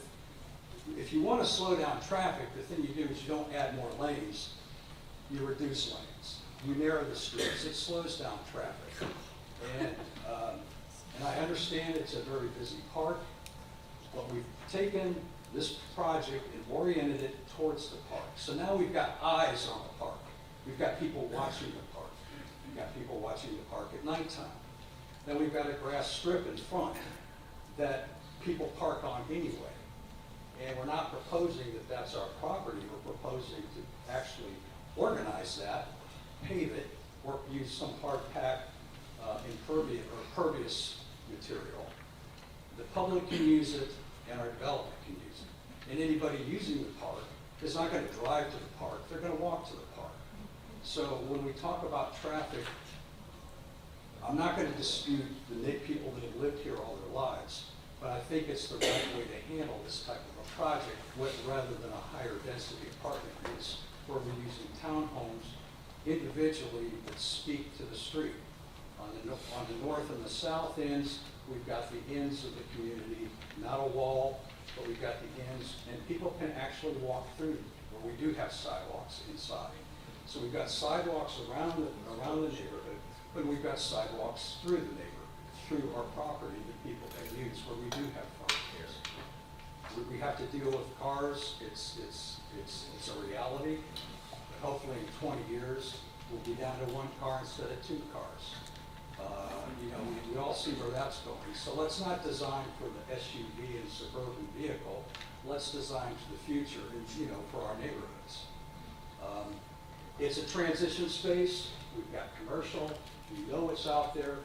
if you want to slow down traffic, the thing you do is you don't add more lanes, you reduce lanes. You narrow the streets, it slows down traffic. And I understand it's a very busy park, but we've taken this project and oriented it towards the park. So now we've got eyes on the park. We've got people watching the park. We've got people watching the park at nighttime. Then we've got a grass strip in front that people park on anyway. And we're not proposing that that's our property. We're proposing to actually organize that, pave it, or use some hard pack impervious material. The public can use it and our development can use it. And anybody using the park is not going to drive to the park, they're going to walk to the park. So when we talk about traffic, I'm not going to dispute the people that have lived here all their lives, but I think it's the right way to handle this type of a project rather than a higher density apartment use where we're using townhomes individually that speak to the street. On the north and the south ends, we've got the ends of the community, not a wall, but we've got the ends, and people can actually walk through where we do have sidewalks inside. So we've got sidewalks around the neighborhood, but we've got sidewalks through the neighborhood, through our property that people can use where we do have front doors. We have to deal with cars. It's a reality. But hopefully in 20 years, we'll be down to one car instead of two cars. We all see where that's going. So let's not design for the SUV and suburban vehicle. Let's design for the future and, for our neighborhoods. It's a transition space. We've got commercial. We know it's out there.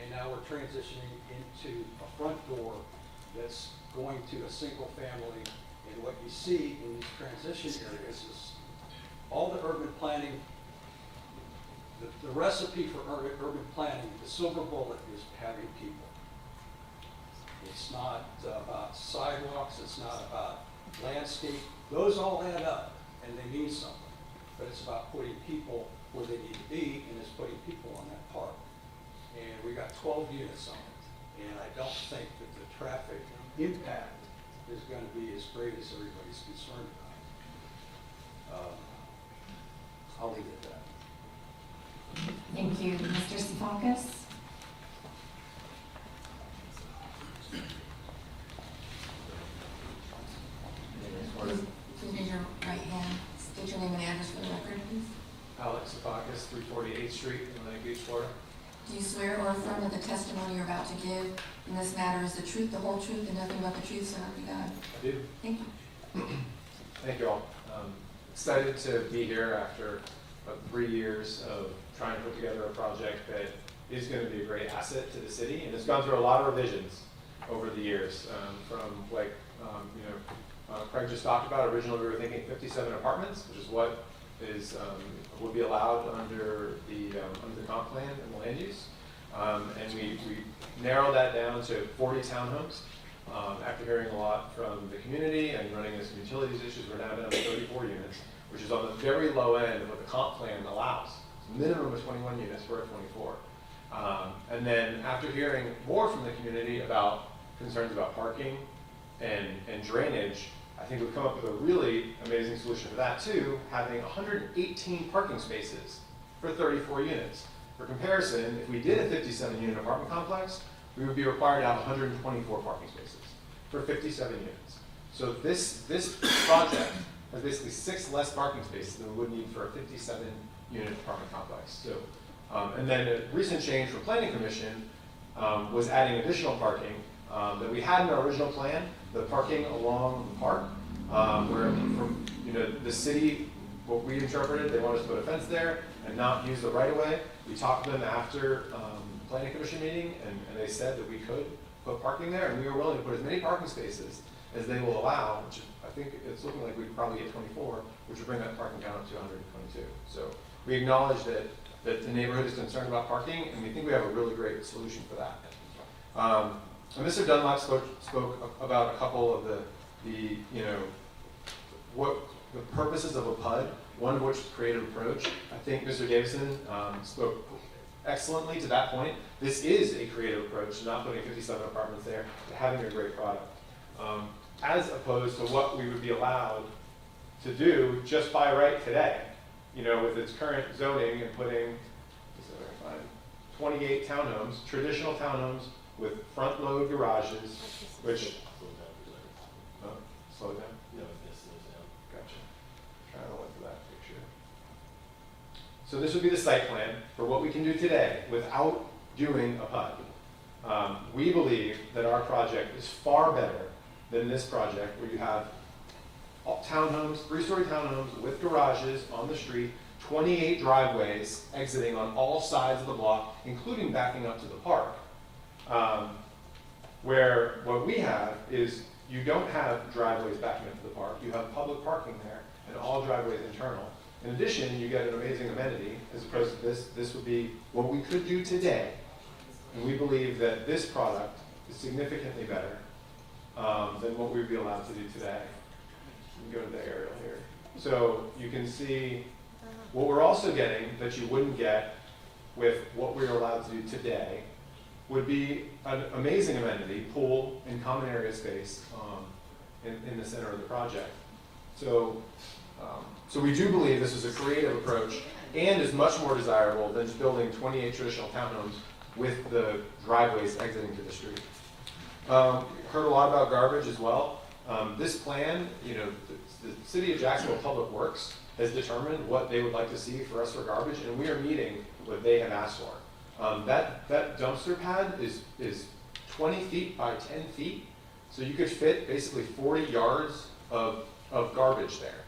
And now we're transitioning into a front door that's going to a single family. And what you see in these transition areas is all the urban planning. The recipe for urban planning, the silver bullet is having people. It's not about sidewalks, it's not about landscape. Those all add up and they mean something. But it's about putting people where they need to be, and it's putting people on that park. And we got 12 units on it. and I don't think that the traffic impact is gonna be as great as everybody's concerned about. I'll leave it at that. Thank you. Mr. Sifakis? Please raise your right hand, state your name and address for the record, please. Alex Sifakis, 348th Street, Atlantic Beach, Florida. Do you swear or affirm that the testimony you're about to give in this matter is the truth, the whole truth, and nothing but the truth, so help you God? I do. Thank you. Thank you all. Excited to be here after about 3 years of trying to put together a project that is going to be a great asset to the city, and it's gone through a lot of revisions over the years. From like Craig just talked about. Originally, we were thinking 57 apartments, which is what is would be allowed under the comp plan and the land use, and we narrowed that down to 40 townhomes. After hearing a lot from the community and running into some utilities issues, we're now down to 34 units, which is on the very low end of what the comp plan allows. It's a minimum of 21 units, we're at 24. And then after hearing more from the community about concerns about parking and drainage, I think we've come up with a really amazing solution for that too, having 118 parking spaces for 34 units. For comparison, if we did a 57 unit apartment complex, we would be required to have 124 parking spaces for 57 units. So this project has basically 6 less parking spaces than we would need for a 57 unit apartment complex. So, and then a recent change from Planning Commission was adding additional parking that we had in our original plan, the parking along the park, where from the city, what we interpreted, they wanted us to put a fence there and not use the right of way. We talked to them after the Planning Commission meeting, and they said that we could put parking there, and we were willing to put as many parking spaces as they will allow, which I think it's looking like we could probably get 24, which would bring that parking count up to 122. So we acknowledge that the neighborhood is concerned about parking, and we think we have a really great solution for that. And Mr. Dunlap spoke about a couple of what the purposes of a PUD, one of which is creative approach. I think Mr. Davison spoke excellently to that point. This is a creative approach to not putting 57 apartments there, to having a great product, as opposed to what we would be allowed to do just by right today, with its current zoning and putting 28 townhomes, traditional townhomes with front load garages, which, slow down? No, this slows down. Gotcha. Trying to look for that picture. So this would be the site plan for what we can do today without doing a PUD. We believe that our project is far better than this project where you have townhomes, 3-story townhomes with garages on the street, 28 driveways exiting on all sides of the block, including backing up to the park. Where what we have is you don't have driveways backing up to the park, you have public parking there and all driveways internal. In addition, you get an amazing amenity as opposed to this. This would be what we could do today, and we believe that this product is significantly better than what we would be allowed to do today. You can go to the aerial here. So you can see what we're also getting that you wouldn't get with what we're allowed to do today would be an amazing amenity, pool and common area space in the center of the project. So, so we do believe this is a creative approach and is much more desirable than just building 28 traditional townhomes with the driveways exiting to the street. Heard a lot about garbage as well. This plan, the City of Jacksonville Public Works has determined what they would like to see for us for garbage, and we are meeting what they have asked for. That dumpster pad is 20 feet by 10 feet, so you could fit basically 40 yards of garbage there,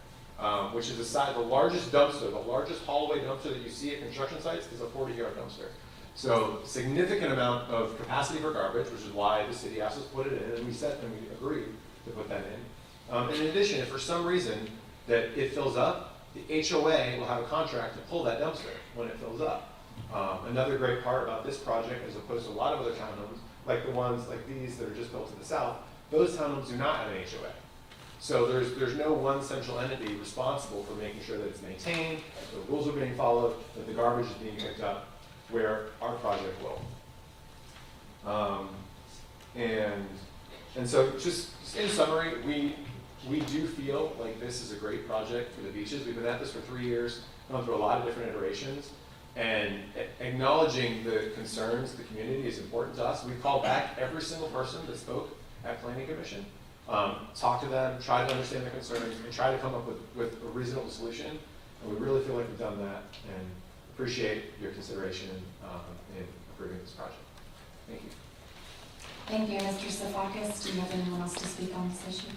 which is the largest dumpster, the largest hallway dumpster that you see at construction sites is a 40-yard dumpster. So significant amount of capacity for garbage, which is why the city asked us to put it in, and we agreed to put that in. And in addition, if for some reason that it fills up, the HOA will have a contract to pull that dumpster when it fills up. Another great part about this project, as opposed to a lot of other townhomes, like the ones like these that are just built to the south, those townhomes do not have an HOA. So there's no one central entity responsible for making sure that it's maintained, that the rules are being followed, that the garbage is being picked up, where our project will. And so just in summary, we do feel like this is a great project for the beaches. We've been at this for 3 years, gone through a lot of different iterations, and acknowledging the concerns of the community is important to us. We've called back every single person that spoke at Planning Commission, talked to them, tried to understand their concerns, and try to come up with a reasonable solution. And we really feel like we've done that, and appreciate your consideration in approving this project. Thank you. Thank you, Mr. Sefakis. Do you have anyone else to speak on this issue?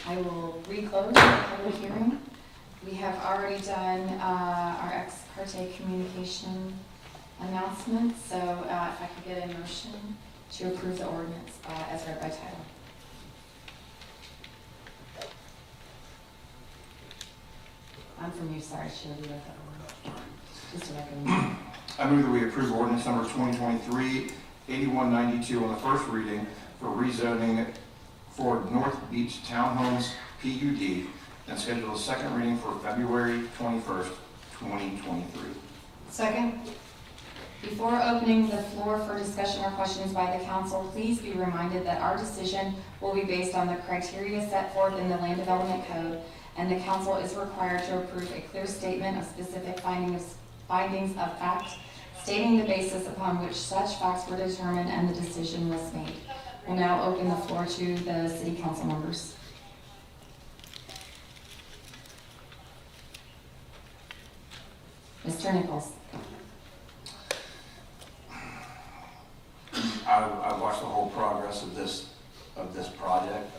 I will reclose the public hearing. We have already done our ex parte communication announcement, so if I could get a motion to approve the ordinance as read by title. I'm from you, sorry, should have read that word. Just a recommend. I move that we approve ordinance number 2023-8192 on the first reading for rezoning for North Beach Townhomes PUD and schedule a second reading for February 21st, 2023. Second. Before opening the floor for discussion or questions by the council, please be reminded that our decision will be based on the criteria set forth in the Land Development Code, and the council is required to approve a clear statement of specific findings of fact, stating the basis upon which such facts were determined and the decision was made. We'll now open the floor to the city council members. Mr. Nichols. I watched the whole progress of this project.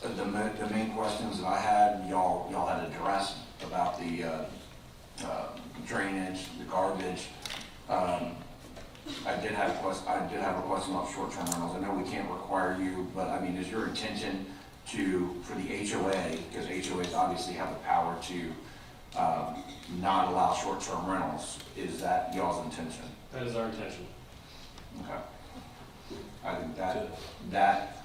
The main questions that I had, y'all had addressed about the drainage, the garbage. I did have a question about short-term rentals. I know we can't require you, but I mean, is your intention for the HOA, because HOAs obviously have the power to not allow short-term rentals, is that y'all's intention? That is our intention. Okay. I think that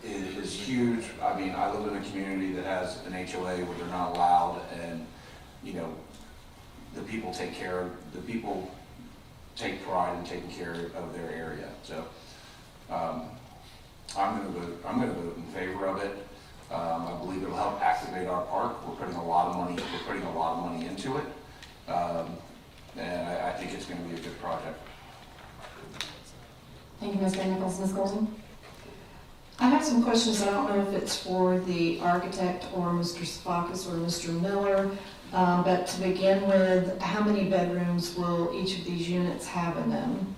is huge. I mean, I live in a community that has an HOA where they're not allowed, and, you know, the people take pride in taking care of their area. So, I'm gonna vote in favor of it. I believe it'll help activate our park. We're putting a lot of money into it. And I think it's gonna be a good project. Thank you, Mr. Nichols. Ms. Golden? I have some questions. I don't know if it's for the architect or Mr. Sefakis or Mr. Miller, but to begin with, how many bedrooms will each of these units have in them?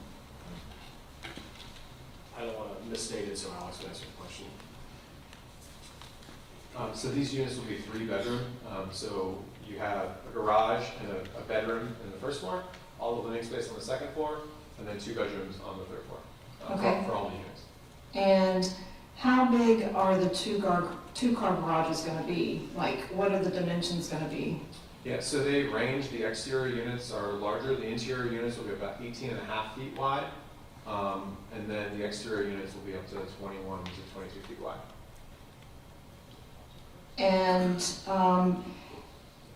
I don't want to misstate it, so Alex will answer the question. So these units will be 3-bedroom. So you have a garage and a bedroom in the first floor, all the living space on the second floor, and then 2 bedrooms on the third floor. Okay. For all the units. And how big are the two-car garages going to be? Like, what are the dimensions going to be? Yeah, so they range. The exterior units are larger. The interior units will be about 18.5 feet wide. And then the exterior units will be up to 21 to 22 feet wide. And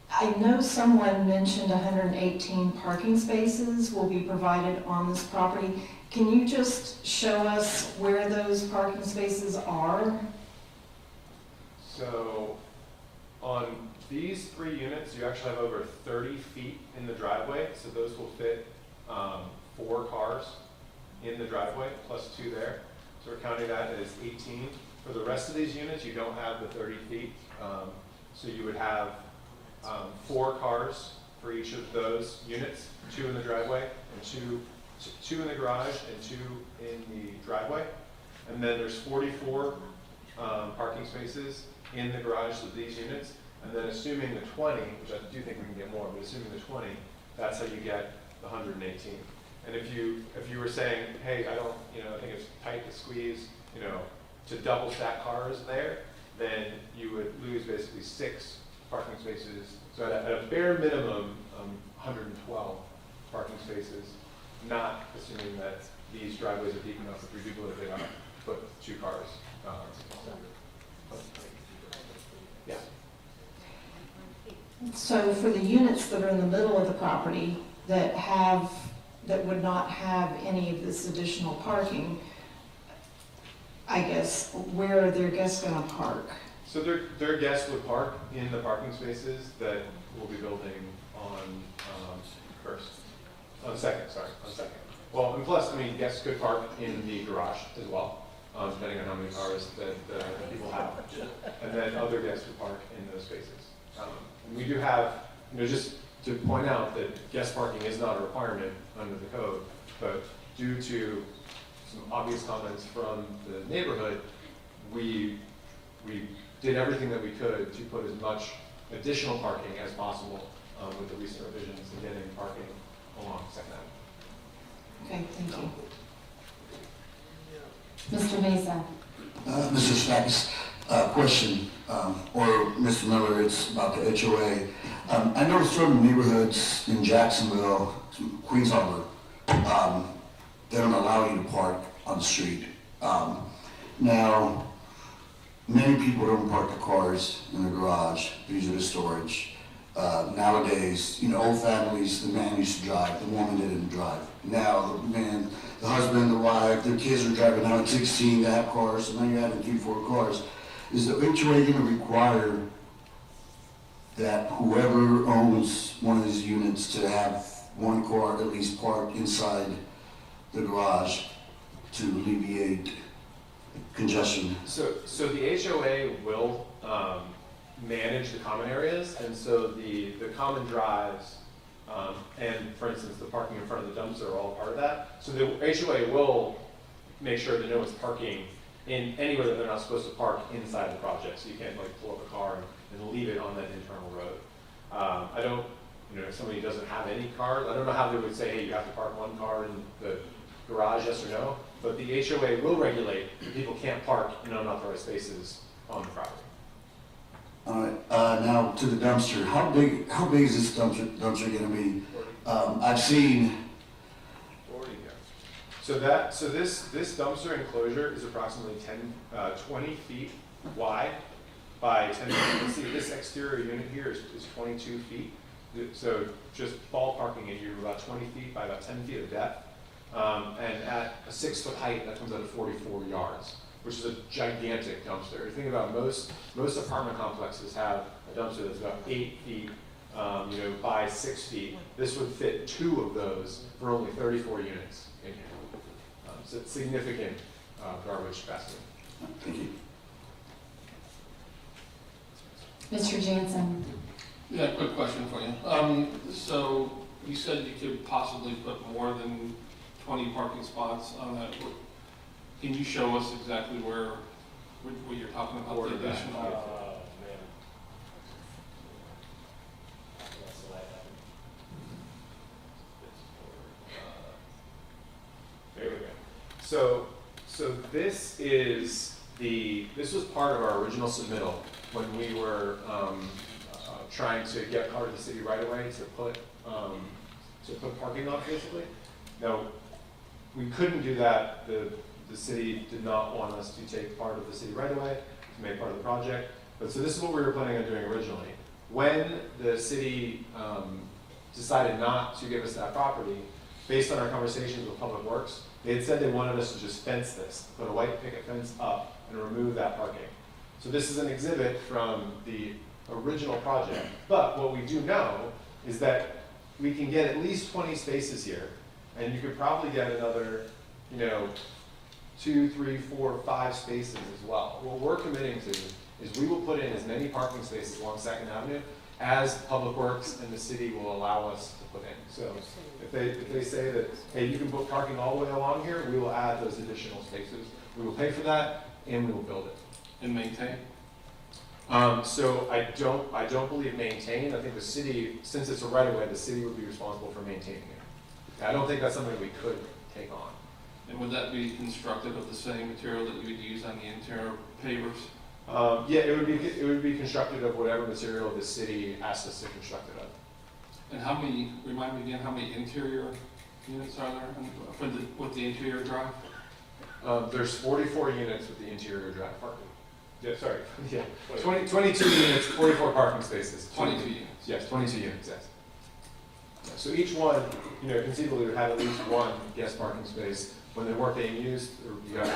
I know someone mentioned 118 parking spaces will be provided on this property. Can you just show us where those parking spaces are? So on these 3 units, you actually have over 30 feet in the driveway. So those will fit 4 cars in the driveway, plus 2 there. So we're counting that as 18. For the rest of these units, you don't have the 30 feet. So you would have 4 cars for each of those units, 2 in the driveway and 2 in the garage and 2 in the driveway. And then there's 44 parking spaces in the garage of these units. And then assuming the 20, which I do think we can get more, but assuming the 20, that's how you get the 118. And if you were saying, hey, I think it's tight to squeeze, to double stack cars there, then you would lose basically 6 parking spaces. So at a bare minimum, 112 parking spaces, not assuming that these driveways are deep enough for 3 people if they don't put 2 cars. Yeah. So for the units that are in the middle of the property that would not have any of this additional parking, I guess, where are their guests gonna park? So their guests would park in the parking spaces that we'll be building on second. Well, and plus, I mean, guests could park in the garage as well, depending on how many cars that people have. And then other guests would park in those spaces. We do have, just to point out that guest parking is not a requirement under the code, but due to some obvious comments from the neighborhood, we did everything that we could to put as much additional parking as possible with the recent revisions and getting parking along Second Avenue. Okay, thank you. Mr. Mesa. Mr. Stacks, question, or Mr. Miller, it's about the HOA. I noticed certain neighborhoods in Jacksonville, Queens Harbor, they don't allow you to park on the street. Now, many people don't park their cars in the garage, these are the storage. Nowadays, old families, the man used to drive, the woman didn't drive. Now, the man, the husband, the wife, their kids are driving out at 16, they have cars, so now you're having 3-4 cars. Is the HOA gonna require that whoever owns one of these units to have one car at least parked inside the garage to alleviate congestion? So the HOA will manage the common areas, and so the common drives, and for instance, the parking in front of the dumpster are all part of that. So the HOA will make sure that no one's parking in anywhere that they're not supposed to park inside the project, so you can't like pull up a car and leave it on that internal road. I don't, if somebody doesn't have any cars, I don't know how they would say, hey, you have to park one car in the garage, yes or no, but the HOA will regulate that people can't park in unauthorized spaces on the property. All right, now to the dumpster. How big is this dumpster gonna be? I've seen. So this dumpster enclosure is approximately 20 feet wide by 10 feet. You can see this exterior unit here is 22 feet. So just ballparking it, you're about 20 feet by about 10 feet of depth. And at a 6-foot height, that comes out to 44 yards, which is a gigantic dumpster. You think about most apartment complexes have a dumpster that's about 8 feet, by 6 feet. This would fit 2 of those for only 34 units in here. So it's significant garbage capacity. Thank you. Mr. Jansen. Yeah, quick question for you. So you said you could possibly put more than 20 parking spots on that. Can you show us exactly what you're talking about? The additional? There we go. So this was part of our original submittal when we were trying to get part of the city right away to put parking on basically. Now, we couldn't do that. The city did not want us to take part of the city right away to make part of the project. But so this is what we were planning on doing originally. When the city decided not to give us that property, based on our conversations with Public Works, they had said they wanted us to just fence this, put a white picket fence up and remove that parking. So this is an exhibit from the original project. But what we do know is that we can get at least 20 spaces here, and you could probably get another, 2, 3, 4, 5 spaces as well. What we're committing to is we will put in as many parking spaces along Second Avenue as Public Works and the city will allow us to put in. So if they say that, hey, you can put parking all the way along here, we will add those additional spaces. We will pay for that and we will build it. And maintain? So I don't believe maintain. I think the city, since it's a right of way, the city would be responsible for maintaining it. I don't think that's something we could take on. And would that be constructed of the same material that you would use on the interior pavers? Yeah, it would be constructed of whatever material the city asked us to construct it of. And remind me again, how many interior units are there with the interior drive? There's 44 units with the interior drive parking. Yeah, sorry. Yeah, 22 units, 44 parking spaces. 22 units. Yes, 22 units. Yes. So each one, conceivably would have at least one guest parking space when they weren't being used, you got to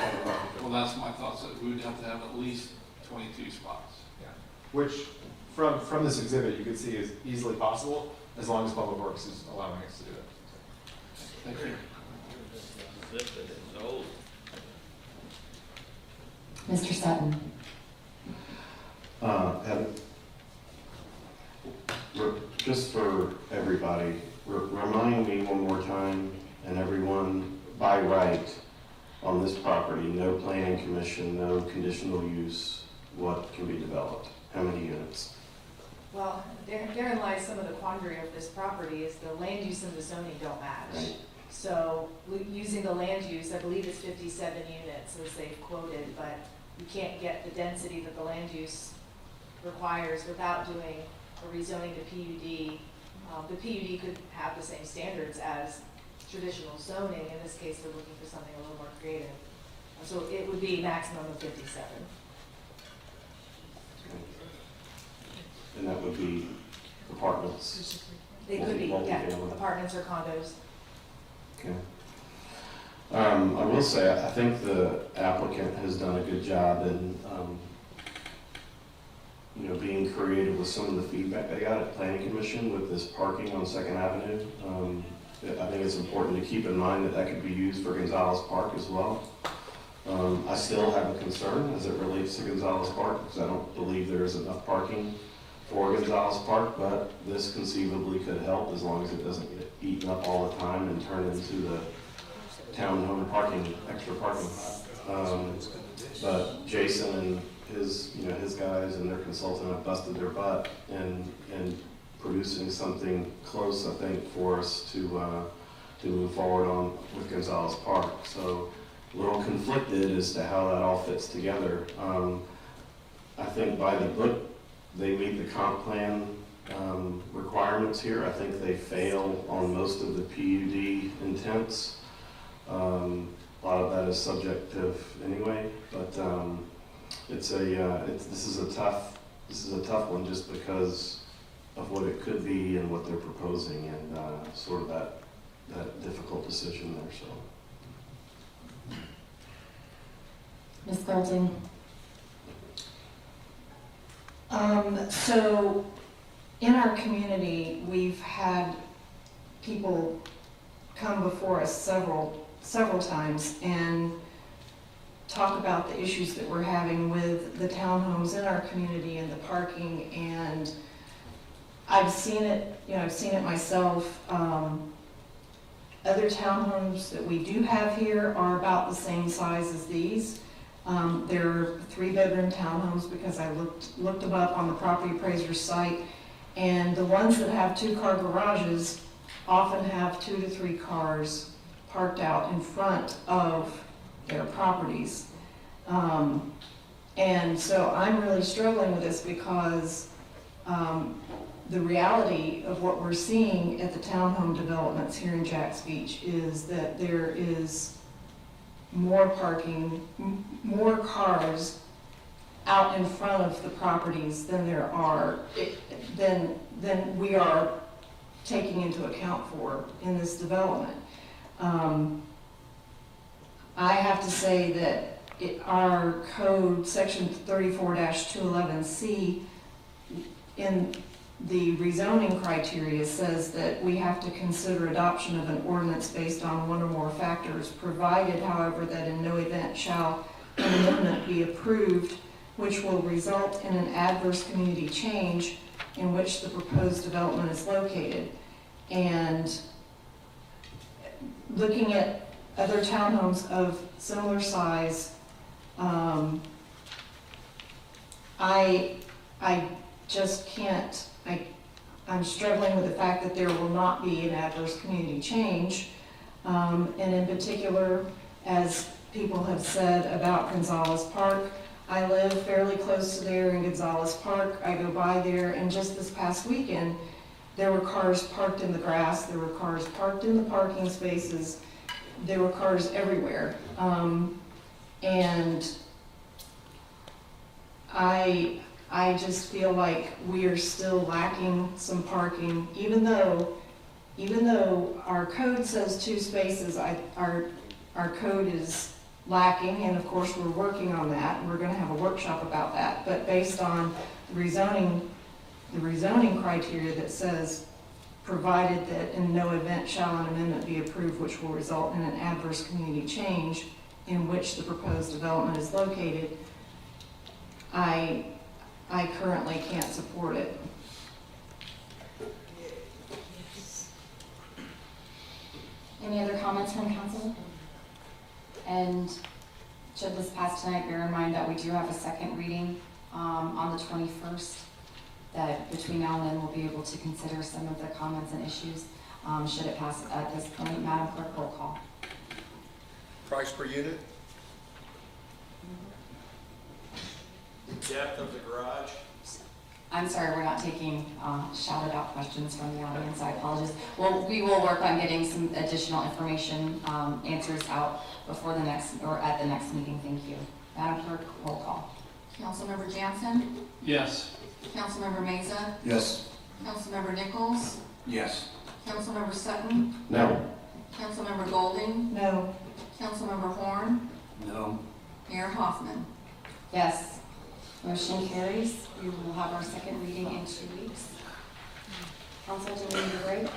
Well, that's my thoughts, that we would have to have at least 22 spots. Yeah. Which, from this exhibit, you can see is easily possible, as long as Public Works is allowing us to do it. Thank you. Mr. Sutton. Just for everybody, remind me one more time, and everyone, by right, on this property, no planning commission, no conditional use, what can be developed? How many units? Well, therein lies some of the quandary of this property, is the land use and the zoning don't match. Right. So, using the land use, I believe it's 57 units, as they've quoted, but you can't get the density that the land use requires without doing a rezoning to PUD. The PUD could have the same standards as traditional zoning. In this case, they're looking for something a little more creative. So it would be maximum of 57. And that would be apartments? They could be, yeah, Multifamily. apartments or condos. Okay. I will say, I think the applicant has done a good job in, being creative with some of the feedback they got at Planning Commission with this parking on Second Avenue. I think it's important to keep in mind that that could be used for Gonzalez Park as well. I still have a concern as it relates to Gonzalez Park, because I don't believe there is enough parking for Gonzalez Park, but this conceivably could help as long as it doesn't get eaten up all the time and turn into the townhome parking, extra parking lot. But Jason and his guys and their consultant have busted their butt in producing something close, I think, for us to move forward on with Gonzalez Park. So a little conflicted as to how that all fits together. I think by the book, they meet the comp plan requirements here. I think they fail on most of the PUD intents. A lot of that is subjective anyway, but this is a tough one just because of what it could be and what they're proposing, and sort of that difficult decision there. So, Ms. Golding. So in our community, we've had people come before us several times and talk about the issues that we're having with the townhomes in our community and the parking, and I've seen it myself. Other townhomes that we do have here are about the same size as these. They're 3-bedroom townhomes because I looked them up on the property appraiser's site, and the ones that have 2-car garages often have 2 to 3 cars parked out in front of their properties. And so I'm really struggling with this because the reality of what we're seeing at the townhome developments here in Jacks Beach is that there is more parking, more cars out in front of the properties than than we are taking into account for in this development. I have to say that our code, section 34-211C, in the rezoning criteria says that we have to consider adoption of an ordinance based on one or more factors, provided, however, that in no event shall an amendment be approved which will result in an adverse community change in which the proposed development is located. And looking at other townhomes of similar size, I just can't, I'm struggling with the fact that there will not be an adverse community change. And in particular, as people have said about Gonzalez Park, I live fairly close to there in Gonzalez Park. I go by there, and just this past weekend, there were cars parked in the grass, there were cars parked in the parking spaces, there were cars everywhere. And I just feel like we are still lacking some parking, even though our code says 2 spaces, our code is lacking, and of course, we're working on that, and we're gonna have a workshop about that. But based on the rezoning criteria that says, provided that in no event shall an amendment be approved which will result in an adverse community change in which the proposed development is located, I currently can't support it. Any other comments from council? And should this pass tonight, bear in mind that we do have a second reading on the 21st, that between now and then we'll be able to consider some of the comments and issues. Should it pass at this point, Madam Clerk, roll call. Price per unit? Depth of the garage? I'm sorry, we're not taking shouted out questions from the audience, I apologize. Well, we will work on getting some additional information, answers out before the next, or at the next meeting, thank you. Madam Clerk, roll call. Councilmember Jansen? Yes. Councilmember Meza? Yes. Councilmember Nichols? Yes. Councilmember Sutton? No. Councilmember Golding? No. Councilmember Horn? No. Mayor Hoffman? Yes. Motion carries. We will have our second reading in 2 weeks. Council, do we need a break?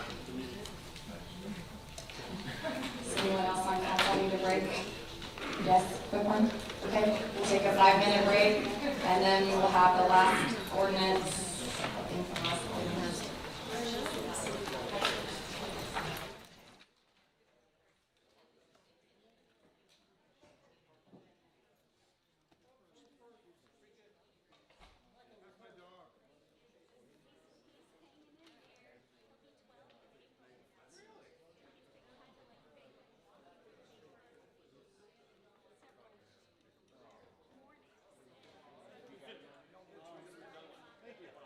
Does anyone else on council need a break? Yes, quick one? Okay, we'll take a 5-minute break, and then we will have the last ordinance. I think the last ordinance. Thank you.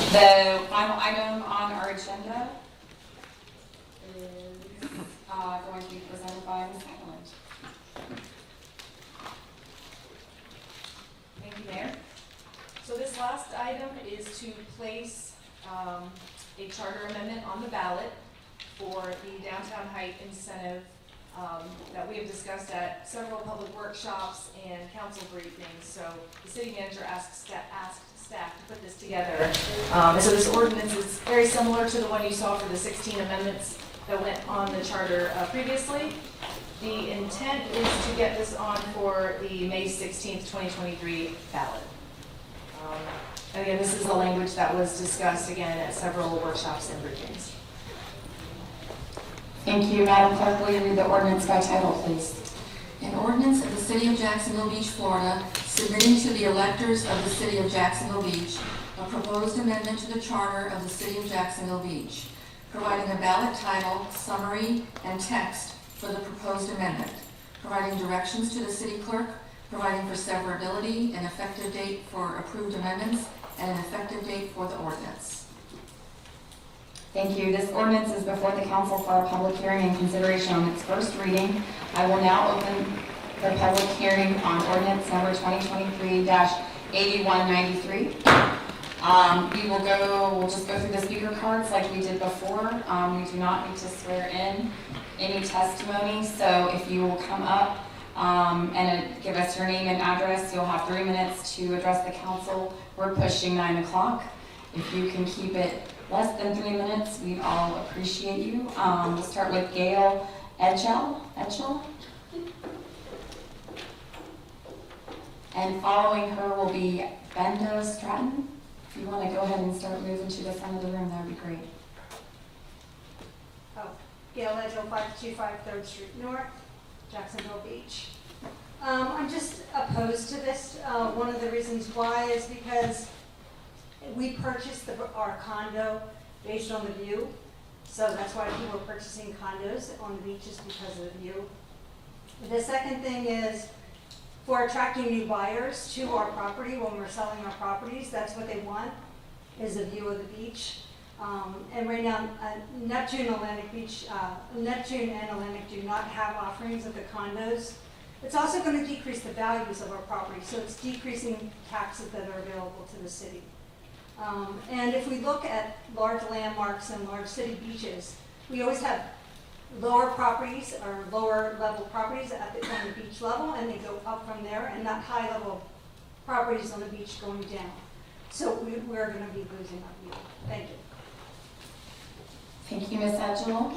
The final item on our agenda is going to be presented by Ms. Highland. Thank you, Mayor. So this last item is to place a charter amendment on the ballot for the downtown height incentive that we have discussed at several public workshops and council briefings. So the city manager asked staff to put this together. And so this ordinance is very similar to the one you saw for the 16 amendments that went on the charter previously. The intent is to get this on for the May 16th, 2023 ballot. And again, this is the language that was discussed again at several workshops and briefings. Thank you, Madam Clerk. Will you read the ordinance by title, please? An ordinance of the City of Jacksonville Beach, Florida, submitting to the electors of the City of Jacksonville Beach a proposed amendment to the Charter of the City of Jacksonville Beach, providing a ballot title, summary, and text for the proposed amendment, providing directions to the city clerk, providing for severability, an effective date for approved amendments, and an effective date for the ordinance. Thank you. This ordinance is before the council for a public hearing and consideration on its first reading. I will now open the public hearing on ordinance number 2023-8193. We'll just go through the speaker cards like we did before. We do not need to swear in any testimony, so if you will come up and give us your name and address, you'll have 3 minutes to address the council. We're pushing 9 o'clock. If you can keep it less than 3 minutes, we'd all appreciate you. We'll start with Gail Etchell. And following her will be Benda Stratton. If you want to go ahead and start moving to the front of the room, that would be great. Oh, Gail Edgell, 525 3rd Street North, Jacksonville Beach. I'm just opposed to this. One of the reasons why is because we purchased our condo based on the view. So that's why people are purchasing condos on the beaches, because of the view. The second thing is for attracting new buyers to our property when we're selling our properties. That's what they want, is a view of the beach. And right now, Neptune and Atlantic do not have offerings of the condos. It's also going to decrease the values of our property, so it's decreasing taxes that are available to the city. And if we look at large landmarks and large city beaches, we always have lower properties or lower level properties on the beach level, and they go up from there, and not high level properties on the beach going down. So we're going to be losing our view. Thank you. Thank you, Ms. Edgell.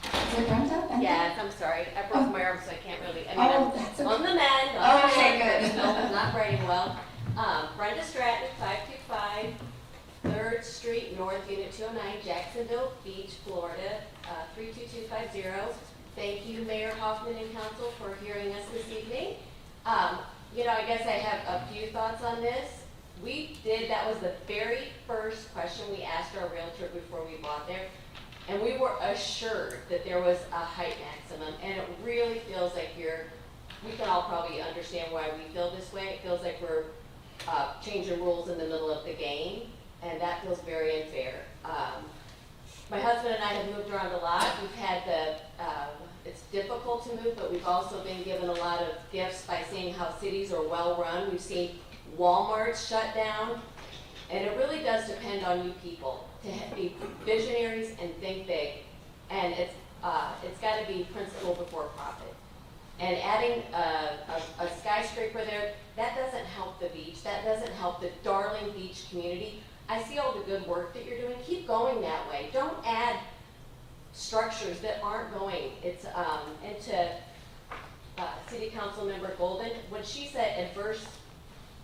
Is it Brenda? Yes, I'm sorry. I broke my arm, so I can't really. That's okay. On the mend. Okay, good. No, I'm not writing well. North, Unit 209, Jacksonville Beach, Florida, 32250. Thank you, Mayor Hoffman and Council, for hearing us this evening. You know, I guess I have a few thoughts on this. That was the very first question we asked our realtor before we bought there. And we were assured that there was a height maximum, and it really feels like we can all probably understand why we feel this way. It feels like we're changing rules in the middle of the game, and that feels very unfair. My husband and I have moved around a lot. We've had it's difficult to move, but we've also been given a lot of gifts by seeing how cities are well run. We've seen Walmarts shut down, and it really does depend on you people to be visionaries and think big. And it's got to be principle before profit. And adding a skyscraper there, that doesn't help the beach. That doesn't help the darling beach community. I see all the good work that you're doing. Keep going that way. Don't add structures that aren't going. It's and to City Council Member Golden, when she said adverse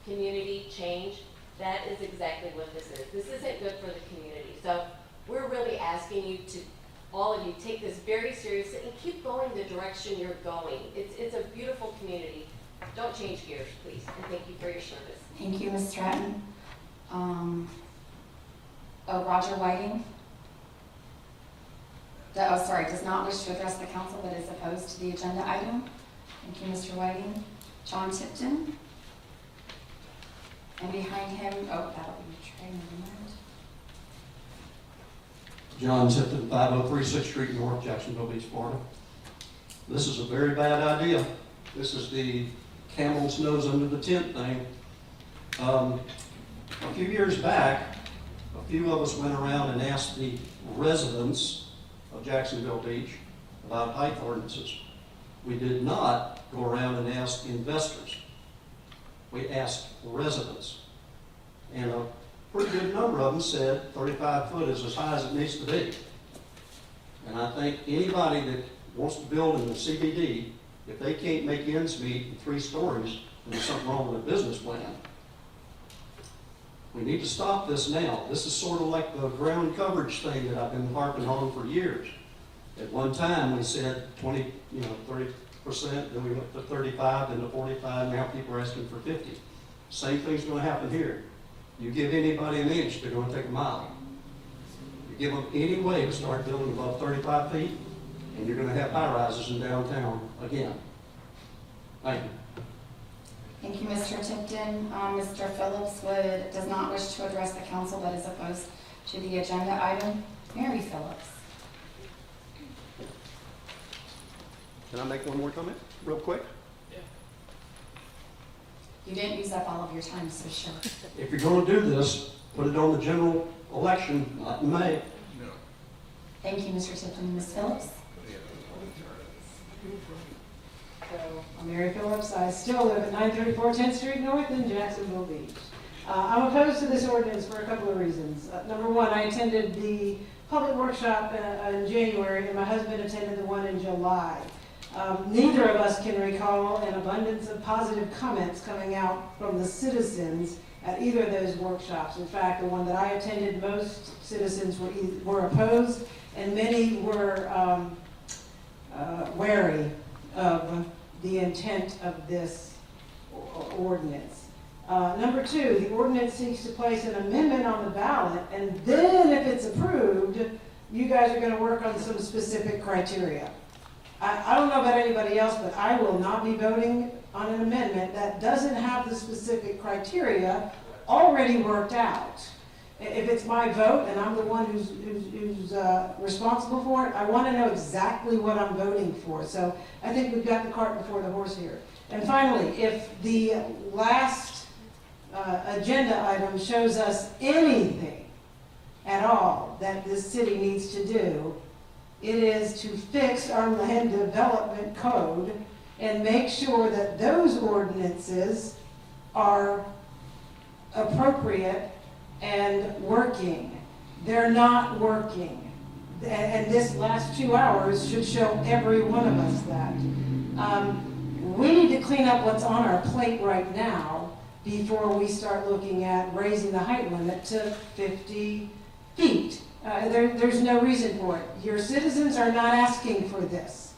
community change, that is exactly what this is. This isn't good for the community. So we're really asking you to, all of you, take this very seriously and keep going the direction you're going. It's a beautiful community. Don't change gears, please. And thank you for your service. Thank you, Ms. Stratton. Roger Whiting. Does not wish to address the council but is opposed to the agenda item. Thank you, Mr. Whiting. John Tipton. And behind him, that'll be Trey Moment. John Tipton, 503 6th Street North, Jacksonville Beach, Florida. This is a very bad idea. This is the camel's nose under the tent thing. A few years back, a few of us went around and asked the residents of Jacksonville Beach about height ordinances. We did not go around and ask investors. We asked residents. And a pretty good number of them said 35 foot is as high as it needs to be. And I think anybody that wants to build in the CBD, if they can't make ends meet in 3 stories, then there's something wrong with their business plan. We need to stop this now. This is sort of like the ground coverage thing that I've been harping on for years. At one time, we said 30%, then we went to 35, then to 45, now people are asking for 50. Same thing's going to happen here. You give anybody an inch, they're going to take a mile. You give them any way to start building above 35 feet, and you're going to have high rises in downtown again. Thank you. Thank you, Mr. Tipton. Mr. Phillips does not wish to address the council but is opposed to the agenda item. Mary Phillips. Can I make one more comment real quick? You didn't use up all of your time, so sure. If you're going to do this, put it on the general election, not in May. Thank you, Mr. Tipton. Ms. Phillips? So, I'm Mary Phillips. I still live at 934 10th Street North in Jacksonville Beach. I'm opposed to this ordinance for a couple of reasons. Number one, I attended the public workshop in January, and my husband attended the one in July. Neither of us can recall an abundance of positive comments coming out from the citizens at either of those workshops. In fact, the one that I attended, most citizens were opposed, and many were wary of the intent of this ordinance. Number two, the ordinance seeks to place an amendment on the ballot, and then if it's approved, you guys are going to work on some specific criteria. I don't know about anybody else, but I will not be voting on an amendment that doesn't have the specific criteria already worked out. If it's my vote and I'm the one who's responsible for it, I want to know exactly what I'm voting for. So I think we've got the cart before the horse here. And finally, if the last agenda item shows us anything at all that this city needs to do, it is to fix our land development code and make sure that those ordinances are appropriate and working. They're not working. And this last 2 hours should show every one of us that. We need to clean up what's on our plate right now before we start looking at raising the height limit to 50 feet. There's no reason for it. Your citizens are not asking for this.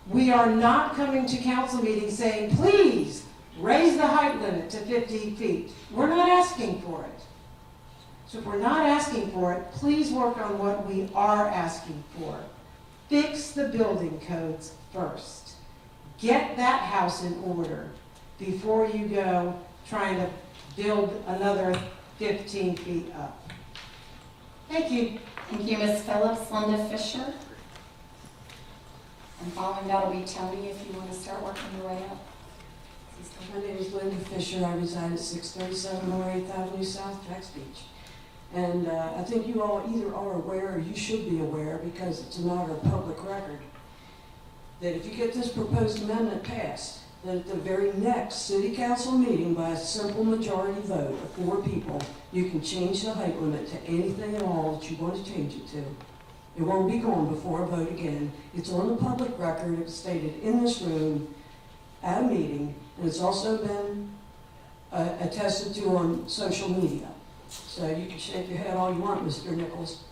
We are not coming to council meetings saying, please, raise the height limit to 50 feet. We're not asking for it. So if we're not asking for it, please work on what we are asking for. Fix the building codes first. Get that house in order before you go trying to build another 15 feet up. Thank you. Thank you, Ms. Phillips. Linda Fisher. And following that will be Tony, if you want to start working your way up. My name is Linda Fisher. I reside at 637 Lower 8th Avenue South, Jax Beach. And I think you all either are aware or you should be aware, because it's a matter of public record, that if you get this proposed amendment passed, that at the very next city council meeting, by a simple majority vote of 4 people, you can change the height limit to anything at all that you want to change it to. It won't be gone before a vote again. It's on the public record. It's stated in this room at a meeting, and it's also been attested to on social media. So you can shake your head all you want, Mr. Nichols.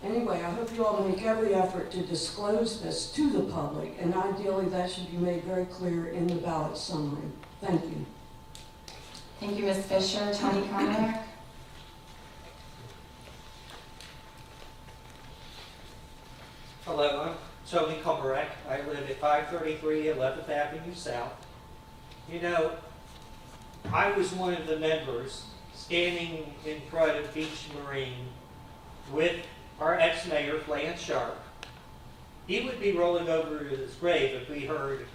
Anyway, I hope you all make every effort to disclose this to the public, and ideally that should be made very clear in the ballot summary. Thank you. Thank you, Ms. Fisher. Tony Conrad. Hello, I'm Tony Komarek. I live at 533 11th Avenue South. You know, I was one of the members standing in front of Beach Marine with our ex-mayor, Lance Sharp. He would be rolling over to his grave if we heard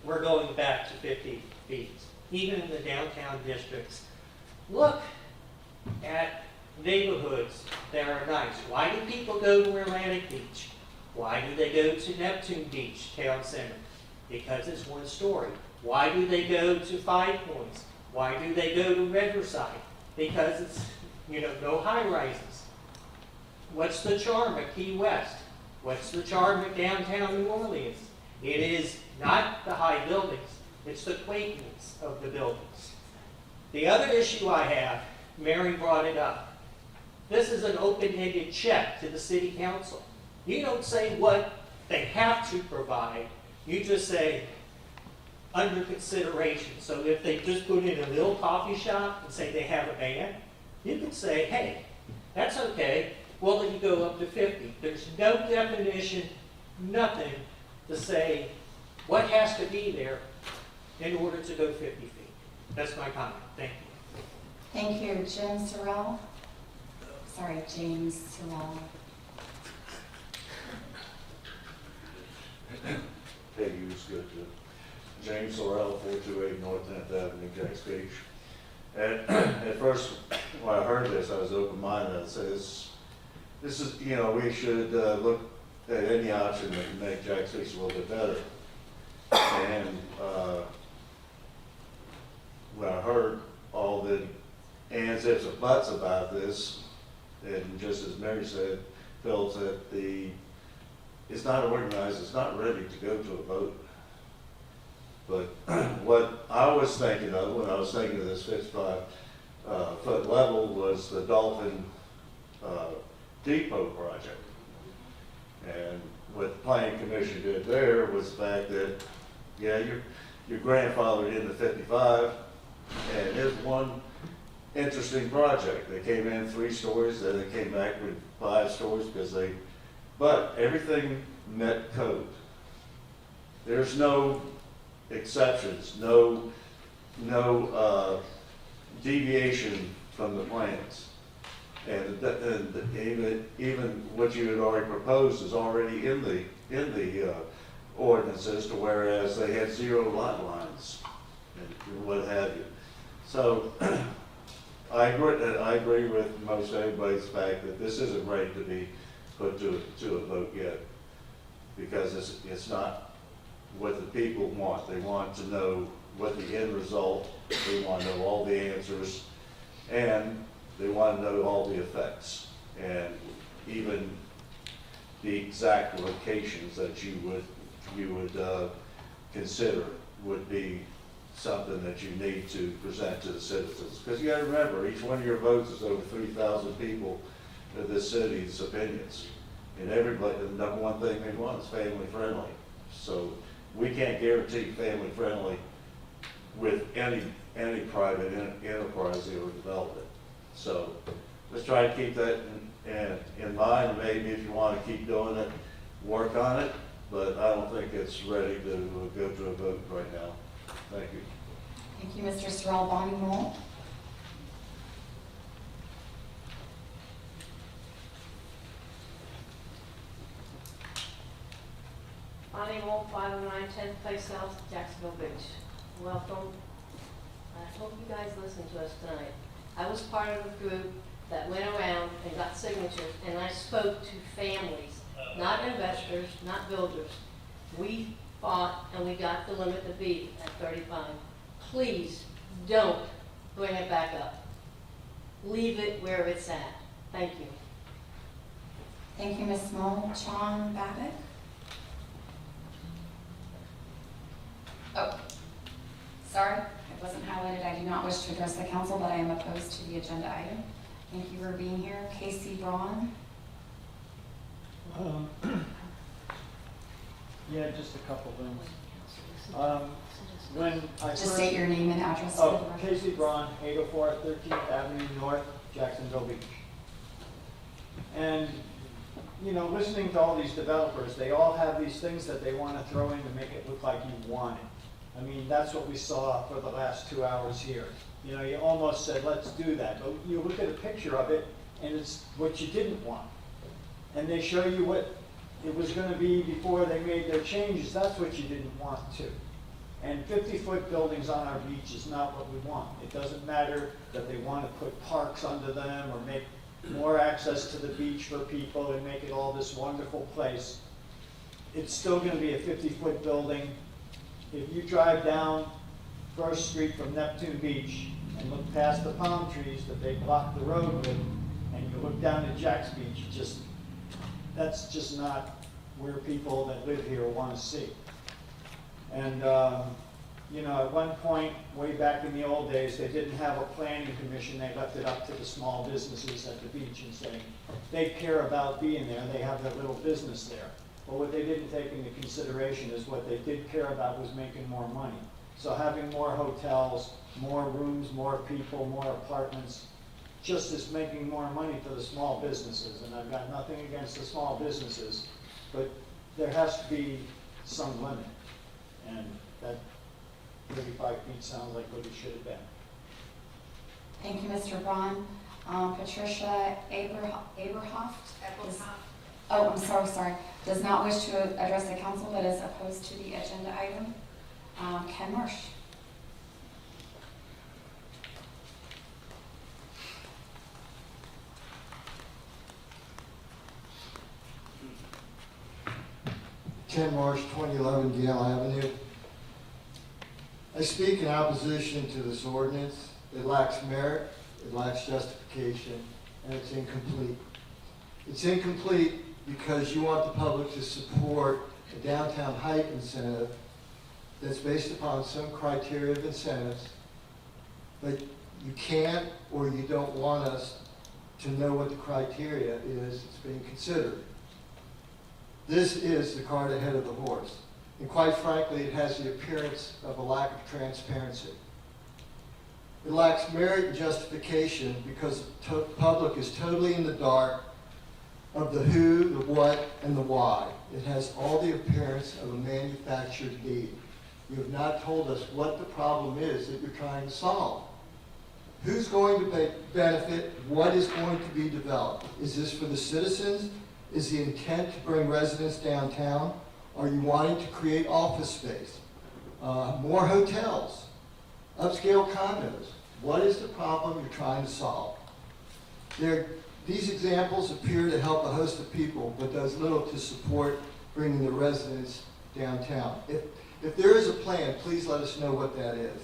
we're going back to 50 feet, even in the downtown districts. Look at neighborhoods that are nice. Why do people go to Atlantic Beach? Why do they go to Neptune Beach Town Center? Because it's one story. Why do they go to Five Points? Why do they go to Riverside? Because it's, no high rises. What's the charm of Key West? What's the charm of downtown New Orleans? It is not the high buildings, it's the quaintness of the buildings. The other issue I have, Mary brought it up. This is an open-ended check to the city council. You don't say what they have to provide, you just say, under consideration. So if they just put in a little coffee shop and say they have a band, you can say, hey, that's okay, we'll let you go up to 50. There's no definition, nothing to say what has to be there in order to go 50 feet. That's my comment. Thank you. Thank you, Jim Sorrell. Sorry, James Sorrell. Hey, you was good too. James Sorrell, 428 North 10th Avenue, Jax Beach. And at first, when I heard this, I was open-minded. I said, this is, we should look at any option that can make Jax Beach a little bit better. And when I heard all the ands, ifs, and buts about this, and just as Mary said, felt that it's not organized, it's not ready to go to a vote. But what I was thinking of when I was thinking of this 55-foot level was the Dolphin Depot project. And what the Planning Commission did there was the fact that, yeah, you're grandfathered into 55, and here's one interesting project. They came in 3 stories, then they came back with 5 stories but everything met code. There's no exceptions, no deviation from the plans. And even what you had already proposed is already in the ordinances, to whereas they had 0 lot lines and what have you. So I agree with most everybody's fact that this isn't ready to be put to a vote yet, because it's not what the people want. They want to know what the end result, they want to know all the answers, and they want to know all the effects, and even the exact locations that you would consider would be something that you need to present to the citizens. Because you gotta remember, each one of your votes is over 3,000 people of this city's opinions. And everybody, the number one thing they want is family friendly. So we can't guarantee family friendly with any private enterprise or development. So let's try to keep that in mind. Maybe if you want to keep doing it, work on it, but I don't think it's ready to go to a vote right now. Thank you. Thank you, Mr. Sorrell. Bonnie Moore? Bonnie Moore, 509 10th Place South, Jacksonville Beach. Welcome. I hope you guys listen to us tonight. I was part of a group that went around and got signatures, and I spoke to families, not investors, not builders. We fought and we got the limit to be at 35. Please don't bring it back up. Leave it where it's at. Thank you. Thank you, Ms. Moll. Sean Babbitt? Oh, sorry, it wasn't highlighted. I do not wish to address the council, but I am opposed to the agenda item. Thank you for being here. Casey Braun? Yeah, just a couple things. When I Just state your name and address. for Oh, the record. Casey Braun, 804 13th Avenue North, Jacksonville Beach. And, you know, listening to all these developers, they all have these things that they want to throw in to make it look like you want it. I mean, that's what we saw for the last 2 hours here. You know, you almost said, let's do that. But you look at a picture of it, and it's what you didn't want. And they show you what it was going to be before they made their changes. That's what you didn't want too. And 50-foot buildings on our beach is not what we want. It doesn't matter that they want to put parks under them or make more access to the beach for people and make it all this wonderful place. It's still going to be a 50-foot building. If you drive down First Street from Neptune Beach and look past the palm trees that they blocked the road with, and you look down at Jack's Beach, that's just not where people that live here want to see. And, you know, at one point, way back in the old days, they didn't have a planning commission. They left it up to the small businesses at the beach and saying, they care about being there. They have their little business there. But what they didn't take into consideration is what they did care about was making more money. So having more hotels, more rooms, more people, more apartments, just is making more money for the small businesses. And I've got nothing against the small businesses, but there has to be some limit. And that 35 feet sounds like what it should have been. Thank you, Mr. Braun. Patricia Aberhoft? Oh, I'm sorry. Does not wish to address the council, but is opposed to the agenda item. Ken Marsh. Ken Marsh, 2011 Gale Avenue. I speak in opposition to this ordinance. It lacks merit, it lacks justification, and it's incomplete. It's incomplete because you want the public to support a downtown height incentive that's based upon some criteria of incentives, but you can't or you don't want us to know what the criteria is that's being considered. This is the cart ahead of the horse. And quite frankly, it has the appearance of a lack of transparency. It lacks merit and justification because the public is totally in the dark of the who, the what, and the why. It has all the appearance of a manufactured need. You have not told us what the problem is that you're trying to solve. Who's going to benefit? What is going to be developed? Is this for the citizens? Is the intent to bring residents downtown? Are you wanting to create office space? More hotels? Upscale condos? What is the problem you're trying to solve? These examples appear to help a host of people, but does little to support bringing the residents downtown. If there is a plan, please let us know what that is.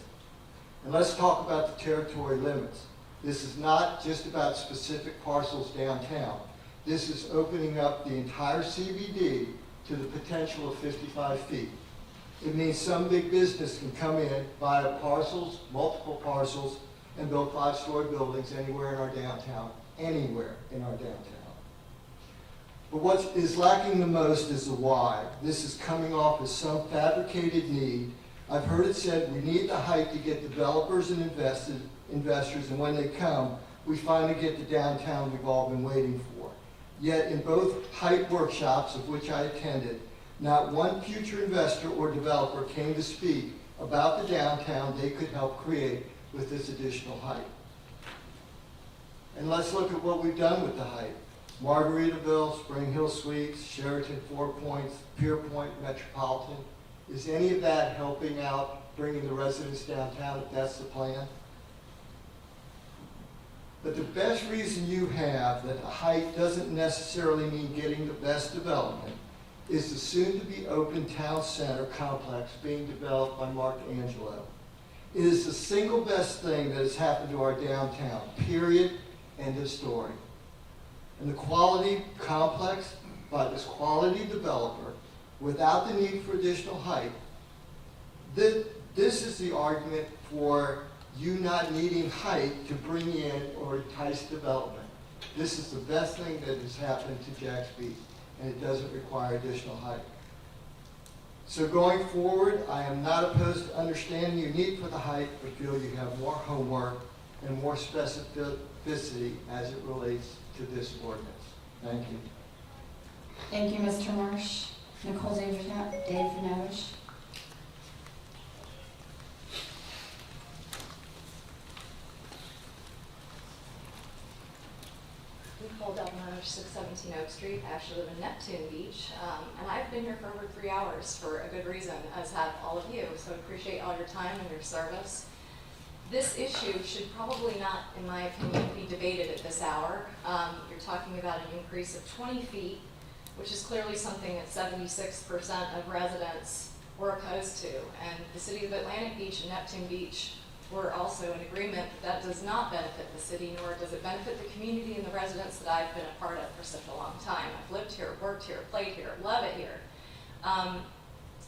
And let's talk about the territory limits. This is not just about specific parcels downtown. This is opening up the entire CBD to the potential of 55 feet. It means some big business can come in, buy parcels, multiple parcels, and build 5-story buildings anywhere in our downtown, anywhere in our downtown. But what is lacking the most is the why. This is coming off as some fabricated need. I've heard it said we need the height to get developers and investors, and when they come, we finally get the downtown we've all been waiting for. Yet in both height workshops of which I attended, not one future investor or developer came to speak about the downtown they could help create with this additional height. And let's look at what we've done with the height. Margaritaville, Spring Hill Suites, Sheraton, Four Points, Pier Point, Metropolitan. Is any of that helping out bringing the residents downtown if that's the plan? But the best reason you have that the height doesn't necessarily mean getting the best development is the soon-to-be-open town center complex being developed by Mark Angelo. It is the single best thing that has happened to our downtown, period, end of story. And the quality complex by this quality developer without the need for additional height, this is the argument for you not needing height to bring in or entice development. This is the best thing that has happened to Jack's Beach, and it doesn't require additional height. So going forward, I am not opposed to understanding your need for the height, but feel you have more homework and more specificity as it relates to this ordinance. Thank you. Thank you, Mr. Marsh. Nicole Davidovich. Nicole Delmarsh, 617 Oak Street. I actually live in Neptune Beach, and I've been here for over 3 hours for a good reason, as have all of you, so I appreciate all your time and your service. This issue should probably not, in my opinion, be debated at this hour. You're talking about an increase of 20 feet, which is clearly something that 76% of residents were opposed to, and the city of Atlantic Beach and Neptune Beach were also in agreement that does not benefit the city, nor does it benefit the community and the residents that I've been a part of for such a long time. I've lived here, worked here, played here, love it here.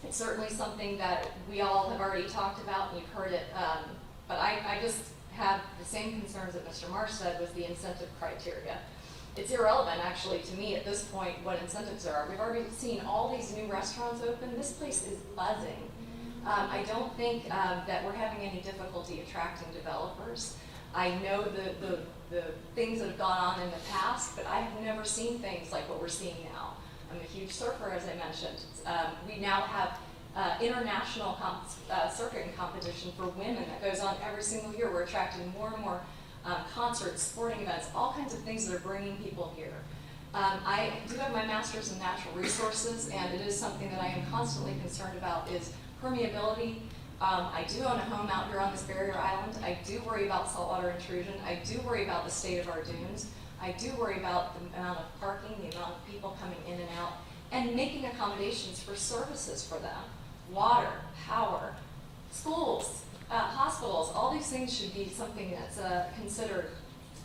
It's certainly something that we all have already talked about, and you've heard it, but I just have the same concerns that Mr. Marsh said was the incentive criteria. It's irrelevant, actually, to me at this point what incentives there are. We've already seen all these new restaurants open. This place is buzzing. I don't think that we're having any difficulty attracting developers. I know the things that have gone on in the past, but I have never seen things like what we're seeing now. I'm a huge surfer, as I mentioned. We now have international surfing competition for women that goes on every single year. We're attracting more and more concerts, sporting events, all kinds of things that are bringing people here. I do have my master's in natural resources, and it is something that I am constantly concerned about is permeability. I do own a home out here on this barrier island. I do worry about saltwater intrusion. I do worry about the state of our dunes. I do worry about the amount of parking, the amount of people coming in and out, and making accommodations for services for them. Water, power, schools, hospitals, all these things should be something that's considered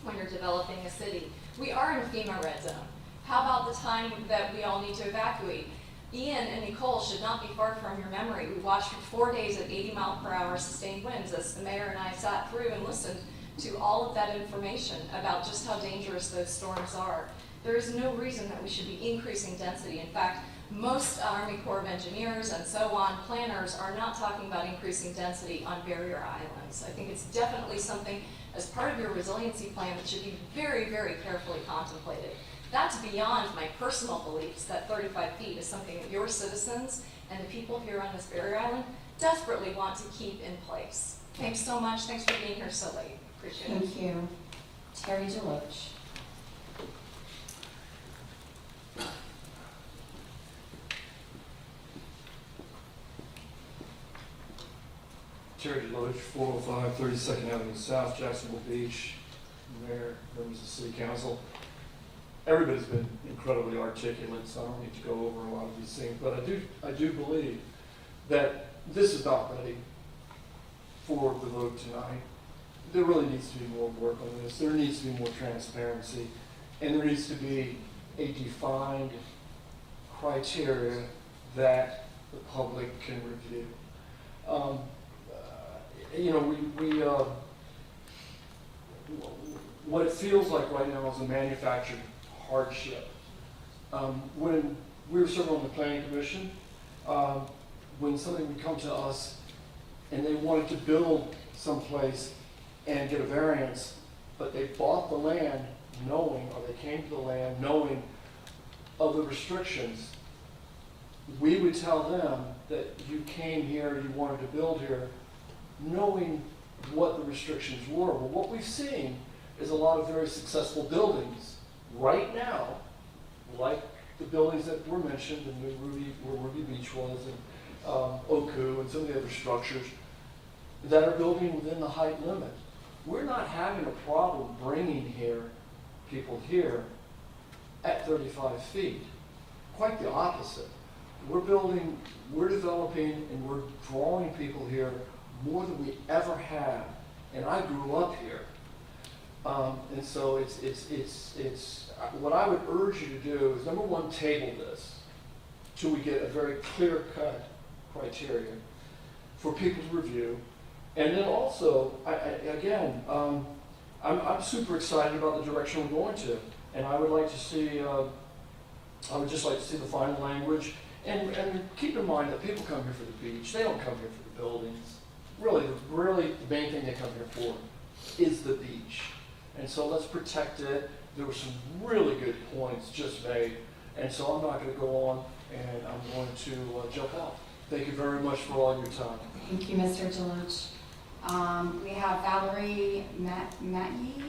when you're developing a city. We are in a FEMA red zone. How about the time that we all need to evacuate? Ian and Nicole should not be far from your memory. We watched for 4 days at 80-mile-per-hour sustained winds as the mayor and I sat through and listened to all of that information about just how dangerous those storms are. There is no reason that we should be increasing density. In fact, most Army Corps of Engineers and so on, planners, are not talking about increasing density on barrier islands. I think it's definitely something as part of your resiliency plan that should be very, very carefully contemplated. That's beyond my personal beliefs that 35 feet is something that your citizens and the people here on this barrier island desperately want to keep in place. Thanks so much. Thanks for being here so late. Appreciate it. Thank you. Terry Deloach. Terry Deloach, 405 32nd Avenue South, Jacksonville Beach. Mayor, members of the City Council. Everybody's been incredibly articulate, so I don't need to go over a lot of these things, but I do believe that this is not ready for the vote tonight. There really needs to be more work on this. There needs to be more transparency, and there needs to be a defined criteria that the public can review. What it feels like right now is a manufactured hardship. When we were serving on the planning commission, when somebody would come to us and they wanted to build someplace and get a variance, but they bought the land knowing, or they came to the land knowing of the restrictions, we would tell them that you came here, you wanted to build here, knowing what the restrictions were. Well, what we've seen is a lot of very successful buildings right now, like the buildings that were mentioned, and where Ruby Beach was, and Oku, and some of the other structures, that are building within the height limit. We're not having a problem bringing people here at 35 feet. Quite the opposite. We're developing, and we're drawing people here more than we ever have. And I grew up here. And so what I would urge you to do is, number one, table this till we get a very clear-cut criteria for people to review. And then also, I'm super excited about the direction we're going to. And I would like to see, I would just like to see the final language. And keep in mind that people come here for the beach. They don't come here for the buildings. Really, the main thing they come here for is the beach. And so let's protect it. There were some really good points just made. And so I'm not going to go on, and I'm going to jump out. Thank you very much for all your time. Thank you, Mr. Deloach. We have Valerie Matyi,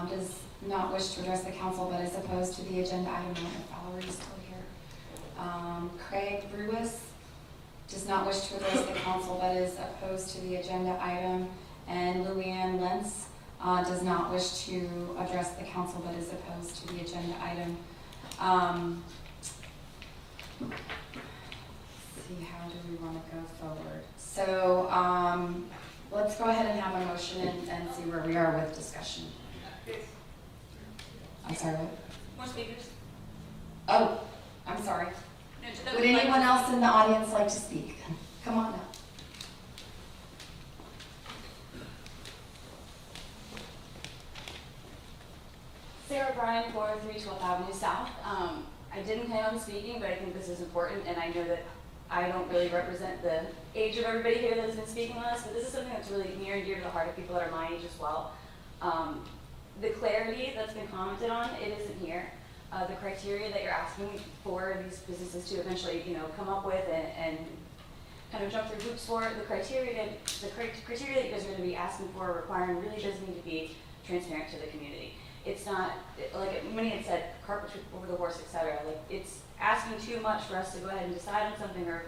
does not wish to address the council, but is opposed to the agenda item. I don't know if Valerie's still here. Craig Brewis does not wish to address the council, but is opposed to the agenda item. And Luann Lentz does not wish to address the council, but is opposed to the agenda item. See, how do we want to go forward? So let's go ahead and have a motion and see where we are with discussion. I'm sorry, what? More speakers? Oh, I'm sorry. No, Would anyone else in the audience like to speak? Come on up. Sarah Bryan, 403 12th Avenue South. I didn't plan on speaking, but I think this is important, and I know that I don't really represent the age of everybody here that has been speaking with us, but this is something that's really near and dear to the heart of people that are my age as well. The clarity that's been commented on, it isn't here. The criteria that you're asking for these businesses to eventually, come up with and kind of jump through hoops for, the criteria that you guys are going to be asking for or requiring really does need to be transparent to the community. It's not, like many had said, carpet over the horse, etc. Like, it's asking too much for us to go ahead and decide on something or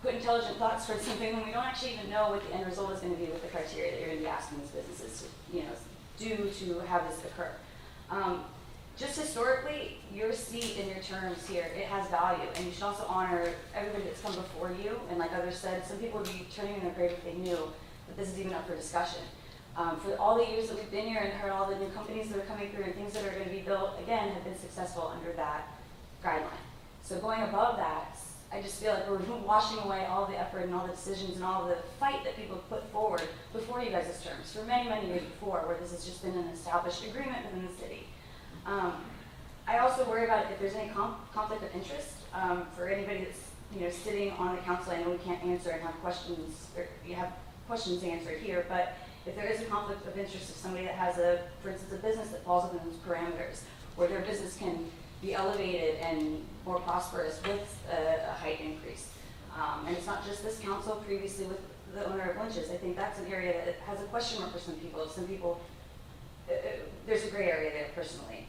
put intelligent thoughts for something when we don't actually even know what the end result is going to be with the criteria that you're going to be asking these businesses to, do to have this occur. Just historically, your seat and your terms here, it has value, and you should also honor everybody that's come before you. And like others said, some people would be turning in their grave if they knew that this is even up for discussion. For all the years that we've been here and heard all the new companies that are coming through and things that are going to be built, again, have been successful under that guideline. So going above that, I just feel like we're washing away all the effort and all the decisions and all the fight that people have put forward before you guys' terms for many, many years before, where this has just been an established agreement within the city. I also worry about if there's any conflict of interest for anybody that's sitting on the council. I know we can't answer and have questions, or you have questions answered here, but if there is a conflict of interest of somebody that has for instance, a business that falls within those parameters, where their business can be elevated and more prosperous with a height increase. And it's not just this council, previously with the owner of Lynch's. I think that's an area that has a question mark for some people. Some people, there's a gray area there personally.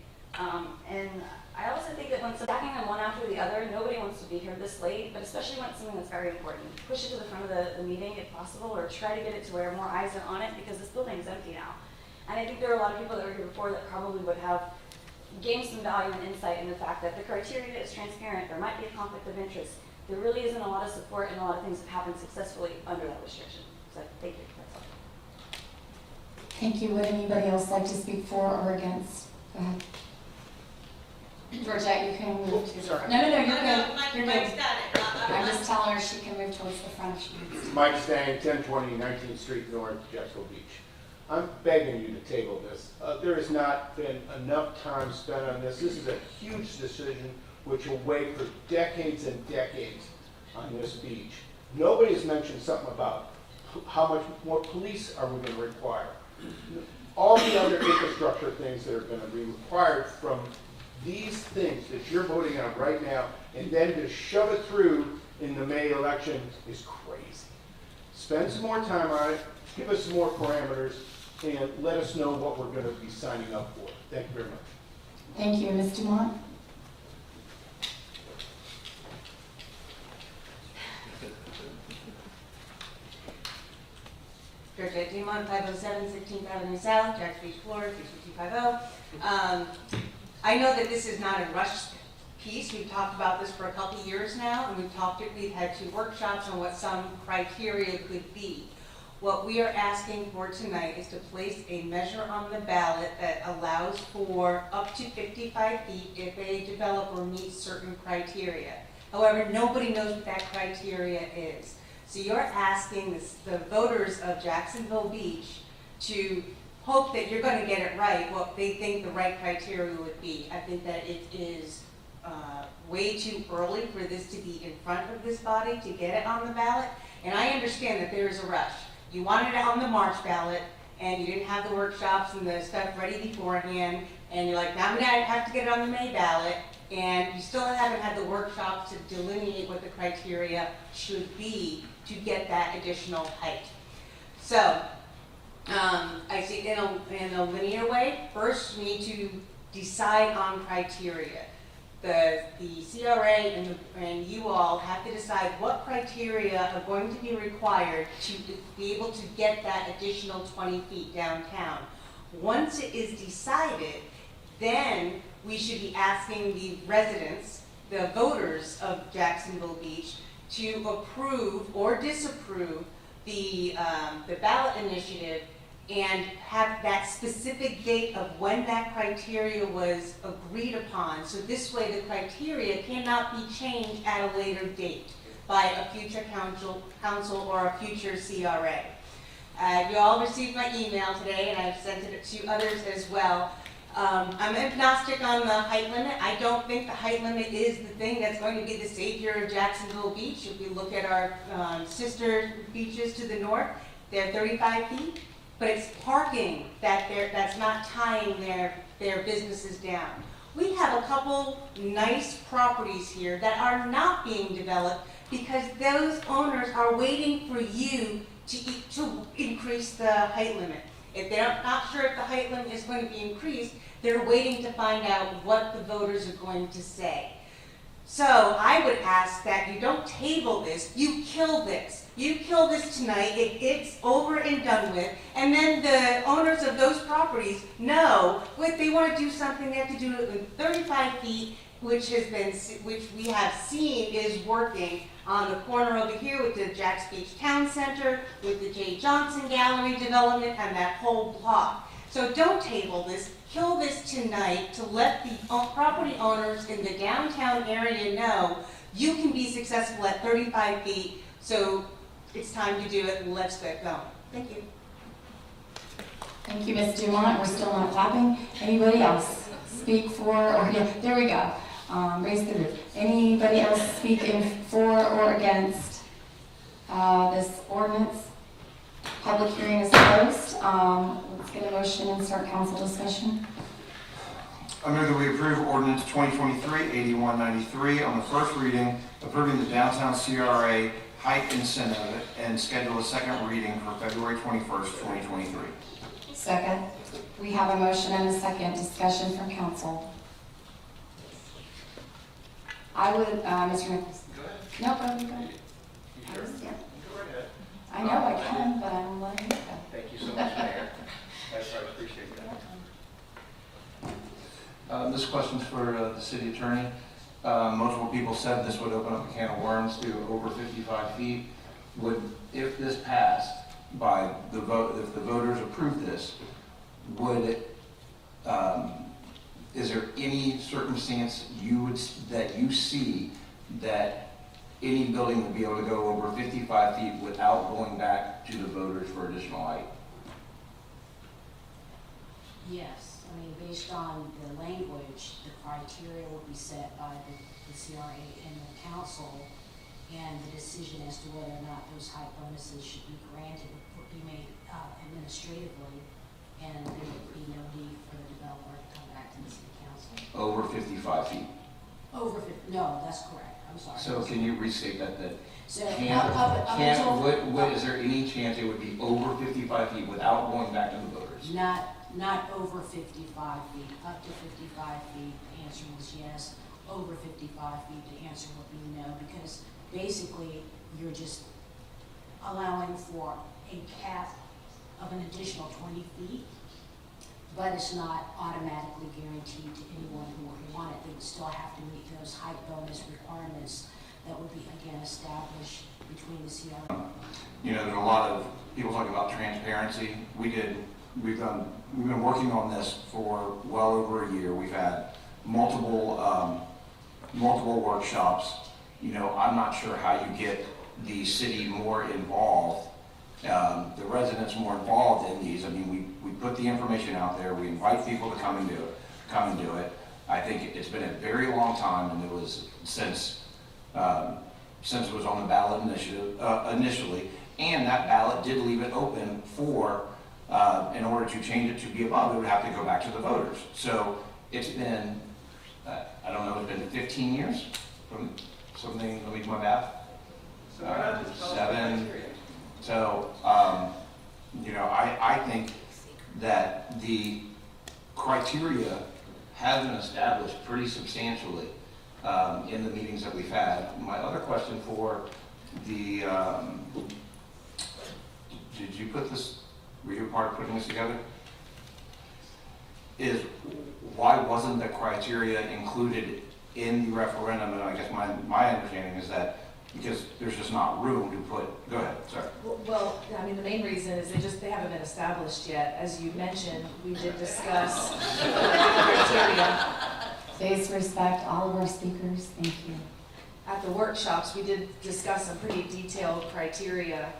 And I also think that when stacking them one after the other, nobody wants to be here this late, but especially when it's something that's very important. Push it to the front of the meeting if possible, or try to get it to where more eyes are on it, because this building is empty now. And I think there are a lot of people that were here before that probably would have gained some value and insight in the fact that the criteria is transparent. There might be a conflict of interest. There really isn't a lot of support and a lot of things that happen successfully under that restriction. So thank you. That's all. Thank you. Would anybody else like to speak for or against? Go ahead. Georgette, you can move to. Sorry. No, you're good. Mike, You're Mike's good. got it. I'm just front of you. Mike Stang, 1020 19th Street North, Jacksonville Beach. I'm begging you to table this. There has not been enough time spent on this. This is a huge decision which will weigh for decades and decades on this beach. Nobody has mentioned something about how much more police are we going to require. All the other infrastructure things that are going to be required from these things that you're voting on right now, and then to shove it through in the May election is crazy. Spend some more time on it, give us some more parameters, and let us know what we're going to be signing up for. Thank you very much. Thank you, Ms. Dumont. Georgette Dumont, 507 16th Avenue South, Jacks Beach, Florida, 32250. I know that this is not a rush piece. We've talked about this for a couple years now, and we've had 2 workshops on what some criteria could be. What we are asking for tonight is to place a measure on the ballot that allows for up to 55 feet if a developer meets certain criteria. However, nobody knows what that criteria is. So you're asking the voters of Jacksonville Beach to hope that you're going to get it right, what they think the right criteria would be. I think that it is way too early for this to be in front of this body to get it on the ballot. And I understand that there is a rush. You wanted it on the March ballot, and you didn't have the workshops and the stuff ready beforehand, and you're like, now I have to get it on the May ballot, and you still haven't had the workshops to delineate what the criteria should be to get that additional height. So, I see in a linear way, first we need to decide on criteria. The CRA and you all have to decide what criteria are going to be required to be able to get that additional 20 feet downtown. Once it is decided, then we should be asking the residents, the voters of Jacksonville Beach, to approve or disapprove the ballot initiative and have that specific date of when that criteria was agreed upon. So this way the criteria cannot be changed at a later date by a future council or a future CRA. You all received my email today, and I've sent it to others as well. I'm agnostic on the height limit. I don't think the height limit is the thing that's going to be the savior of Jacksonville Beach. If we look at our sister beaches to the north, they're 35 feet. But it's parking that's not tying their businesses down. We have a couple nice properties here that are not being developed because those owners are waiting for you to increase the height limit. If they're not sure if the height limit is going to be increased, they're waiting to find out what the voters are going to say. So I would ask that you don't table this, you kill this. You kill this tonight, it's over and done with, and then the owners of those properties know if they want to do something, they have to do it in 35 feet, which we have seen is working on the corner over here with the Jacks Beach Town Center, with the J. Johnson Gallery development, and that whole block. So don't table this, kill this tonight to let the property owners in the downtown area know you can be successful at 35 feet, so it's time to do it, and let's get going. Thank you. Thank you, Ms. Dumont. We're still not clapping. Anybody else speak for, or yeah, there we go. Raise the roof. Anybody else speak in for or against this ordinance? Public hearing is closed. Let's get a motion and start council discussion. I move that we approve ordinance 2023-8193 on the first reading, approving the downtown CRA height incentive and schedule a second reading for February 21st, 2023. Second. We have a motion and a second. Discussion from council. I would, Mr. Nichols. Go ahead. No, go ahead. You sure? Yeah. Go right ahead. I know I can, but I'm letting you go. Thank you so much, Mayor. I appreciate that. This question's for the city attorney. Multiple people said this would open up a can of worms to over 55 feet. If this passed by the vote, if the voters approved this, is there any circumstance that you see that any building will be able to go over 55 feet without going back to the voters for additional height? Yes, I mean, based on the language, the criteria will be set by the CRA and the council, and the decision as to whether or not those height bonuses should be granted would be made administratively, and there would be no need for the developer to come back to the city council. Over 55 feet. Over 50, no, that's correct, I'm sorry. So can you restate that? So, Can't, up until. is there any chance it would be over 55 feet without going back to the voters? Not over 55 feet, up to 55 feet, the answer was yes. Over 55 feet, the answer would be no, because basically you're just allowing for a cap of an additional 20 feet, but it's not automatically guaranteed to anyone who would want it. They would still have to meet those height bonus requirements that would be again established between the CRA. You know, there's a lot of people talking about transparency. We've been working on this for well over a year. We've had multiple workshops. You know, I'm not sure how you get the city more involved, the residents more involved in these. I mean, we put the information out there. We invite people to come and do it. I think it's been a very long time, and it was since it was on the ballot initially, and that ballot did leave it open for, in order to change it to be above, it would have to go back to the voters. So it's been, I don't know, it's been 15 years from something, let me do my math. 7. So, you know, I think that the criteria have been established pretty substantially in the meetings that we've had. My other question for the, did you put this, were you a part of putting this together? Is why wasn't the criteria included in the referendum? And I guess my understanding is that because there's just not room to put, go ahead, sorry. Well, I mean, the main reason is they haven't been established yet. As you mentioned, we did discuss criteria. Please respect all of our speakers, thank you. At the workshops, we did discuss some pretty detailed criteria,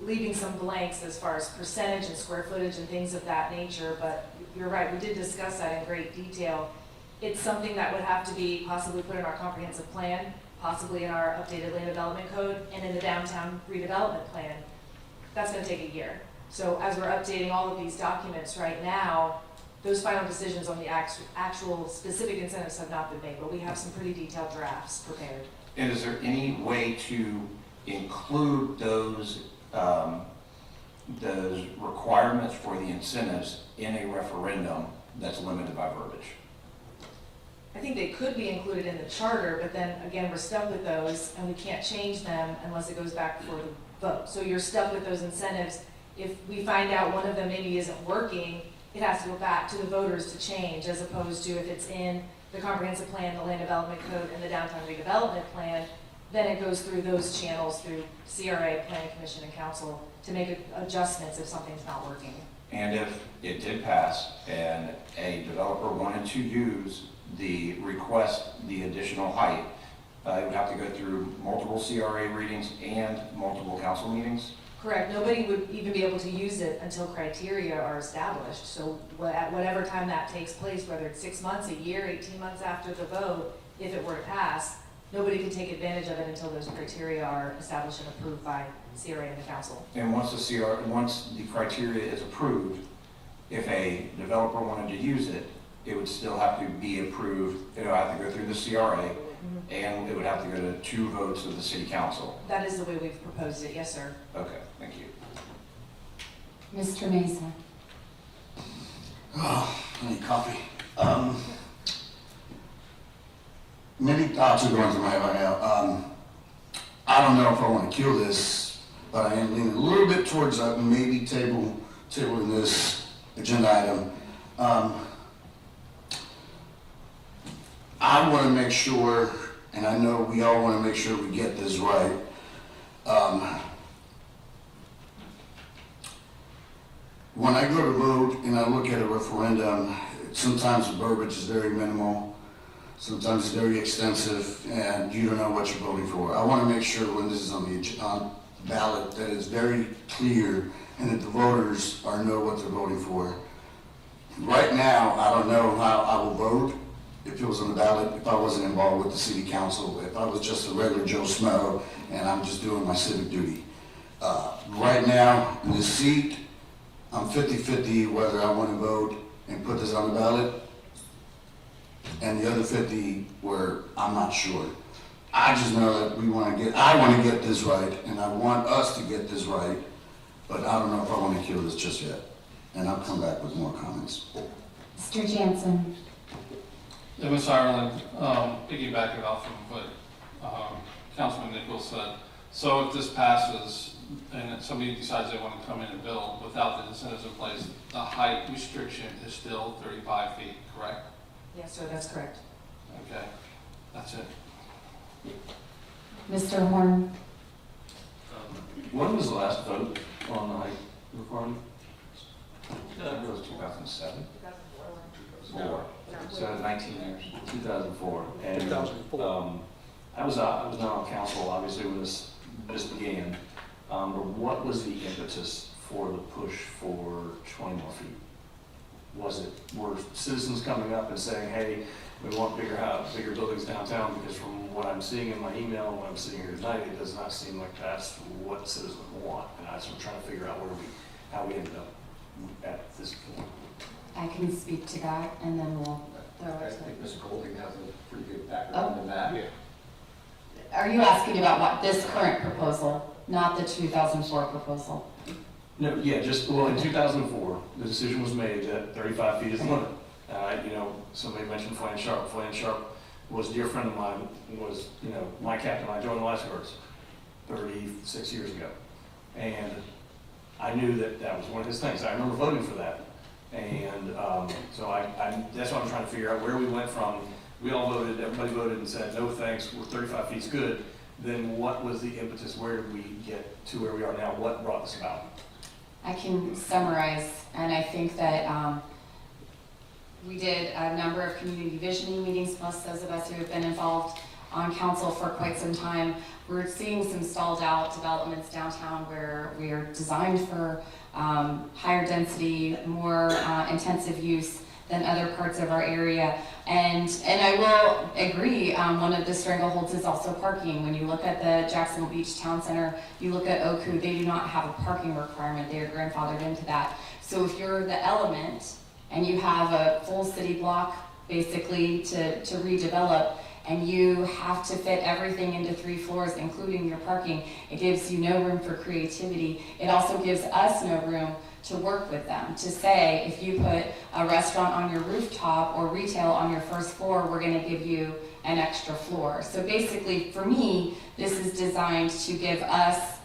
leaving some blanks as far as percentage and square footage and things of that nature, but you're right, we did discuss that in great detail. It's something that would have to be possibly put in our comprehensive plan, possibly in our updated land development code, and in the downtown redevelopment plan. That's gonna take a year. So as we're updating all of these documents right now, those final decisions on the actual specific incentives have not been made, but we have some pretty detailed drafts prepared. And is there any way to include those requirements for the incentives in a referendum that's limited by verbiage? I think they could be included in the charter, but then again, we're stuck with those and we can't change them unless it goes back before the vote. So you're stuck with those incentives. If we find out one of them maybe isn't working, it has to go back to the voters to change, as opposed to if it's in the comprehensive plan, the land development code, and the downtown redevelopment plan, then it goes through those channels through CRA, Planning Commission, and Council to make adjustments if something's not working. And if it did pass and a developer wanted to use the additional height, it would have to go through multiple CRA readings and multiple council meetings? Correct. Nobody would even be able to use it until criteria are established. So at whatever time that takes place, whether it's 6 months, a year, 18 months after the vote, if it were to pass, nobody can take advantage of it until those criteria are established and approved by CRA and the council. And once the criteria is approved, if a developer wanted to use it, it would still have to be approved. It would have to go through the CRA, and it would have to go to 2 votes of the city council. That is the way we've proposed it, yes, sir. Okay, thank you. Mr. Mesa. Oh, I need coffee. Many thoughts are going through my head right now. I don't know if I want to kill this, but I am leaning a little bit towards maybe tabling this agenda item. I want to make sure, and I know we all want to make sure we get this right. When I go to vote and I look at a referendum, sometimes the verbiage is very minimal. Sometimes it's very extensive and you don't know what you're voting for. I want to make sure when this is on the ballot that it's very clear and that the voters know what they're voting for. Right now, I don't know how I will vote if it was on the ballot, if I wasn't involved with the city council, if I was just a regular Joe Smo and I'm just doing my civic duty. Right now, in this seat, I'm 50-50 whether I want to vote and put this on the ballot, and the other 50 where I'm not sure. I just know that I want to get this right, and I want us to get this right, but I don't know if I want to kill this just yet. And I'll come back with more comments. Mr. Jansen. Yeah, Ms. Ireland, piggybacking off of what Councilman Nichols said. So if this passes and somebody decides they want to come in and build without the incentives in place, the height restriction is still 35 feet, correct? Yes, sir, that's correct. Okay, that's it. Mr. Horn. When was the last vote on the height requirement? It was 2007. 4. So 19 years. 2004. And 2004. I was not on council, obviously, when this began. But what was the impetus for the push for 20 more feet? Were citizens coming up and saying, hey, we want bigger buildings downtown? Because from what I'm seeing in my email and what I'm seeing here tonight, it does not seem like that's what citizens want. And I'm trying to figure out how we ended up at this point. I can speak to that, and then we'll throw I it think to... Mr. Golding has a pretty good background in that. Are you asking about what, this current proposal, not the 2004 proposal? No, yeah, in 2004, the decision was made that 35 feet is the limit. Somebody mentioned Flan Sharp. Flan Sharp was a dear friend of mine, was, my captain. I joined the lifeguards 36 years ago. And I knew that was one of his things. I remember voting for that. And so that's what I'm trying to figure out, where we went from. We all voted, everybody voted and said, no thanks, 35 feet's good. Then what was the impetus? Where did we get to where we are now? What brought this about? I can summarize, and I think that we did a number of community visioning meetings, plus those of us who have been involved on council for quite some time. We're seeing some stalled out developments downtown where we are designed for higher density, more intensive use than other parts of our area. And I will agree, one of the strangleholds is also parking. When you look at the Jacksonville Beach Town Center, you look at Oku, they do not have a parking requirement. They are grandfathered into that. So if you're the Element and you have a full city block basically to redevelop, and you have to fit everything into 3 floors, including your parking, it gives you no room for creativity. It also gives us no room to work with them, to say, if you put a restaurant on your rooftop or retail on your first floor, we're gonna give you an extra floor. So basically, for me, this is designed to give us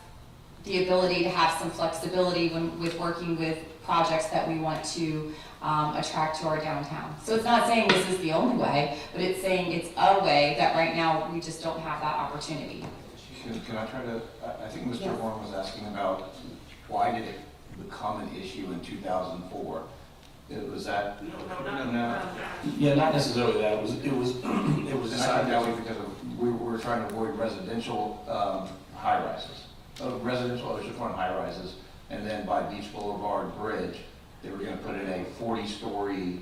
the ability to have some flexibility with working with projects that we want to attract to our downtown. So it's not saying this is the only way, but it's saying it's a way that right now we just don't have that opportunity. Can I try to, I think Mr. Horn was asking about why did it become an issue in 2004? Was that? No. Yeah, not necessarily that. It was decided that way because we were trying to avoid residential high rises, residential oceanfront high rises, and then by Beach Boulevard Bridge, they were going to put in a 40-story,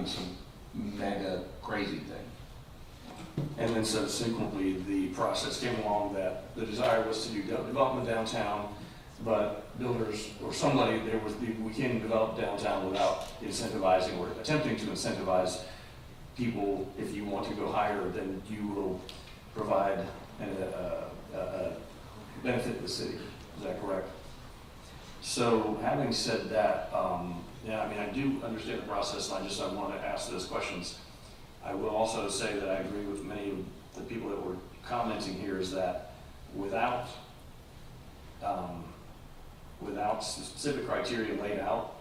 some mega crazy thing. And then subsequently, the process came along that the desire was to do development downtown, but builders or somebody, we can't develop downtown without incentivizing or attempting to incentivize people. If you want to go higher, then you will provide a benefit to the city. Is that correct? So having said that, I do understand the process, and I want to ask those questions. I will also say that I agree with many of the people that were commenting here is that without specific criteria laid out,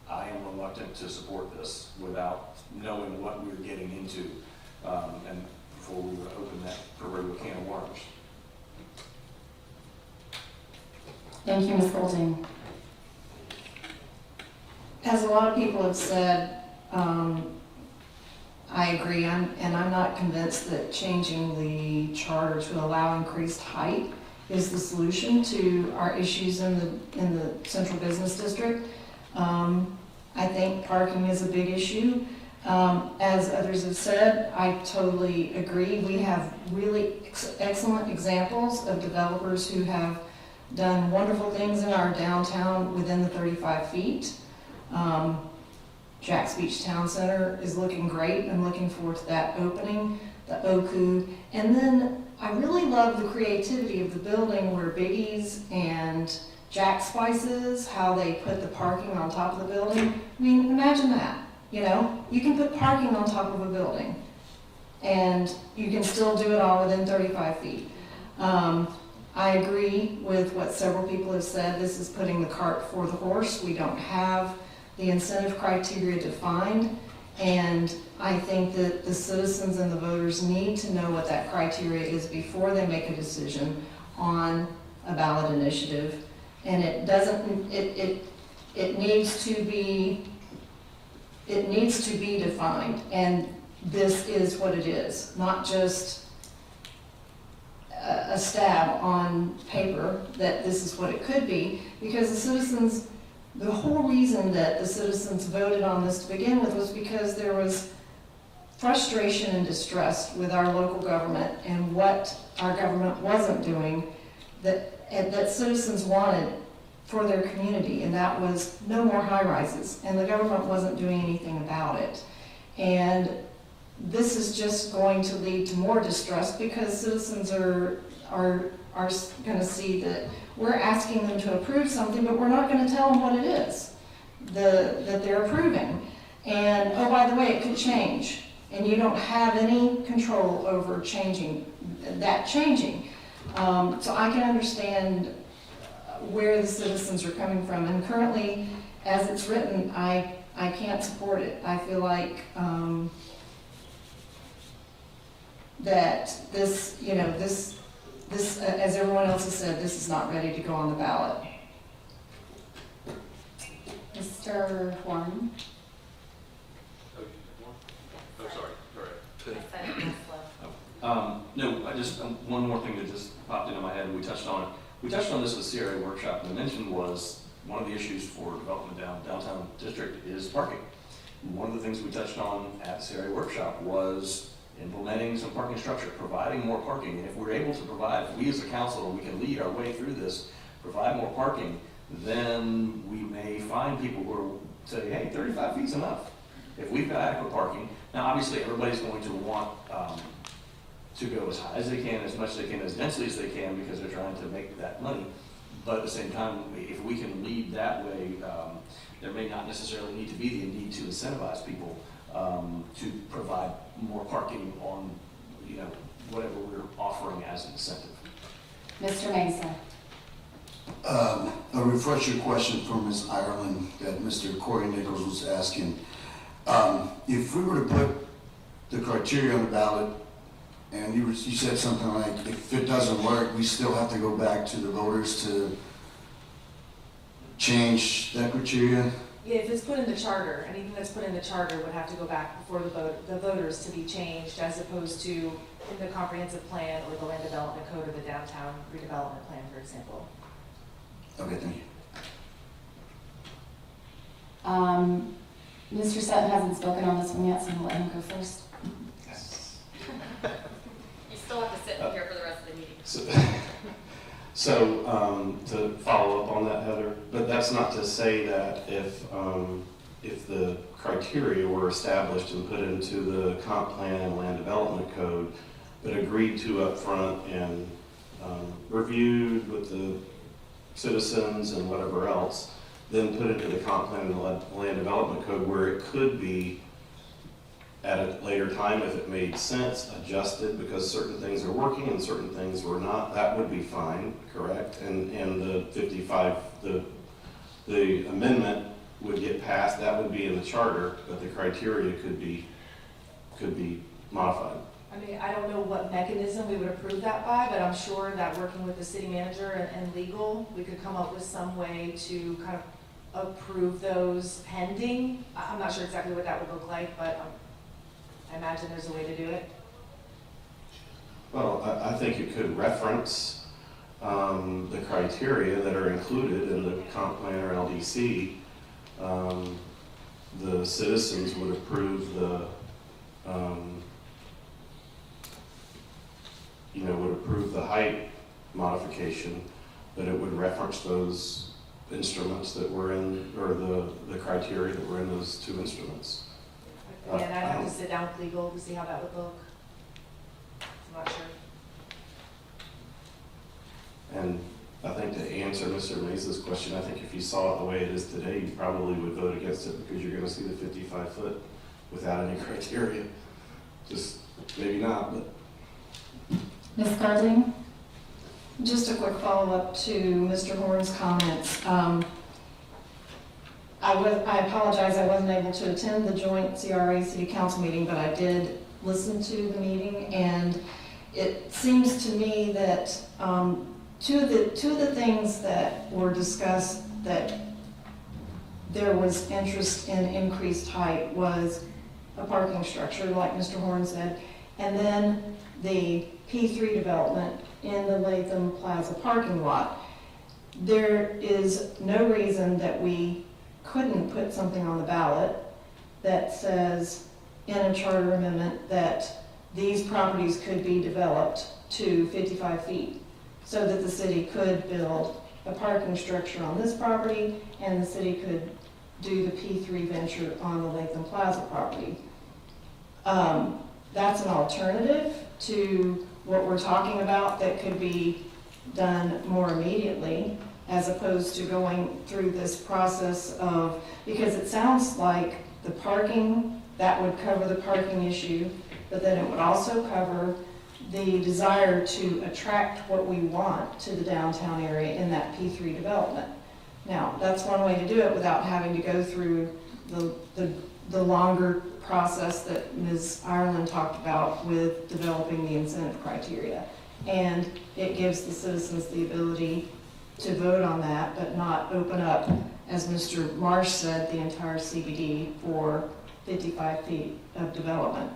I am reluctant to support this without knowing what we're getting into, and before we would open that proverbial can of worms. Thank you, Ms. Golding. As a lot of people have said, I I agree, and I'm not convinced that changing the charter to allow increased height is the solution to our issues in the central business district. I think parking is a big issue. As others have said, I totally agree. We have really excellent examples of developers who have done wonderful things in our downtown within the 35 feet. Jack's Beach Town Center is looking great. I'm looking forward to that opening, the Oku. And then I really love the creativity of the building where Biggie's and Jack Spices, how they put the parking on top of the building. I mean, imagine that, you know? You can put parking on top of a building and you can still do it all within 35 feet. I agree with what several people have said. This is putting the cart before the horse. We don't have the incentive criteria defined, and I think that the citizens and the voters need to know what that criteria is before they make a decision on a ballot initiative. And it doesn't, it needs to be defined, and this is what it is, not just a stab on paper that this is what it could be, because the citizens, the whole reason that the citizens voted on this to begin with was because there was frustration and distress with our local government and what our government wasn't doing that citizens wanted for their community, and that was no more high-rises, and the government wasn't doing anything about it. And this is just going to lead to more distress because citizens are going to see that we're asking them to approve something, but we're not going to tell them what it is that they're approving. And oh, by the way, it could change, and you don't have any control over changing. So I can understand where the citizens are coming from, and currently, as it's written, I can't support it. I feel like that this, you know, this, as everyone else has said, this is not ready to go on the ballot. Mr. Horn? Oh, sorry, go ahead. No, I just, one more thing that just popped into my head, and we touched on it. We touched on this at the CRA workshop, and the mention was one of the issues for development downtown district is parking. One of the things we touched on at the CRA workshop was implementing some parking structure, providing more parking. And if we're able to provide, if we as a council, we can lead our way through this, provide more parking, then we may find people who are say, hey, 35 feet's enough. If we've got adequate parking, now obviously everybody's going to want to go as high as they can, as much as they can, as densely as they can, because they're trying to make that money. But at the same time, if we can lead that way, there may not necessarily need to be the need to incentivize people to provide more parking on, you know, whatever we're offering as an incentive. Mr. Mesa? A refresher question from Ms. Ireland that Mr. Corey Nichols was asking. If we were to put the criteria on the ballot, and you said something like, if it doesn't work, we still have to go back to the voters to change that criteria? Yeah, if it's put in the charter, anything that's put in the charter would have to go back before the voters to be changed, as opposed to in the comprehensive plan or the land development code or the downtown redevelopment plan, for example. Okay, thank you. Mr. Sutton hasn't spoken on this one yet, so I'm gonna let him go first. You still have to sit in here for the rest of the meeting. So to follow up on that, Heather, but that's not to say that if the criteria were established and put into the comp plan and land development code, but agreed to up front and reviewed with the citizens and whatever else, then put into the comp plan and land development code where it could be at a later time, if it made sense, adjusted because certain things are working and certain things were not, that would be fine, correct? And the 55, the amendment would get passed, that would be in the charter, but the criteria could be modified. I mean, I don't know what mechanism we would approve that by, but I'm sure that working with the city manager and legal, we could come up with some way to kind of approve those pending. I'm not sure exactly what that would look like, but I imagine there's a way to do it. Well, I think it could reference the criteria that are included in the comp plan or LDC. The citizens would approve the height modification, but it would reference those instruments that were in, or the criteria that were in those two instruments. Again, I'd have to sit down with legal to see how that would look. I'm not sure. And I think to answer Mr. Mesa's question, I think if you saw it the way it is today, you probably would vote against it because you're gonna see the 55 foot without any criteria. Just, maybe not, but. Ms. Garding? Just a quick follow-up to Mr. Horn's comments. I apologize, I wasn't able to attend the joint CRA City Council meeting, but I did listen to the meeting, and it seems to me that two of the things that were discussed that there was interest in increased height was a parking structure, like Mr. Horn said, and then the P3 development in the Latham Plaza parking lot. There is no reason that we couldn't put something on the ballot that says in a charter amendment that these properties could be developed to 55 feet so that the city could build a parking structure on this property and the city could do the P3 venture on the Latham Plaza property. That's an alternative to what we're talking about that could be done more immediately, as opposed to going through this process of, because it sounds like the parking, that would cover the parking issue, but then it would also cover the desire to attract what we want to the downtown area in that P3 development. Now, that's one way to do it without having to go through the longer process that Ms. Ireland talked about with developing the incentive criteria. And it gives the citizens the ability to vote on that, but not open up, as Mr. Marsh said, the entire CBD for 55 feet of development.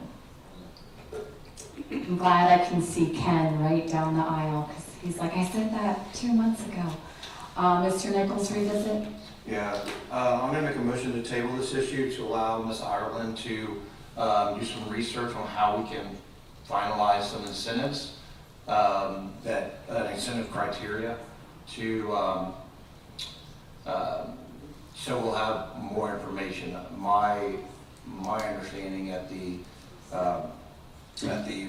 I'm glad I can see Ken right down the aisle, because he's like, I said that 2 months ago. Mr. Nichols, revisit? Yeah, I'm gonna make a motion to table this issue to allow Ms. Ireland to do some research on how we can finalize some incentives, incentive criteria to, so we'll have more information. My understanding at the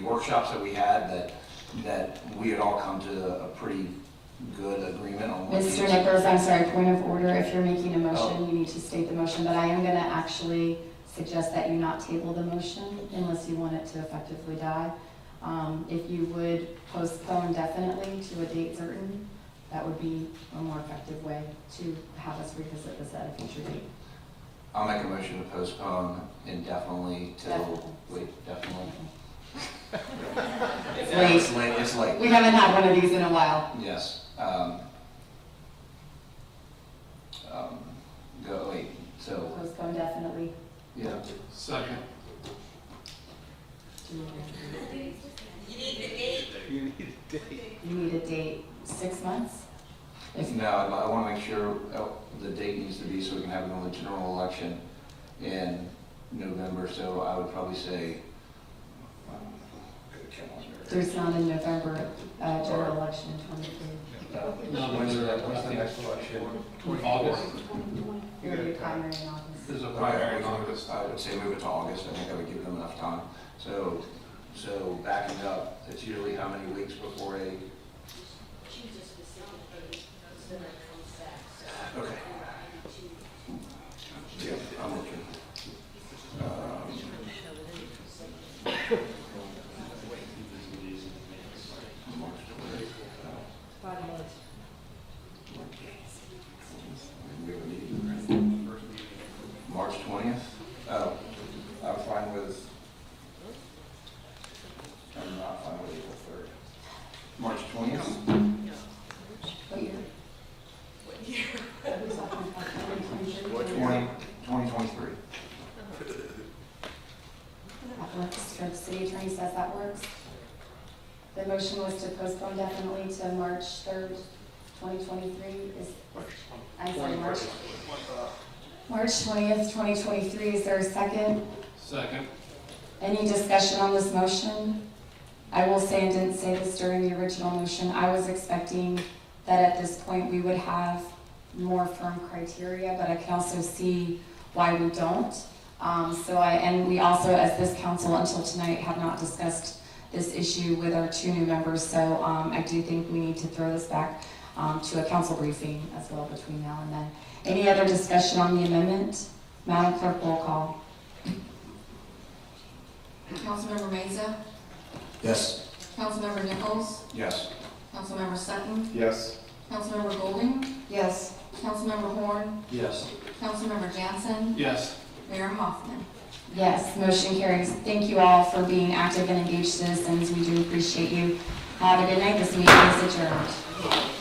workshops that we had that we had all come to a pretty good agreement on what. Mr. Nichols, I'm sorry, point of order. If you're making a motion, you need to state the motion, but I am going to actually suggest that you not table the motion unless you want it to effectively die. If you would postpone definitely to a date certain, that would be a more effective way to have us revisit this at a future date. I'll make a motion to postpone indefinitely till, definitely. It's late. It's late. We haven't had one of these in a while. Yes. So. Postpone definitely. Yeah. Second. You need a date. 6 months? No, I want to make sure the date needs to be so we can have another general election in November. So I would probably say. There's not a November general election in 23. When's the next election? August. You're going to do primary in August. There's a primary in August. I would say move it to August. I think that would give them enough time. So backing up, it's usually how many weeks before a. Okay. Yeah, I'm looking. March 20th? Oh, I'm fine with, I'm not fine with April 3rd. March postpone definitely to March 3rd, 2023 I'm sorry, March 20th, 2023. Is there a second? Second. Any discussion on this motion? I will say, and didn't say this during the original motion, I was expecting that at this point we would have more firm criteria, but I can also see why we don't. And we also, as this council until tonight, have not discussed this issue with our 2 new members, so I do think we need to throw this back to a council briefing as well between now and then. Any other discussion on the amendment? Madam Clerk, roll call. Councilmember Meza, Yes. Councilmember Nichols, Yes. Councilmember Sutton, Yes. Councilmember Golding, Yes. Councilmember Horn, Yes. Councilmember Jansen, Yes. Mayor Hoffman. Yes, motion carries. Thank you all for being active and engaged citizens. We do appreciate you. Have a good night. This meeting is adjourned.